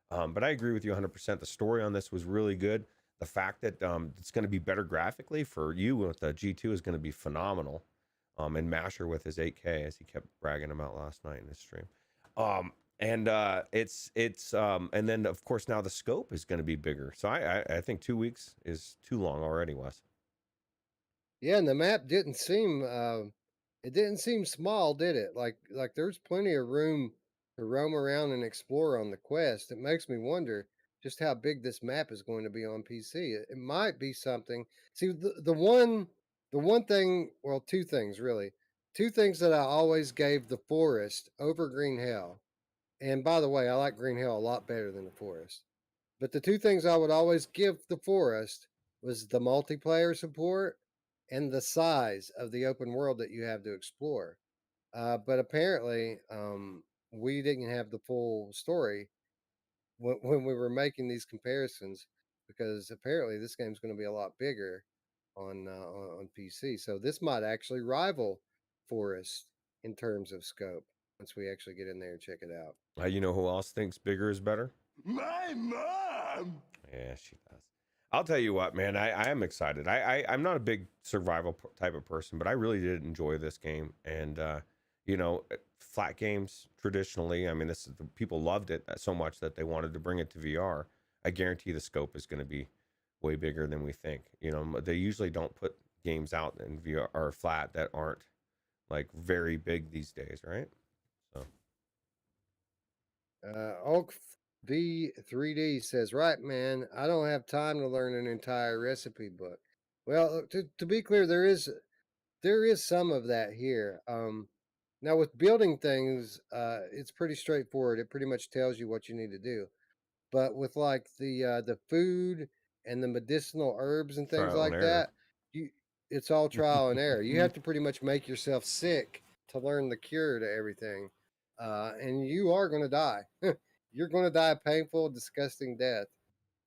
But I agree with you 100%. The story on this was really good. The fact that it's going to be better graphically for you with the G2 is going to be phenomenal. And Masher with his 8K, as he kept bragging about last night in his stream. And and then of course now the scope is going to be bigger. So I think 2 weeks is too long already, Wes. Yeah, and the map didn't seem it didn't seem small, did it? Like there's plenty of room to roam around and explore on the Quest. It makes me wonder just how big this map is going to be on PC. It might be something. See, the one thing, well, two things really. Two things that I always gave the Forest over Green Hell. And by the way, I like Green Hell a lot better than the Forest. But the two things I would always give the Forest was the multiplayer support and the size of the open world that you have to explore. But apparently, we didn't have the full story when we were making these comparisons because apparently this game's going to be a lot bigger on PC. So this might actually rival Forest in terms of scope once we actually get in there and check it out. You know who else thinks bigger is better? My mom! Yeah, she does. I'll tell you what, man, I am excited. I'm not a big survival type of person, but I really did enjoy this game. And, flat games traditionally, I mean, people loved it so much that they wanted to bring it to VR. I guarantee the scope is going to be way bigger than we think. They usually don't put games out in VR or flat that aren't like very big these days, right? So. Oak V3D says, right, man, I don't have time to learn an entire recipe book. Well, to be clear, there is some of that here. Now with building things, it's pretty straightforward. It pretty much tells you what you need to do. But with like the food and the medicinal herbs and things Trial and like error. that, it's all trial and error. You have to pretty much make yourself sick to learn the cure to everything, and you are going to die. You're going to die a painful, disgusting death,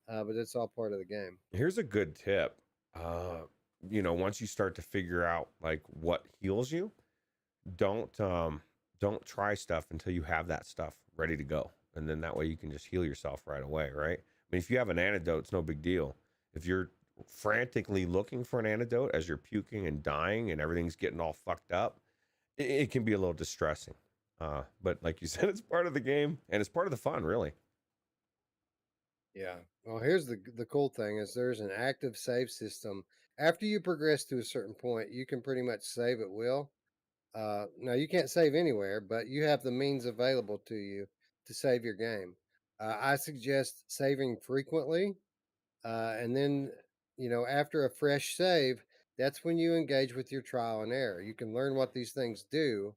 but it's all part of the game. Here's a good tip. Once you start to figure out like what heals you, don't try stuff until you have that stuff ready to go, and then that way you can just heal yourself right away, right? I mean, if you have an antidote, it's no big deal. If you're frantically looking for an antidote as you're puking and dying and everything's getting all fucked up, it can be a little distressing. But like you said, it's part of the game and it's part of the fun, really. Yeah. Well, here's the cool thing is there's an active save system. After you progress to a certain point, you can pretty much save at will. Now you can't save anywhere, but you have the means available to you to save your game. I suggest saving frequently, and then after a fresh save, that's when you engage with your trial and error. You can learn what these things do,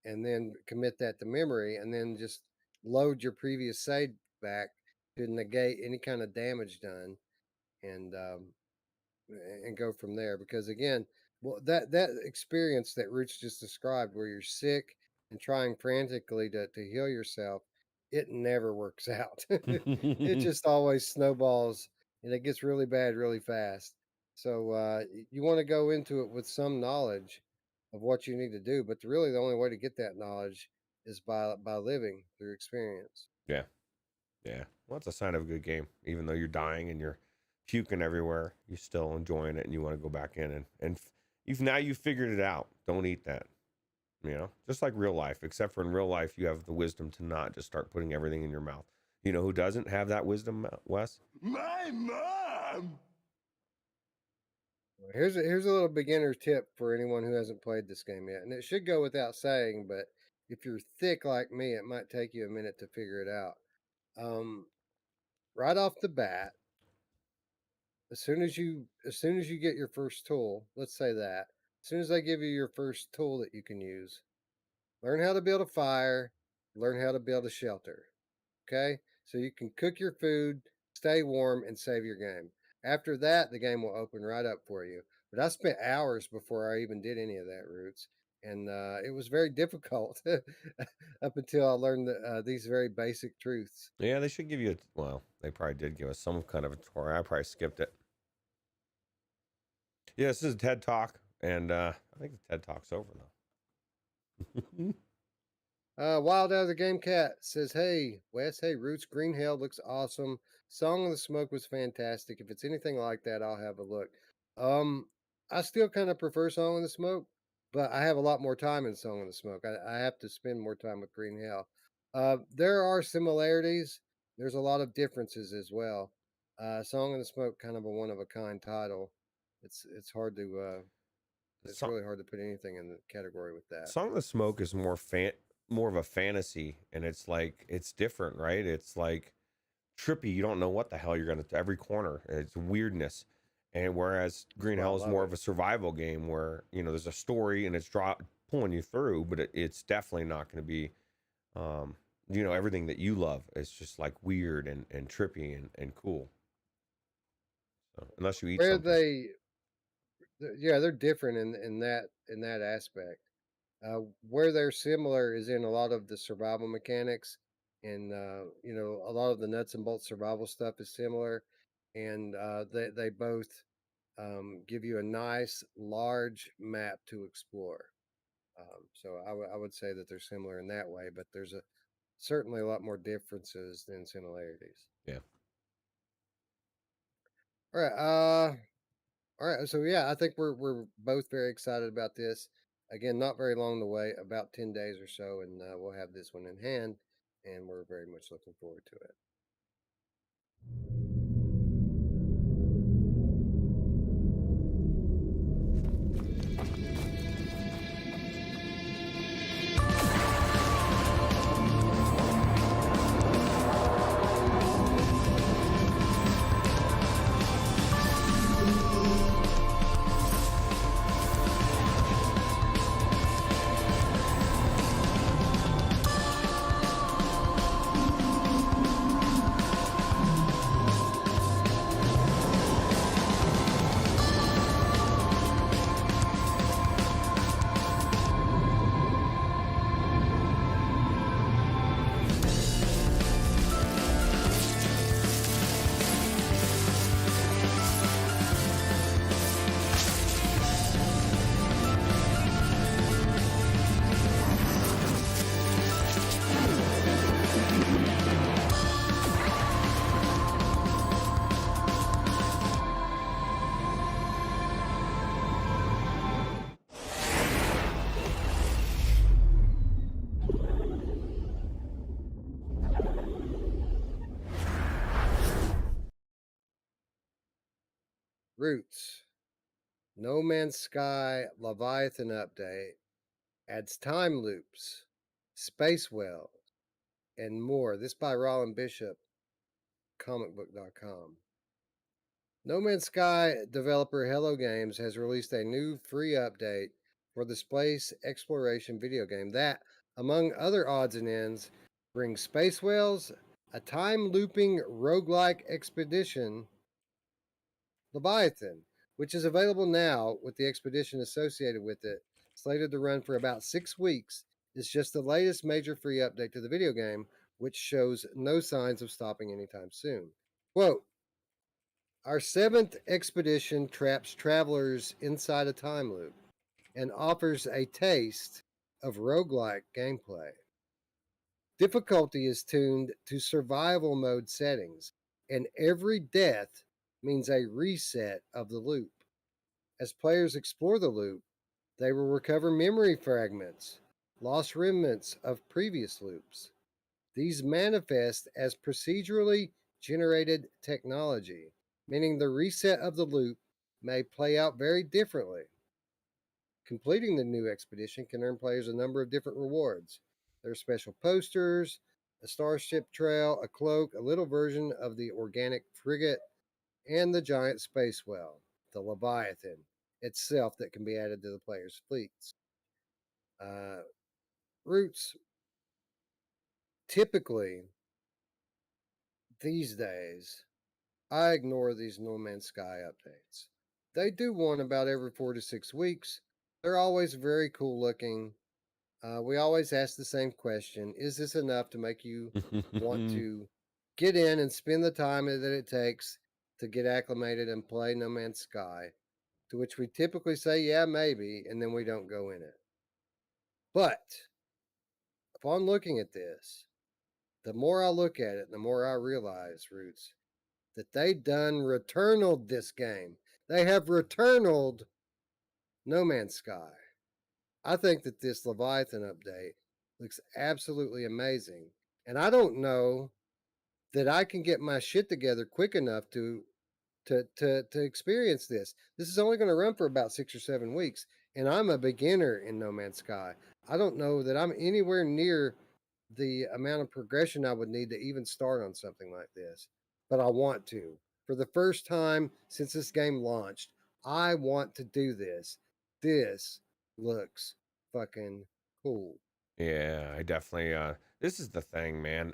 and then commit that to memory, and then just load your previous save back to negate any kind of damage done, and go from there. Because again, well, that experience that Roots just described, where you're sick and trying frantically to heal yourself, it never works out. It just always snowballs, and it gets really bad really fast. So you want to go into it with some knowledge of what you need to do, but really the only way to get that knowledge is by living through experience. Yeah. Well, it's a sign of a good game. Even though you're dying and you're puking everywhere, you're still enjoying it and you want to go back in and you've figured it out. Don't eat that. Just like real life, except for in real life, you have the wisdom to not just start putting everything in your mouth. You know who doesn't have that wisdom, Wes? My mom! Here's a little beginner tip for anyone who hasn't played this game yet, and it should go without saying, but if you're thick like me, it might take you a minute to figure it out. Right off the bat, as soon as you get your first tool, let's say that, as soon as they give you your first tool that you can use, learn how to build a fire, learn how to build a shelter. Okay? So you can cook your food, stay warm, and save your game. After that, the game will open right up for you. But I spent hours before I even did any of that, Roots. And it was very difficult up until I learned these very basic truths. Yeah, they should give you They probably did give us some kind of a tour. I probably skipped it. Yeah, this is a TED Talk, and I think the TED Talk's over now. Wild Out of the Game Cat says, "Hey Wes, hey Roots, Green Hell looks awesome. Song of the Smoke was fantastic. If it's anything like that, I'll have a look." I still kind of prefer Song of the Smoke, but I have a lot more time in Song of the Smoke. I have to spend more time with Green Hell. There are similarities. There's a lot of differences as well. Song of the Smoke, kind of a one of a kind title. It's hard to it's really hard to put anything in the category with that. Song of the Smoke is more of a fantasy, and it's like it's different, right? It's like trippy. You don't know what the hell you're gonna every corner. It's weirdness. And whereas Green Hell is more of a survival game where, you know, there's a story and it's pulling you through, but it's definitely not going to be, you know, everything that you love. It's just like weird and trippy and cool. So, unless you eat Where something. they're different in that aspect. Where they're similar is in a lot of the survival mechanics, and you know, a lot of the nuts and bolts survival stuff is similar, and they both give you a nice large map to explore. So I would say that they're similar in that way, but there's certainly a lot more differences than similarities. Yeah. All right. All right. So yeah, I think we're both very excited about this. Again, not very long to wait, about 10 days or so, and we'll have this one in hand, and we're very much looking forward to it. Roots. No Man's Sky Leviathan update adds time loops, space wells, and more. This by Roland Bishop, comicbook.com. No Man's Sky developer Hello Games has released a new free update for the space exploration video game that, among other odds and ends, brings space whales, a time looping roguelike expedition, Leviathan, which is available now with the expedition associated with it, slated to run for about 6 weeks, is just the latest major free update to the video game, which shows no signs of stopping anytime soon. Quote, "Our 7th expedition traps travelers inside a time loop and offers a taste of roguelike gameplay. Difficulty is tuned to survival mode settings, and every death means a reset of the loop. As players explore the loop, they will recover memory fragments, lost remnants of previous loops. These manifest as procedurally generated technology, meaning the reset of the loop may play out very differently. Completing the new expedition can earn players a number of different rewards. There are special posters, a starship trail, a cloak, a little version of the organic frigate, and the giant space whale, the Leviathan itself, that can be added to the player's fleets. Roots, typically these days, I ignore these No Man's Sky updates. They do one about every 4 to 6 weeks. They're always very cool looking. We always ask the same question: is this enough to make you want to get in and spend the time that it takes to get acclimated and play No Man's Sky, to which we typically say, yeah, maybe, and then we don't go in it. But upon looking at this, the more I look at it, the more I realize, Roots, that they done returnaled this game. They have returnaled No Man's Sky. I think that this Leviathan update looks absolutely amazing. And I don't know that I can get my shit together quick enough to experience this. This is only going to run for about 6 or 7 weeks, and I'm a beginner in No Man's Sky. I don't know that I'm anywhere near the amount of progression I would need to even start on something like this, but I want to. For the first time since this game launched, I want to do this. This looks fucking cool. Yeah, I definitely this is the thing, man.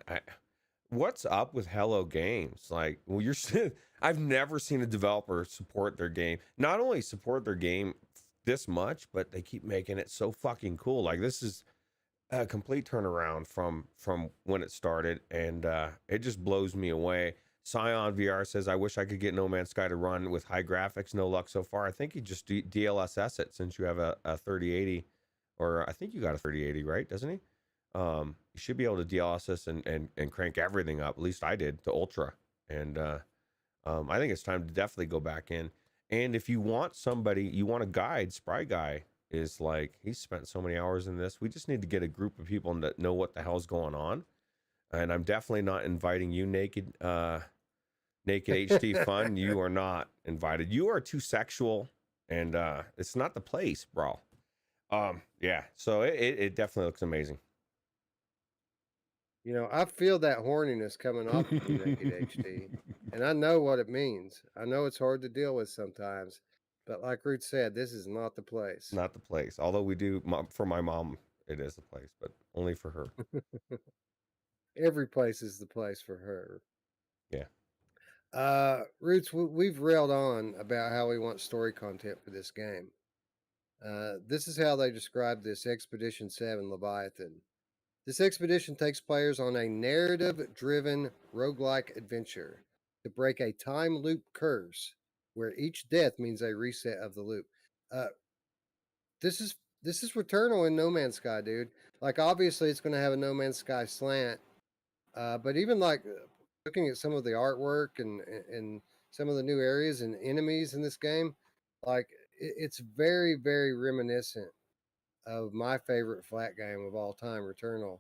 What's up with Hello Games? Like, well, I've never seen a developer support their game. Not only support their game this much, but they keep making it so fucking cool. Like, this is a complete turnaround from when it started, and it just blows me away. Scion VR says, I wish I could get No Man's Sky to run with high graphics. No luck so far. I think you just DLSS it, since you have a 3080, or I think you got a 3080, right? Doesn't he? You should be able to DLSS and crank everything up. At least I did, to ultra. And I think it's time to definitely go back in. And if you want somebody, you want a guide, Spry Guy is like, he's spent so many hours in this. We just need to get a group of people that know what the hell's going on. And I'm definitely not inviting you, Naked HD Fun. You are not invited. You are too sexual, and it's not the place, bro. Yeah, so it definitely looks amazing. You know, I feel that horniness coming off of you, Naked HD, and I know what it means. I know it's hard to deal with sometimes, but like Root said, this is not the place. Not the place. Although we do, for my mom, it is the place, but only for her. Every place is the place for her. Yeah. Roots, we've railed on about how we want story content for this game. This is how they describe this Expedition 7 Leviathan. This expedition takes players on a narrative-driven roguelike adventure to break a time loop curse where each death means a reset of the loop. This is Returnal in No Man's Sky, dude. Like, obviously, it's going to have a No Man's Sky slant, but even like looking at some of the artwork and some of the new areas and enemies in this game, like it's very, very reminiscent of my favorite flat game of all time, Returnal.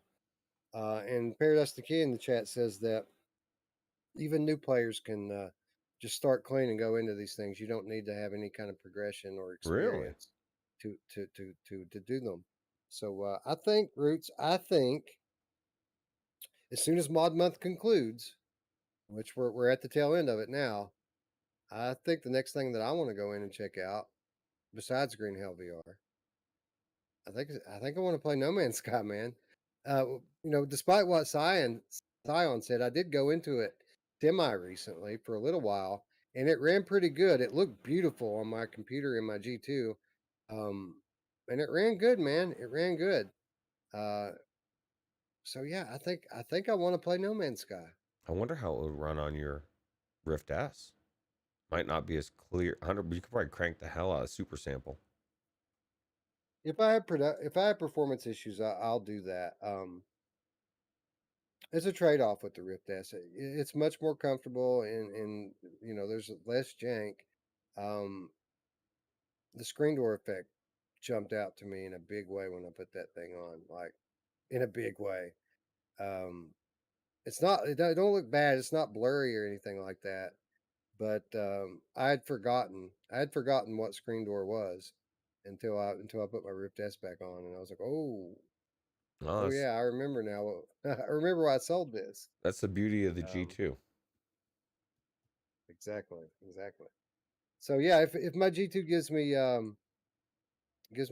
And Paradise the Key in the chat says that even new players can just start clean and go into these things. You don't need to have any kind of progression or experience to do them. So I think, Roots, as soon as Mod Month concludes, which we're at the tail end of it now, I think the next thing that I want to go in and check out, besides Green Hell VR, I think I want to play No Man's Sky, man. You know, despite what Scion said, I did go into it semi recently for a little while, and it ran pretty good. It looked beautiful on my computer in my G2, and it ran good, man. It ran good. So yeah, I think I want to play No Man's Sky. I wonder how it would run on your Rift S. Might not be as clear. 100, but you could probably crank the hell out of Super Sample. If I have performance issues, I'll do that. It's a trade off with the Rift S. It's much more comfortable, and you know, there's less jank. The screen door effect jumped out to me in a big way when I put that thing on, like in a big way. It's not, it don't look bad. It's not blurry or anything like that. But I had forgotten what screen door was until I put my Rift S back on, and I was like, oh yeah, I remember now. I remember why I sold this. That's the beauty of the G2. Exactly. So yeah, if my G2 gives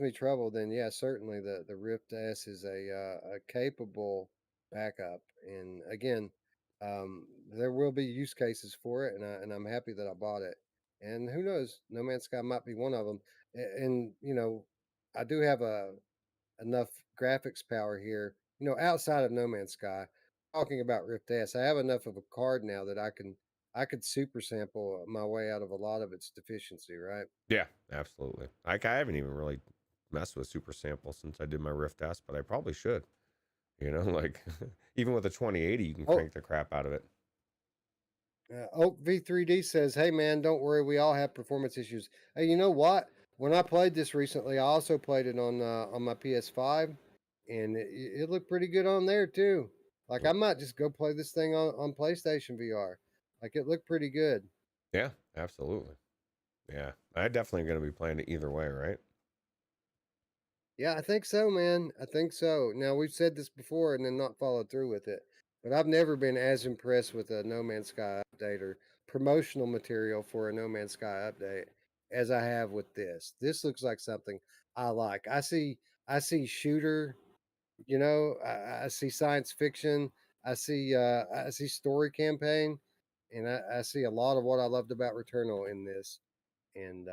me trouble, then yeah, certainly the Rift S is a capable backup. And again, there will be use cases for it, and I'm happy that I bought it. And who knows, No Man's Sky might be one of them. And you know, I do have enough graphics power here. You know, outside of No Man's Sky, talking about Rift S. I have enough of a card now that I could super sample my way out of a lot of its deficiency, right? Yeah, absolutely. Like I haven't even really messed with super sample since I did my Rift S, but I probably should. You know, like even with a 2080, you can Oh, crank the crap out of it. Oak V3D says, "Hey man, don't worry, we all have performance issues." Hey, you know what? When I played this recently, I also played it on my PS5, and it looked pretty good on there too. Like I might just go play this thing on PlayStation VR. Like it looked pretty good. Yeah, absolutely. Yeah, I definitely going to be playing it either way, right? Yeah, I think so, man. I think so. Now we've said this before and then not followed through with it, but I've never been as impressed with a No Man's Sky update or promotional material for a No Man's Sky update as I have with this. This looks like something I like. I see shooter, you know, I see science fiction, I see story campaign, and I see a lot of what I loved about Returnal in this. And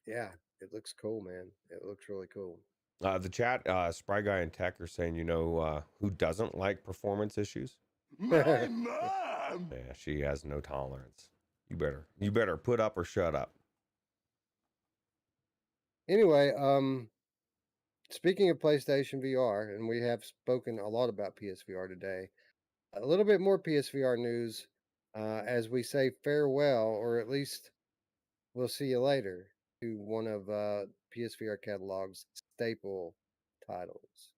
yeah, it looks cool, man. It looks really cool. The chat, Spry Guy and Tech are saying, you know, who doesn't like performance issues? My mom! Yeah, she has no tolerance. You better put up or shut up. Anyway, speaking of PlayStation VR, and we have spoken a lot about PSVR today, a little bit more PSVR news as we say farewell, or at least we'll see you later, to one of PSVR catalog's staple titles.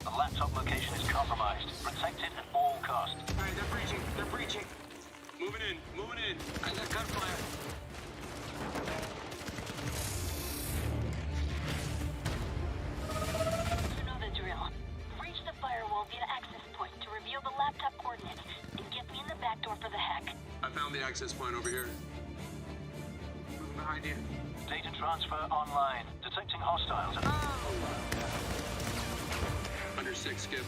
The laptop location is compromised. Protect it at all costs. Alright, they're breaching. They're breaching. Moving in. Moving in. I got gunfire. You know the drill. Reach the firewall via access point to reveal the laptop coordinates and get me in the back door for the hack. I found the access point over here. Moving behind you. Data transfer online. Detecting hostiles. Under 6, Skip.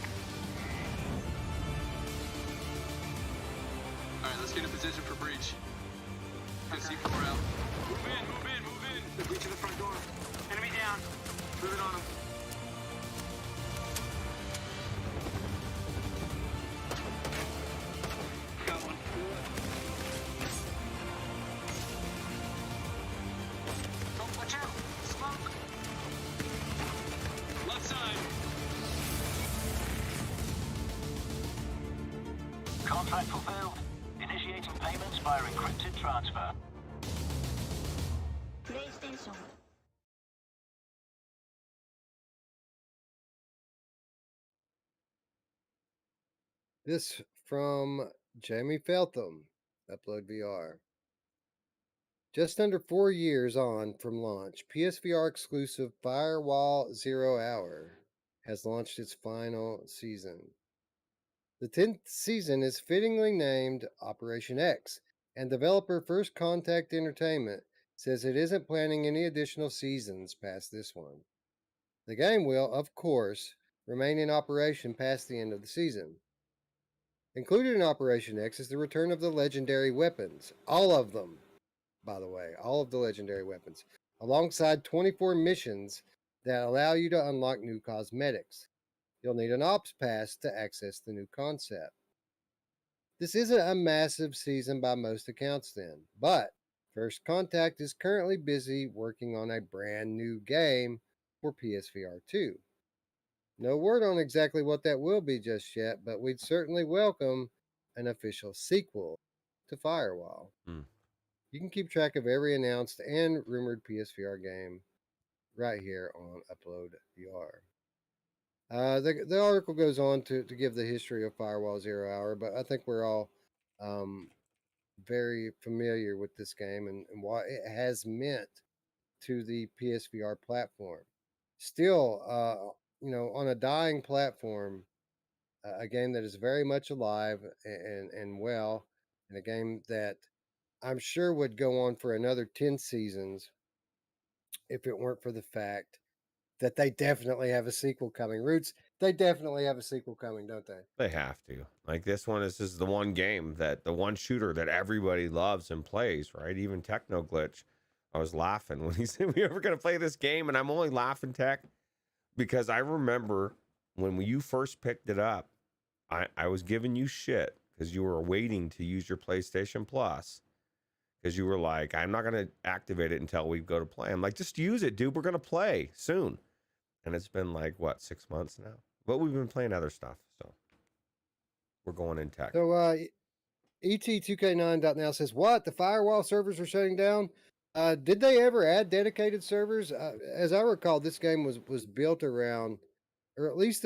Alright, let's get in position for breach. Get C4 out. Move in, move in, move in! They're breaching the front door. Enemy down. Moving on them. Got one. Oh, watch out! Smoke! Left side! Contract fulfilled. Initiating payments via encrypted transfer. PlayStation. This from Jamie Feltham, Upload VR. Just under 4 years on from launch, PSVR exclusive Firewall 0 Hour has launched its final season. The 10th season is fittingly named Operation X, and developer First Contact Entertainment says it isn't planning any additional seasons past this one. The game will, of course, remain in operation past the end of the season. Included in Operation X is the return of the legendary weapons, all of them, by the way, all of the legendary weapons, alongside 24 missions that allow you to unlock new cosmetics. You'll need an ops pass to access the new concept. This isn't a massive season by most accounts then, but First Contact is currently busy working on a brand new game for PSVR 2. No word on exactly what that will be just yet, but we'd certainly welcome an official sequel to Firewall. You can keep track of every announced and rumored PSVR game right here on Upload VR. The article goes on to give the history of Firewall 0 Hour, but I think we're all very familiar with this game and what it has meant to the PSVR platform. Still, on a dying platform, a game that is very much alive and well, and a game that I'm sure would go on for another 10 seasons if it weren't for the fact that they definitely have a sequel coming. Roots, they definitely have a sequel coming, don't they? They have to. Like this is the one game that the one shooter that everybody loves and plays, right? Even Techno Glitch I was laughing when he said we were going to play this game, and I'm only laughing, Tech, because I remember when you first picked it up, I was giving you shit because you were waiting to use your PlayStation Plus because you were like, I'm not going to activate it until we go to play. I'm like, just use it, dude. We're going to play soon. And it's been like, what, 6 months now? But we've been playing other stuff, so we're going in Tech. So ET2K9.now says, what? The Firewall servers are shutting down? Did they ever add dedicated servers? As I recall, this game was built around, or at least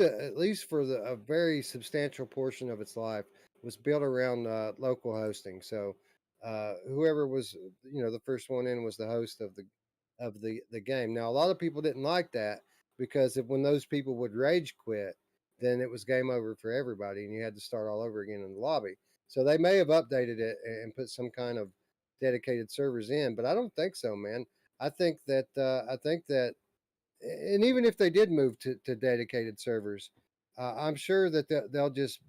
for a very substantial portion of its life, was built around local hosting. So whoever was, the first one in was the host of the game. Now, a lot of people didn't like that because when those people would rage quit, then it was game over for everybody, and you had to start all over again in the lobby. So they may have updated it and put some kind of dedicated servers in, but I don't think so, man. I think that and even if they did move to dedicated servers, I'm sure that they'll just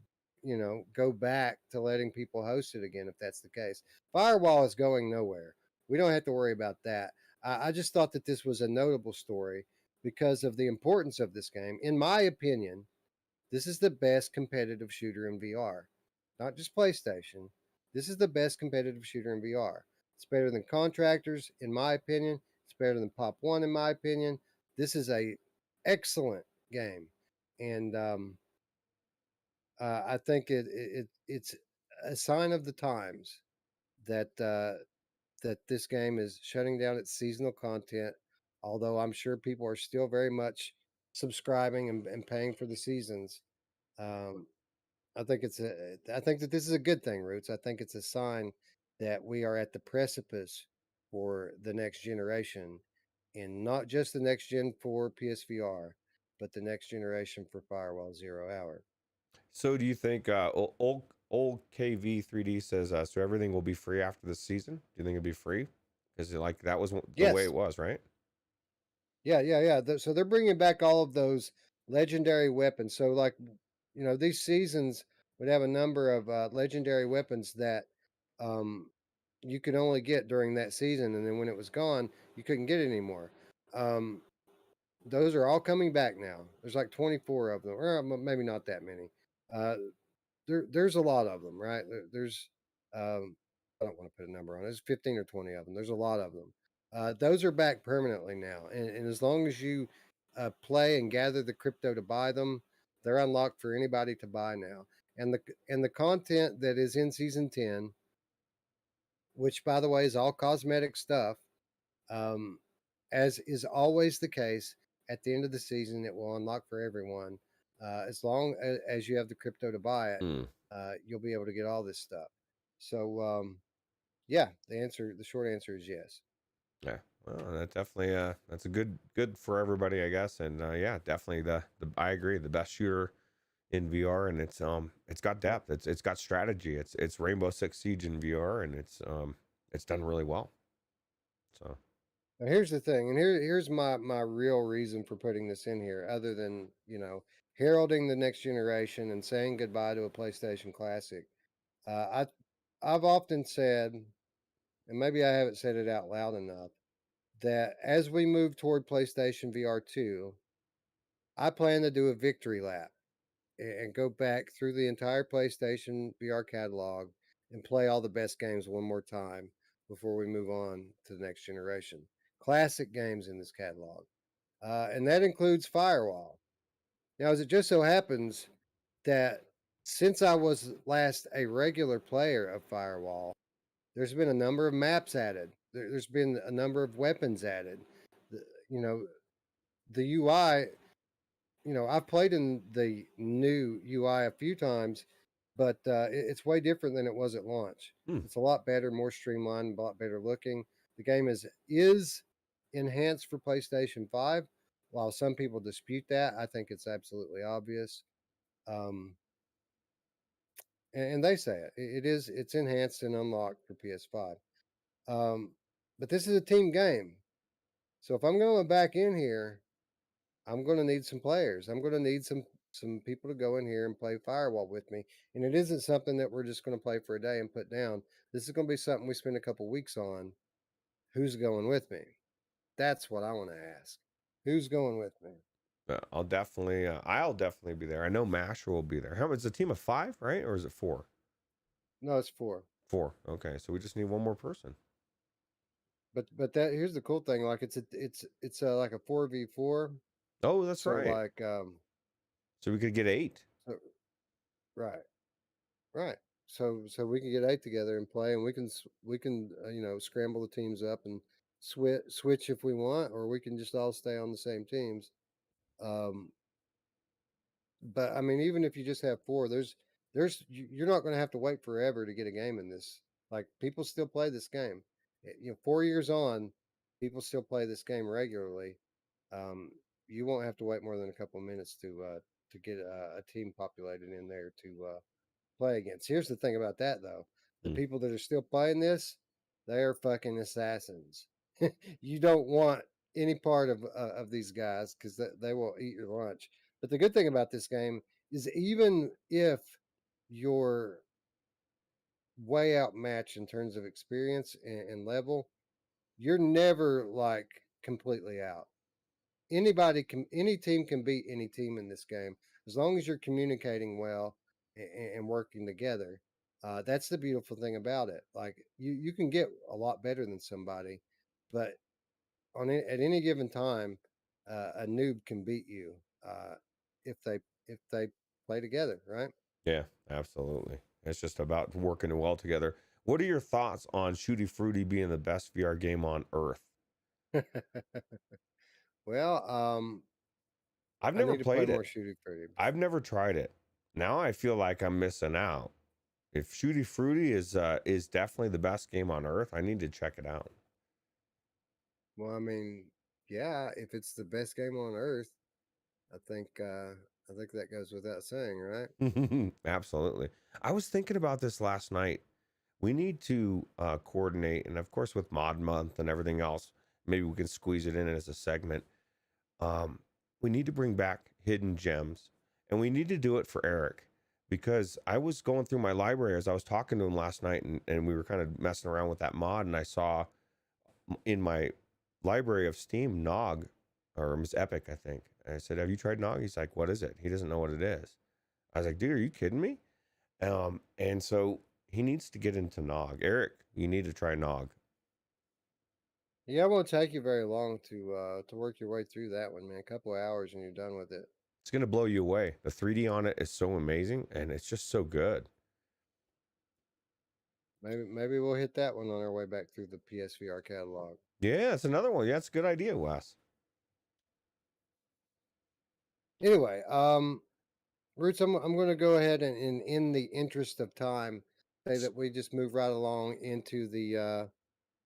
go back to letting people host it again if that's the case. Firewall is going nowhere. We don't have to worry about that. I just thought that this was a notable story because of the importance of this game. In my opinion, this is the best competitive shooter in VR, not just PlayStation. This is the best competitive shooter in VR. It's better than Contractors, in my opinion. It's better than Pop One, in my opinion. This is a excellent game, and I think it's a sign of the times that that this game is shutting down its seasonal content. Although I'm sure people are still very much subscribing and paying for the seasons. Um, I think that this is a good thing, Roots. I think it's a sign that we are at the precipice for the next generation, and not just the next gen for PSVR, but the next generation for Firewall 0 Hour. So do you think old KV3D says so everything will be free after the season? Do you think it'll be free? Because like that was the way Yes. it was, right? Yeah. So they're bringing back all of those legendary weapons. So like, these seasons would have a number of legendary weapons that um, you could only get during that season, and then when it was gone, you couldn't get it anymore. Um, those are all coming back now. There's like 24 of them, or maybe not that many. There's a lot of them, right? There's I don't want to put a number on it. There's 15 or 20 of them. There's a lot of them. Those are back permanently now, and as long as you play and gather the crypto to buy them, they're unlocked for anybody to buy now. And the content that is in season 10, which by the way is all cosmetic stuff, um, as is always the case, at the end of the season it will unlock for everyone. As long as you have the crypto to buy it, Mm. you'll be able to get all this stuff. So yeah, the short answer is yes. Yeah. Well, that definitely that's a good for everybody, I guess. And yeah, definitely the I agree, the best shooter in VR, and it's got depth, it's got strategy, it's Rainbow Six Siege in VR, and it's done really well. So Now here's the thing, and here's my real reason for putting this in here, other than heralding the next generation and saying goodbye to a PlayStation Classic. I've often said, and maybe I haven't said it out loud enough, that as we move toward PlayStation VR 2, I plan to do a victory lap and go back through the entire PlayStation VR catalog and play all the best games one more time before we move on to the next generation. Classic games in this catalog. And that includes Firewall. Now, as it just so happens that since I was last a regular player of Firewall, there's been a number of maps added. There's been a number of weapons added. You know, the UI, I've played in the new UI a few times, but it's way different than it was at launch. It's a lot better, more streamlined, a lot better looking. The game is enhanced for PlayStation 5. While some people dispute that, I think it's absolutely obvious. And they say it's enhanced and unlocked for PS5. But this is a team game. So if I'm going back in here, I'm going to need some players. I'm going to need some people to go in here and play Firewall with me. And it isn't something that we're just going to play for a day and put down. This is going to be something we spend a couple weeks on who's going with me? That's what I want to ask. Who's going with me? I'll definitely be there. I know Masher will be there. How much? It's a team of 5, right? Or is it 4? No, it's 4. 4. Okay, so we just need one more person. But that here's the cool thing. Like it's like a 4v4. Oh, that's So right. like So we could get 8. so, right. So we can get 8 together and play, and we can scramble the teams up and switch if we want, or we can just all stay on the same teams. But I mean, even if you just have 4, you're not going to have to wait forever to get a game in this. Like people still play this game. 4 years on, people still play this game regularly. You won't have to wait more than a couple of minutes to get a team populated in there to play against. Here's the thing about that though: the people that are still playing this, they are fucking assassins. You don't want any part of these guys because they will eat your lunch. But the good thing about this game is even if you're way outmatched in terms of experience and level, you're never like completely out. Any team can beat any team in this game as long as you're communicating well and working together. That's the beautiful thing about it. Like you can get a lot better than somebody, but at any given time, a noob can beat you if they play together, right? Yeah, absolutely. It's just about working well together. What are your thoughts on Shooty Fruity being the best VR game on Earth? Well, I've never played it. Shooty Fruity. I've never tried it. Now I feel like I'm missing out. If Shooty Fruity is definitely the best game on Earth, I need to check it out. Well, I mean, yeah, if it's the best game on Earth, I think that goes without saying, right? Absolutely. I was thinking about this last night. We need to coordinate, and of course with Mod Month and everything else, maybe we can squeeze it in as a segment. We need to bring back hidden gems, and we need to do it for Eric, because I was going through my library as I was talking to him last night, and we were kind of messing around with that mod, and I saw in my library of Steam Nog, or Miss Epic, I think. And I said, have you tried Nog? He's like, what is it? He doesn't know what it is. I was like, dude, are you kidding me? And so he needs to get into Nog. Eric, you need to try Nog. Yeah, it won't take you very long to work your way through that one, man. A couple of hours and you're done with it. It's going to blow you away. The 3D on it is so amazing, and it's just so good. Maybe we'll hit that one on our way back through the PSVR catalog. Yeah, it's another one. Yeah, it's a good idea, Wes. Anyway, Roots, I'm going to go ahead and in the interest of time, say that we just move right along into the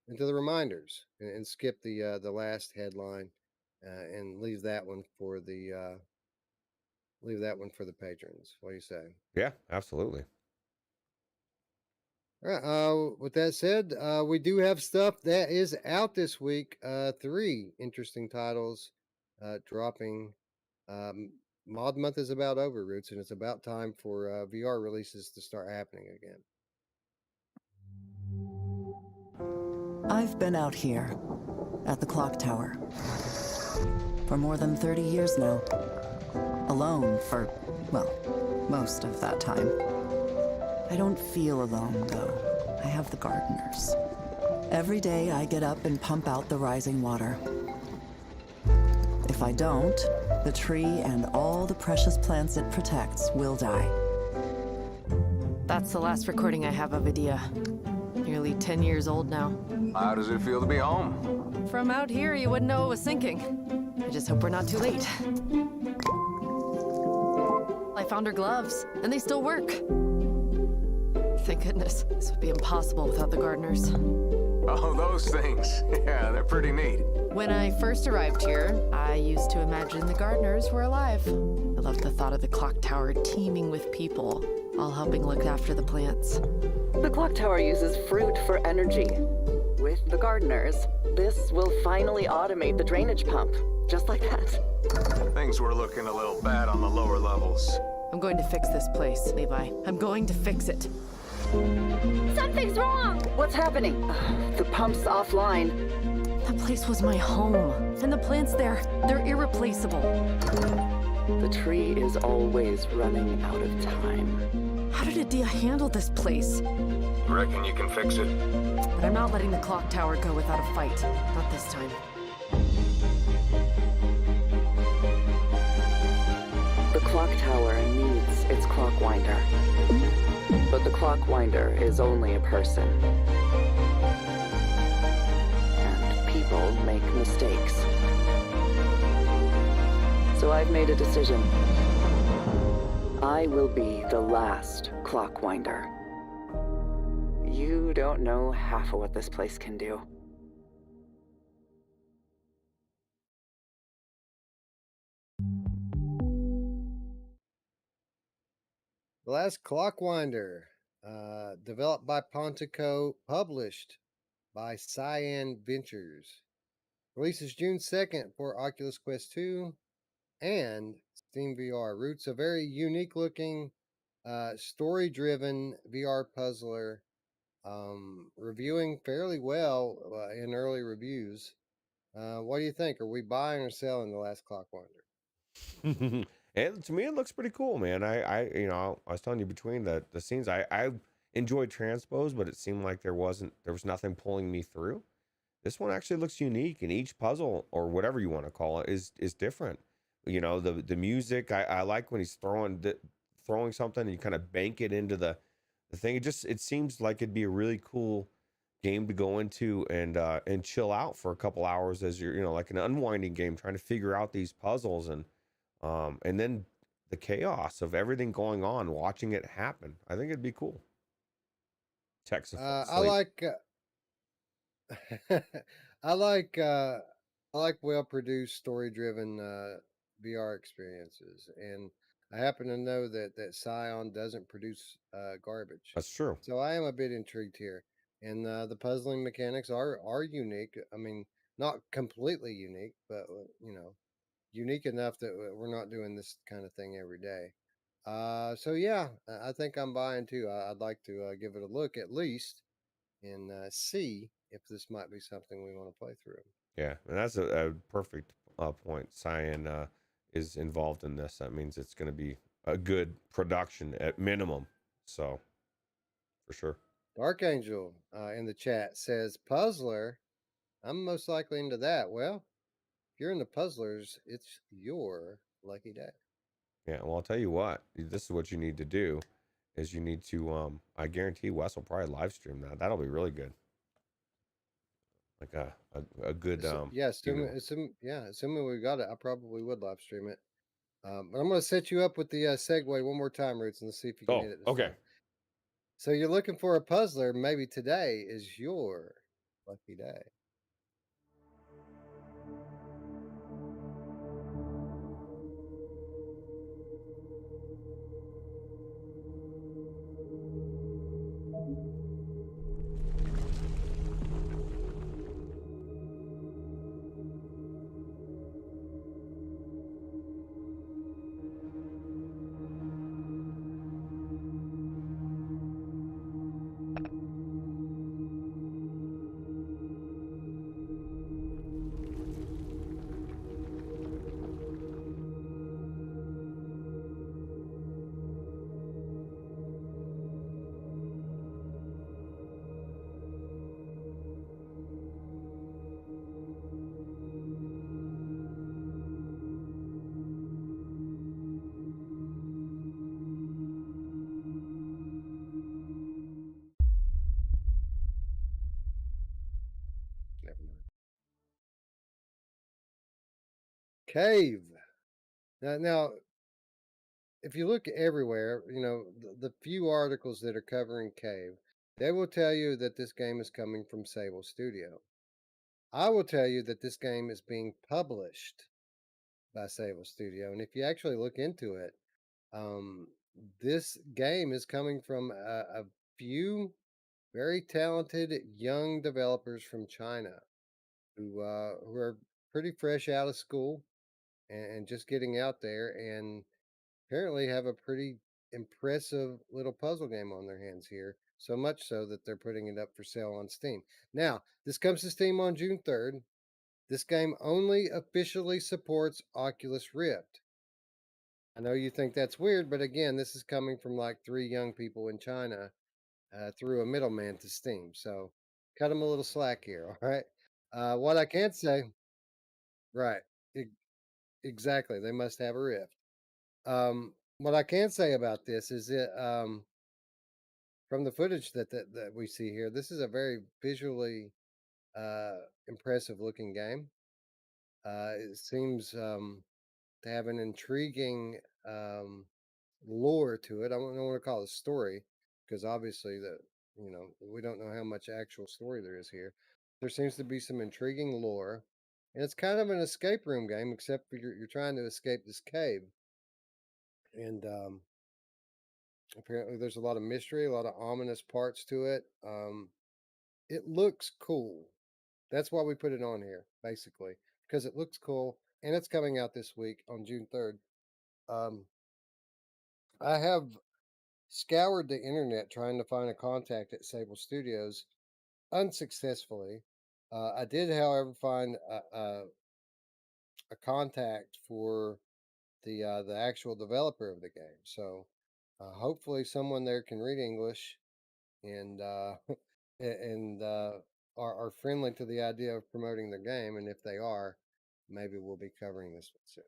reminders and skip the last headline and leave that one for the patrons. What do you say? Yeah, absolutely. All right. With that said, we do have stuff that is out this week. 3 interesting titles dropping. Mod Month is about over, Roots, and it's about time for VR releases to start happening again. I've been out here at the clock tower for more than 30 years now. Alone for, well, most of that time. I don't feel alone, though. I have the gardeners. Every day I get up and pump out the rising water. If I don't, the tree and all the precious plants it protects will die. That's the last recording I have of Adia. Nearly 10 years old now. How does it feel to be home? From out here, you wouldn't know it was sinking. I just hope we're not too late. I found her gloves, and they still work. Thank goodness. This would be impossible without the gardeners. Oh, those things. Yeah, they're pretty neat. When I first arrived here, I used to imagine the gardeners were alive. I loved the thought of the clock tower teeming with people, all helping look after the plants. The clock tower uses fruit for energy. With the gardeners, this will finally automate the drainage pump, just like that. Things were looking a little bad on the lower levels. I'm going to fix this place, Levi. I'm going to fix it. Something's wrong! What's happening? The pump's offline. That place was my home. And the plants there, they're irreplaceable. The tree is always running out of time. How did Adia handle this place? Reckon you can fix it? But I'm not letting the clock tower go without a fight. Not this time. The clock tower needs its clockwinder. But the clockwinder is only a person. And people make mistakes. So I've made a decision. I will be the last clockwinder. You don't know half of what this place can do. The Last Clockwinder, developed by Pontico, published by Cyan Ventures. Releases June 2nd for Oculus Quest 2 and Steam VR. Roots a very unique looking, story driven VR puzzler, reviewing fairly well in early reviews. What do you think? Are we buying or selling The Last Clockwinder? And to me, it looks pretty cool, man. I was telling you between the scenes, I enjoyed transpose, but it seemed like there was nothing pulling me through. This one actually looks unique, and each puzzle or whatever you want to call it is different. You know, the music, I like when he's throwing something and you kind of bank it into the thing. It seems like it'd be a really cool game to go into and chill out for a couple hours as you're, like an unwinding game, trying to figure out these puzzles and then the chaos of everything going on, watching it happen. I think it'd be cool. Texas. I like I like well produced story driven VR experiences, and I happen to know that Scion doesn't produce garbage. That's true. So I am a bit intrigued here, and the puzzling mechanics are unique. I mean, not completely unique, but unique enough that we're not doing this kind of thing every day. So yeah, I think I'm buying too. I'd like to give it a look at least and see if this might be something we want to play through. Yeah, and that's a perfect point. Cyan is involved in this. That means it's going to be a good production at minimum. So, for sure. Dark Angel in the chat says, Puzzler, I'm most likely into that. Well, if you're into puzzlers, it's your lucky day. Yeah, well, I'll tell you what. This is what you need to do. Is you need to. I guarantee Wes will probably live stream that. That'll be really good. Like a good. Yeah, assuming we got it, I probably would live stream it. But I'm going to set you up with the segue one more time, Roots, and let's see if you can hit it. Okay. Time. So you're looking for a puzzler. Maybe today is your lucky day. Cave. Now, if you look everywhere, the few articles that are covering Cave, they will tell you that this game is coming from Sable Studio. I will tell you that this game is being published by Sable Studio, and if you actually look into it, this game is coming from a few very talented young developers from China who are pretty fresh out of school and just getting out there, and apparently have a pretty impressive little puzzle game on their hands here. So much so that they're putting it up for sale on Steam. Now, this comes to Steam on June 3rd. This game only officially supports Oculus Rift. I know you think that's weird, but again, this is coming from like 3 young people in China through a middleman to Steam. So cut them a little slack here, all right? What I can say, right, exactly, they must have a Rift. What I can say about this is that from the footage that we see here, this is a very visually impressive looking game. It seems to have an intriguing lore to it. I don't want to call it a story because obviously we don't know how much actual story there is here. There seems to be some intriguing lore, and it's kind of an escape room game, except for you're trying to escape this cave, and apparently there's a lot of mystery, a lot of ominous parts to it. It looks cool. That's why we put it on here, basically, because it looks cool, and it's coming out this week on June 3rd. I have scoured the internet trying to find a contact at Sable Studios unsuccessfully. I did, however, find a contact for the actual developer of the game. So hopefully someone there can read English and and are friendly to the idea of promoting the game. And if they are, maybe we'll be covering this one soon.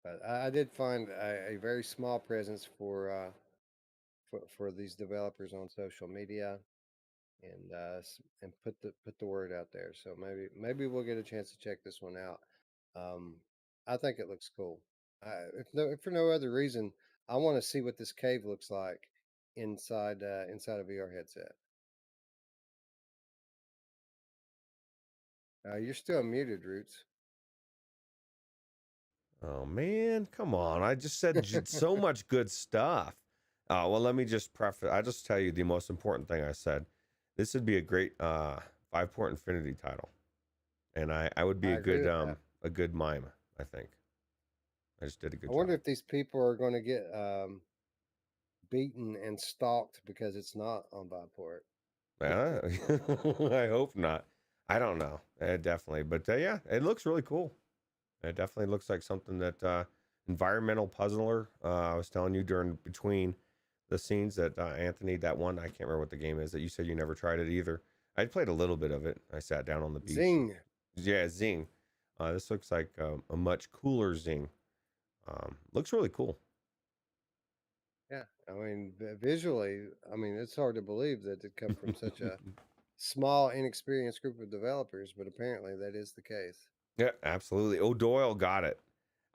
But I did find a very small presence for these developers on social media, and put the word out there. So maybe we'll get a chance to check this one out. I think it looks cool. If for no other reason, I want to see what this cave looks like inside inside a VR headset. You're still muted, Roots. Oh man, come on! I just said so much good stuff. Well, let me just preface. I just tell you the most important thing I said. This would be a great 5-port Infinity title, and I would be a good mime. I think. I just did a good job. I wonder if these people are going to get beaten and stalked because it's not on 5-port. Yeah, I hope not. I don't know. Definitely, but yeah, it looks really cool. It definitely looks like something that environmental puzzler. I was telling you between the scenes that Anthony, that one, I can't remember what the game is that you said you never tried it either. I played a little bit of it. I sat down on the beach. Zing. Yeah, Zing. This looks like a much cooler Zing. Looks really cool. Yeah, I mean, visually, I mean, it's hard to believe that it come from such a small, inexperienced group of developers, but apparently that is the case. Yeah, absolutely. O'Doyle got it.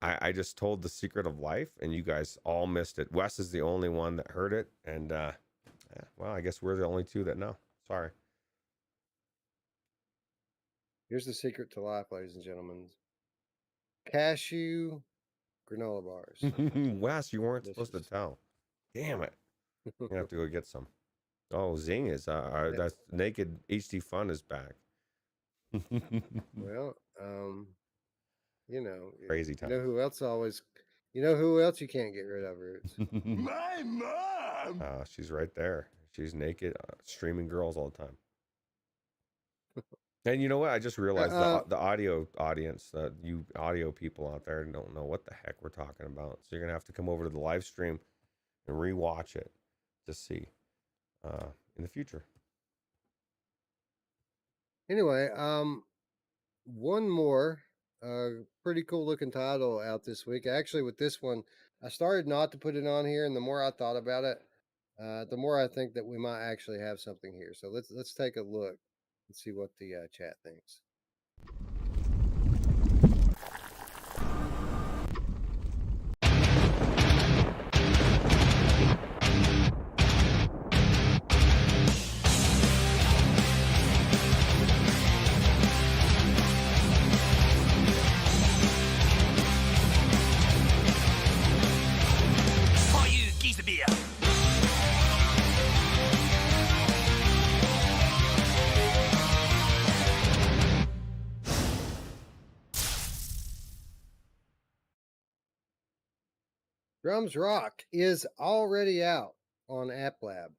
I just told the secret of life, and you guys all missed it. Wes is the only one that heard it, and well, I guess we're the only 2 that know. Sorry. Here's the secret to life, ladies and gentlemen. Cashew granola bars. Wes, you weren't supposed to tell. Damn it. I'm gonna have to go get some. Oh, Zing is that's Naked HD Fun is back. Well, crazy time. You know who else you can't get rid of, Roots? My mom! She's right there. She's naked, streaming girls all the time. And you know what? I just realized the audio audience, you audio people out there don't know what the heck we're talking about. So you're going to have to come over to the live stream and rewatch it to see in the future. Anyway, one more pretty cool looking title out this week. Actually, with this one, I started not to put it on here, and the more I thought about it, the more I think that we might actually have something here. So let's take a look and see what the chat thinks. For you, geese beer. Drums Rock is already out on App Lab.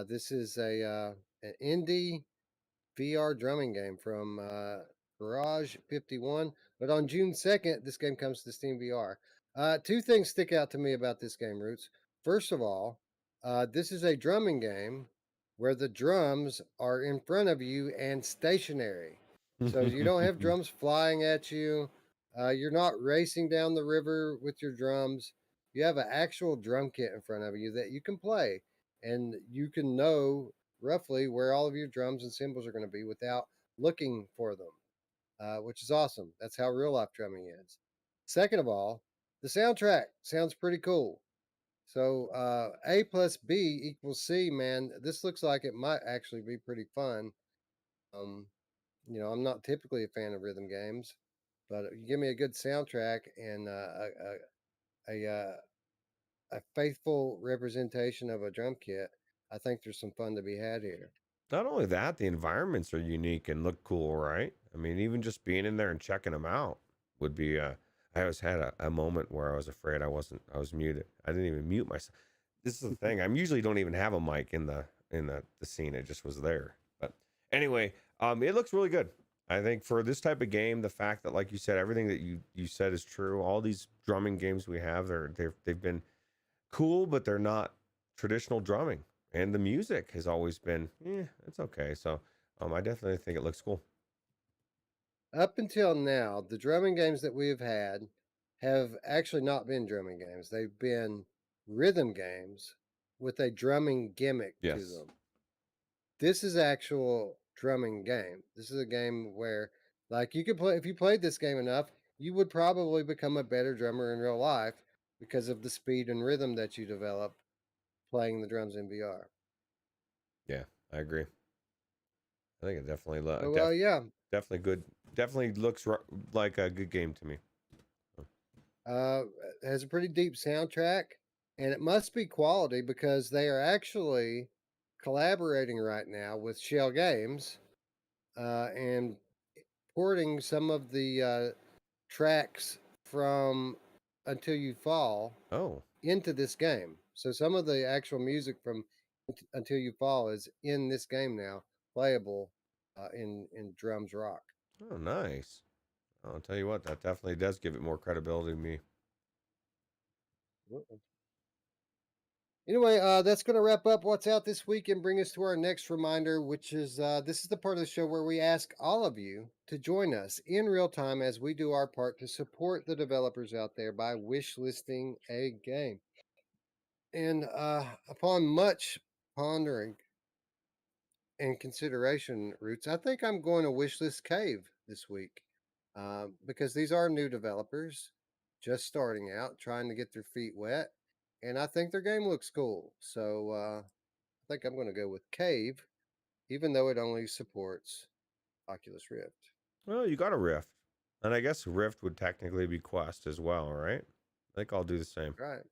This is an indie VR drumming game from Garage 51. But on June 2nd, this game comes to Steam VR. Two things stick out to me about this game, Roots. First of all, this is a drumming game where the drums are in front of you and stationary. So you don't have drums flying at you. You're not racing down the river with your drums. You have an actual drum kit in front of you that you can play, and you can know roughly where all of your drums and cymbals are going to be without looking for them, which is awesome. That's how real life drumming is. Second of all, the soundtrack sounds pretty cool. So A plus B equals C, man. This looks like it might actually be pretty fun. I'm not typically a fan of rhythm games, but you give me a good soundtrack and a faithful representation of a drum kit, I think there's some fun to be had here. Not only that, the environments are unique and look cool, right? I mean, even just being in there and checking them out would be. I always had a moment where I was afraid I was muted. I didn't even mute myself. This is the thing. I usually don't even have a mic in the scene. It just was there. But anyway, it looks really good. I think for this type of game, the fact that, like you said, everything that you said is true. All these drumming games we have, they've been cool, but they're not traditional drumming. And the music has always been, it's okay. So I definitely think it looks cool. Up until now, the drumming games that we have had have actually not been drumming games. They've been rhythm games with a drumming gimmick to them. This is actual drumming game. This is a game where, like, you could play, if you played this game enough, you would probably become a better drummer in real life because of the speed and rhythm that you develop playing the drums in VR. Yeah, I agree. I think it definitely definitely good. Definitely looks like a good game to me. It has a pretty deep soundtrack, and it must be quality because they are actually collaborating right now with Shell Games and porting some of the tracks from Until You Fall into this game. So some of the actual music from Until You Fall is in this game now, playable in Drums Rock. Oh, nice. I'll tell you what, that definitely does give it more credibility to me. Anyway, that's going to wrap up what's out this week and bring us to our next reminder, which is this is the part of the show where we ask all of you to join us in real time as we do our part to support the developers out there by wish listing a game. And upon much pondering and consideration, Roots, I think I'm going to wishlist Cave this week because these are new developers just starting out, trying to get their feet wet. And I think their game looks cool. So I think I'm going to go with Cave, even though it only supports Oculus Rift. Well, you got a Rift. And I guess Rift would technically be Quest as well, right? I think I'll do the same. Right.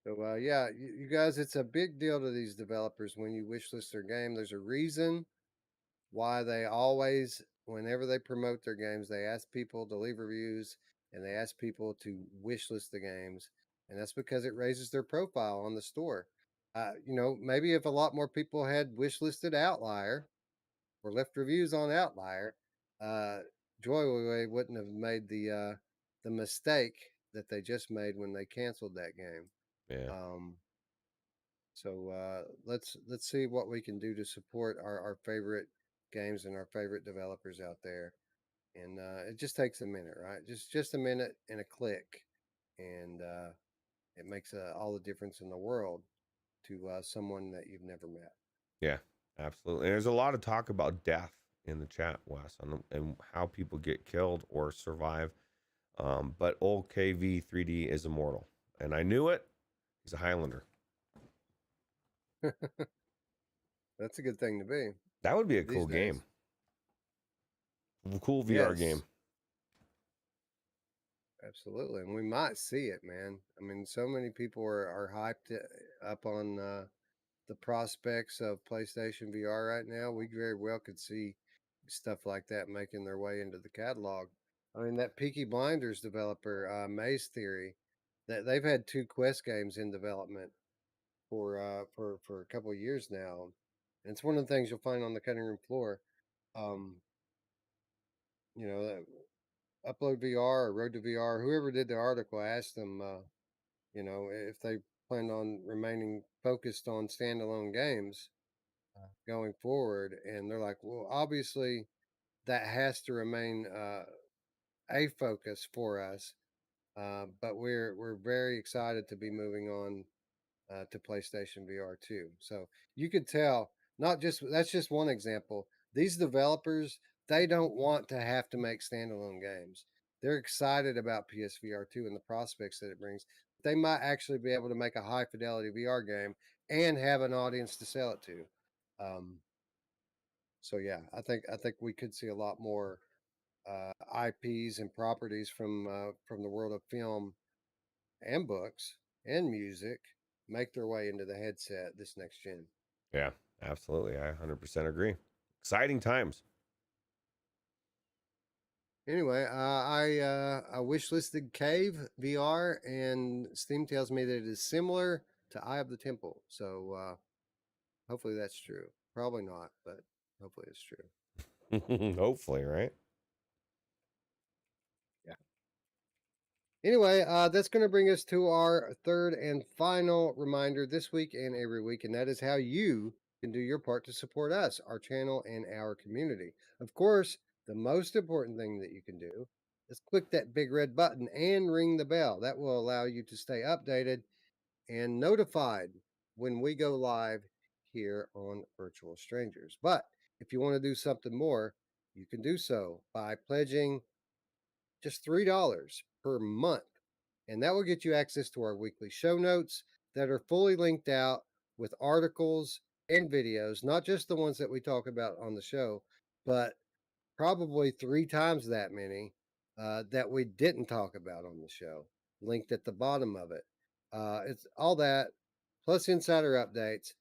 So, yeah, you guys, it's a big deal to these developers when you wishlist their game. There's a reason why they always, whenever they promote their games, they ask people to leave reviews and they ask people to wishlist the games. And that's because it raises their profile on the store. Maybe if a lot more people had wishlisted Outlier or left reviews on Outlier, Joyway wouldn't have made the mistake that they just made when they canceled that game. Yeah. So let's see what we can do to support our favorite games and our favorite developers out there. And it just takes a minute, right? Just a minute and a click, and it makes all the difference in the world to someone that you've never met. Yeah, absolutely. And there's a lot of talk about death in the chat, Wes, and how people get killed or survive. But old KV3D is immortal, and I knew it. He's a Highlander. That's a good thing to be. That would be a cool game. Cool VR game. Absolutely. And we might see it, man. I mean, so many people are hyped up on the prospects of PlayStation VR right now. We very well could see stuff like that making their way into the catalog I mean, that Peaky Blinders developer, Maze Theory, that they've had 2 Quest games in development for a couple of years now. And it's one of the things you'll find on the cutting room floor. Um, you know, Upload VR or Road to VR, whoever did the article asked them, you know, if they planned on remaining focused on standalone games going forward, and they're like, well, obviously that has to remain a focus for us, but we're very excited to be moving on to PlayStation VR too. So you could tell, not just that's just one example. These developers, they don't want to have to make standalone games. They're excited about PSVR 2 and the prospects that it brings. They might actually be able to make a high fidelity VR game and have an audience to sell it to. Um, so yeah, I think we could see a lot more IPs and properties from the world of film and books and music make their way into the headset this next gen. Yeah, absolutely. I 100% agree. Exciting times. Anyway, I wishlisted Cave VR, and Steam tells me that it is similar to Eye of the Temple. So hopefully that's true. Probably not, but hopefully it's true. Hopefully, right? Yeah. Anyway, that's going to bring us to our third and final reminder this week and every week, and that is how you can do your part to support us, our channel, and our community. Of course, the most important thing that you can do is click that big red button and ring the bell. That will allow you to stay updated and notified when we go live here on Virtual Strangers. But if you want to do something more, you can do so by pledging just $3 per month. And that will get you access to our weekly show notes that are fully linked out with articles and videos, not just the ones that we talk about on the show, but probably 3 times that many that we didn't talk about on the show, linked at the bottom of it. It's all that, plus insider updates,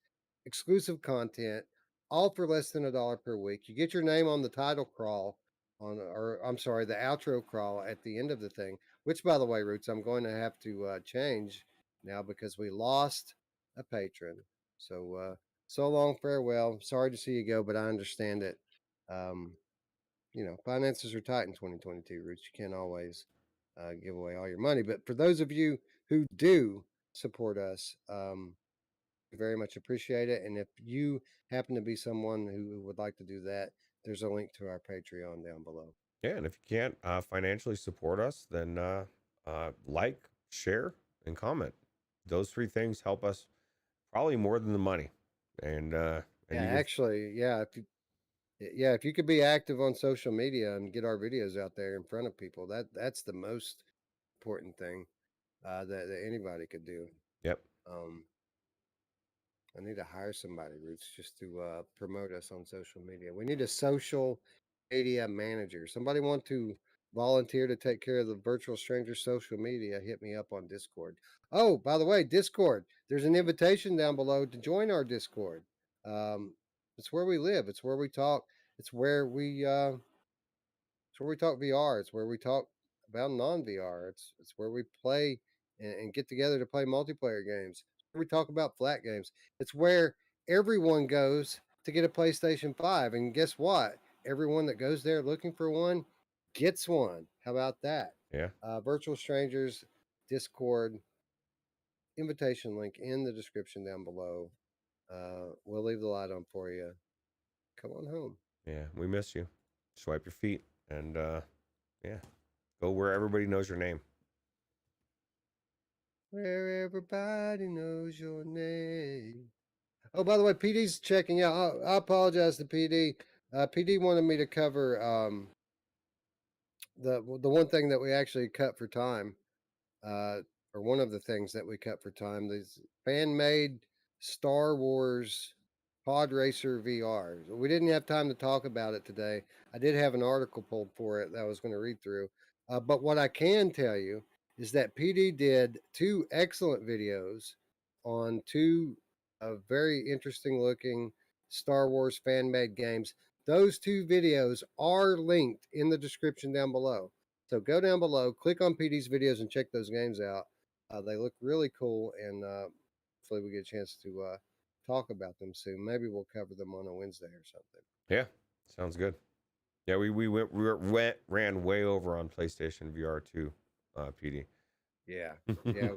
exclusive content, all for less than $1 per week. You get your name on the title crawl or I'm sorry, the outro crawl at the end of the thing, which by the way, Roots, I'm going to have to change now because we lost a patron. So, so long, farewell. Sorry to see you go, but I understand it. You know, finances are tight in 2022, Roots. You can't always give away all your money. But for those of you who do support us, we very much appreciate it. And if you happen to be someone who would like to do that, there's a link to our Patreon down below. Yeah, and if you can't financially support us, then like, share, and comment. Those 3 things help us probably more than the money. And yeah, actually, yeah, if you could be active on social media and get our videos out there in front of people, that's the most important thing that anybody could do. Yep. I need to hire somebody, Roots, just to promote us on social media. We need a social media manager. Somebody want to volunteer to take care of the Virtual Stranger social media? Hit me up on Discord. Oh, by the way, Discord. There's an invitation down below to join our Discord. It's where we live. It's where we talk. It's where we talk VR. It's where we talk about non-VR. It's where we play and get together to play multiplayer games. We talk about flat games. It's where everyone goes to get a PlayStation 5. And guess what? Everyone that goes there looking for one gets one. How about that? Yeah. Virtual Strangers, Discord, invitation link in the description down below. We'll leave the light on for you. Come on home. Yeah, we miss you. Swipe your feet and yeah, go where everybody knows your name. Where everybody knows your name. Oh, by the way, PD's checking out. I apologize to PD. PD wanted me to cover the one thing that we actually cut for time, or one of the things that we cut for time. These fan-made Star Wars Pod Racer VR. We didn't have time to talk about it today. I did have an article pulled for it that I was going to read through. But what I can tell you is that PD did 2 excellent videos on 2 very interesting looking Star Wars fan made games. Those 2 videos are linked in the description down below. So go down below, click on PD's videos, and check those games out. They look really cool, and hopefully we get a chance to talk about them soon. Maybe we'll cover them on a Wednesday or something. Yeah, sounds good. Yeah, we ran way over on PlayStation VR 2, PD. Yeah, yeah,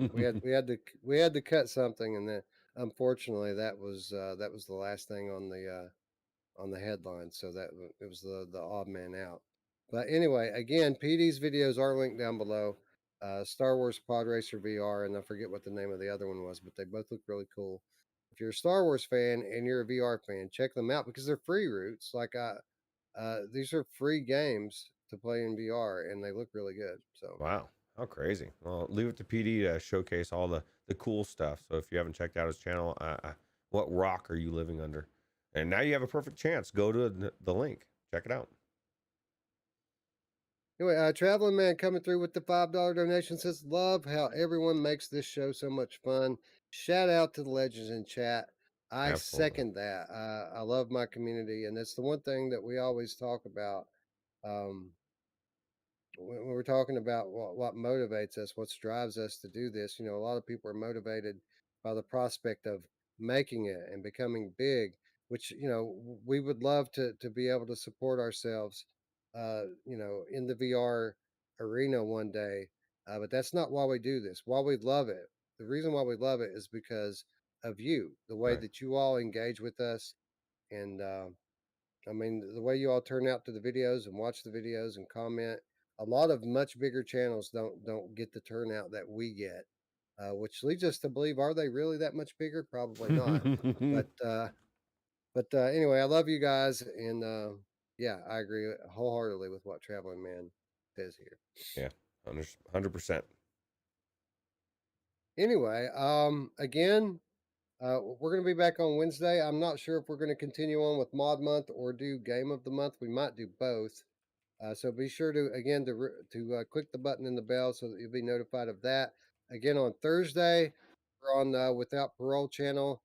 we had to cut something, and then unfortunately that was the last thing on the headline. So it was the odd man out. But anyway, again, PD's videos are linked down below. Star Wars Pod Racer VR, and I forget what the name of the other one was, but they both look really cool. If you're a Star Wars fan and you're a VR fan, check them out because they're free routes. Like these are free games to play in VR, and they look really good. So Wow, how crazy. Well, leave it to PD to showcase all the cool stuff. So if you haven't checked out his channel, what rock are you living under? And now you have a perfect chance. Go to the link. Check it out. anyway, Traveling Man coming through with the $5 donation says, "Love how everyone makes this show so much fun. Shout out to the legends in chat." I Absolutely. second that. I love my community, and it's the one thing that we always talk about. Um, when we're talking about what motivates us, what drives us to do this, a lot of people are motivated by the prospect of making it and becoming big, which, we would love to be able to support ourselves, in the VR arena one day. But that's not why we do this. Why we love it. The reason why we love it is because of you, the way Right. that you all engage with us. And, I mean, the way you all turn out to the videos and watch the videos and comment, a lot of much bigger channels don't get the turnout that we get, which leads us to believe, are they really that much bigger? Probably not. But anyway, I love you guys, and yeah, I agree wholeheartedly with what Traveling Man says here. Yeah, 100%. Anyway, again, we're going to be back on Wednesday. I'm not sure if we're going to continue on with Mod Month or do Game of the Month. We might do both. So be sure to click the button in the bell so that you'll be notified of that. Again, on Thursday, we're on Without Parole channel.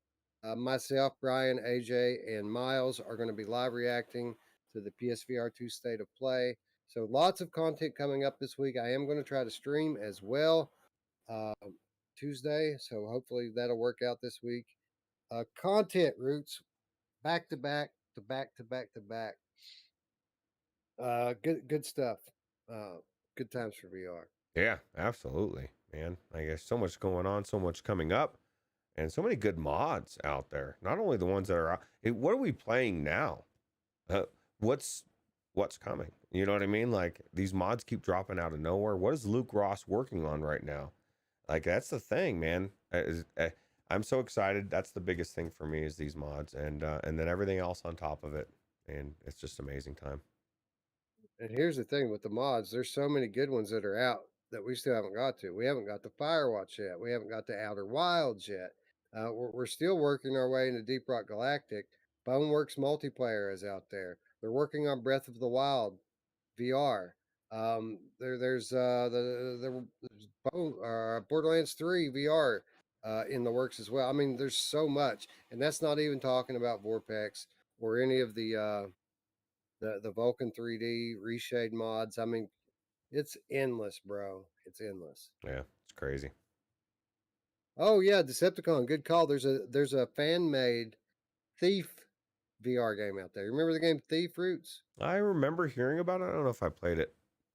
Myself, Brian, AJ, and Miles are going to be live reacting to the PSVR 2 State of Play. So lots of content coming up this week. I am going to try to stream as well Tuesday. So hopefully that'll work out this week. Content roots back to back to back to back to back. Good stuff. Good times for VR. Yeah, absolutely, man. I guess so much going on, so much coming up, and so many good mods out there. Not only the ones that are out. What are we playing now? What's coming? You know what I mean? Like these mods keep dropping out of nowhere. What is Luke Ross working on right now? Like that's the thing, man. I'm so excited. That's the biggest thing for me is these mods, and then everything else on top of it, and it's just amazing time. And here's the thing with the mods, there's so many good ones that are out that we still haven't got to. We haven't got the Firewall yet. We haven't got the Outer Wilds yet. We're still working our way into Deep Rock Galactic. Boneworks multiplayer is out there. They're working on Breath of the Wild VR. There's Borderlands 3 VR in the works as well. I mean, there's so much, and that's not even talking about Vorpex or any of the Vulcan 3D reshade mods. I mean, it's endless, bro. It's endless. Yeah, it's crazy. Oh yeah, Decepticon, good call. There's a fan made Thief VR game out there. Remember the game Thief Roots? I remember hearing about it. I don't know if I played it,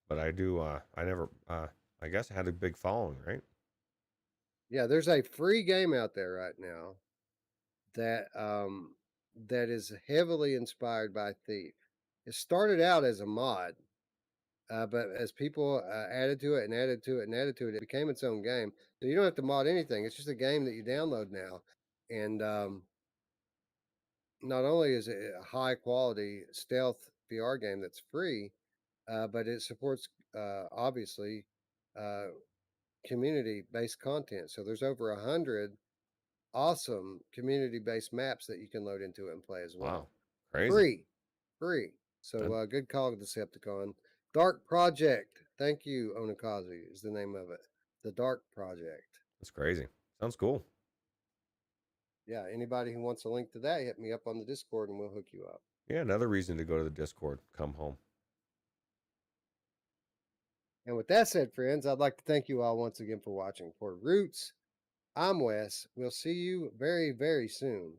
but I do. I never. I guess it had a big following, right? Yeah, there's a free game out there right now that that is heavily inspired by Thief. It started out as a mod, but as people added to it and added to it and added to it, it became its own game. So you don't have to mod anything. It's just a game that you download now. And not only is it a high quality stealth VR game that's free, but it supports obviously community based content. So there's over 100 awesome community based maps that you can load into it and play as well. Wow, crazy. Free. So good call, Decepticon. Dark Project. Thank you, Onikazu is the name of it. The Dark Project. That's crazy. Sounds cool. Yeah, anybody who wants a link to that, hit me up on the Discord and we'll hook you up. Yeah, another reason to go to the Discord. Come home. And with that said, friends, I'd like to thank you all once again for watching. For Roots, I'm Wes. We'll see you very, very soon.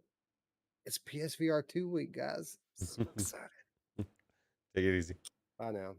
It's PSVR 2 week, guys. So excited. Take it easy. Bye now.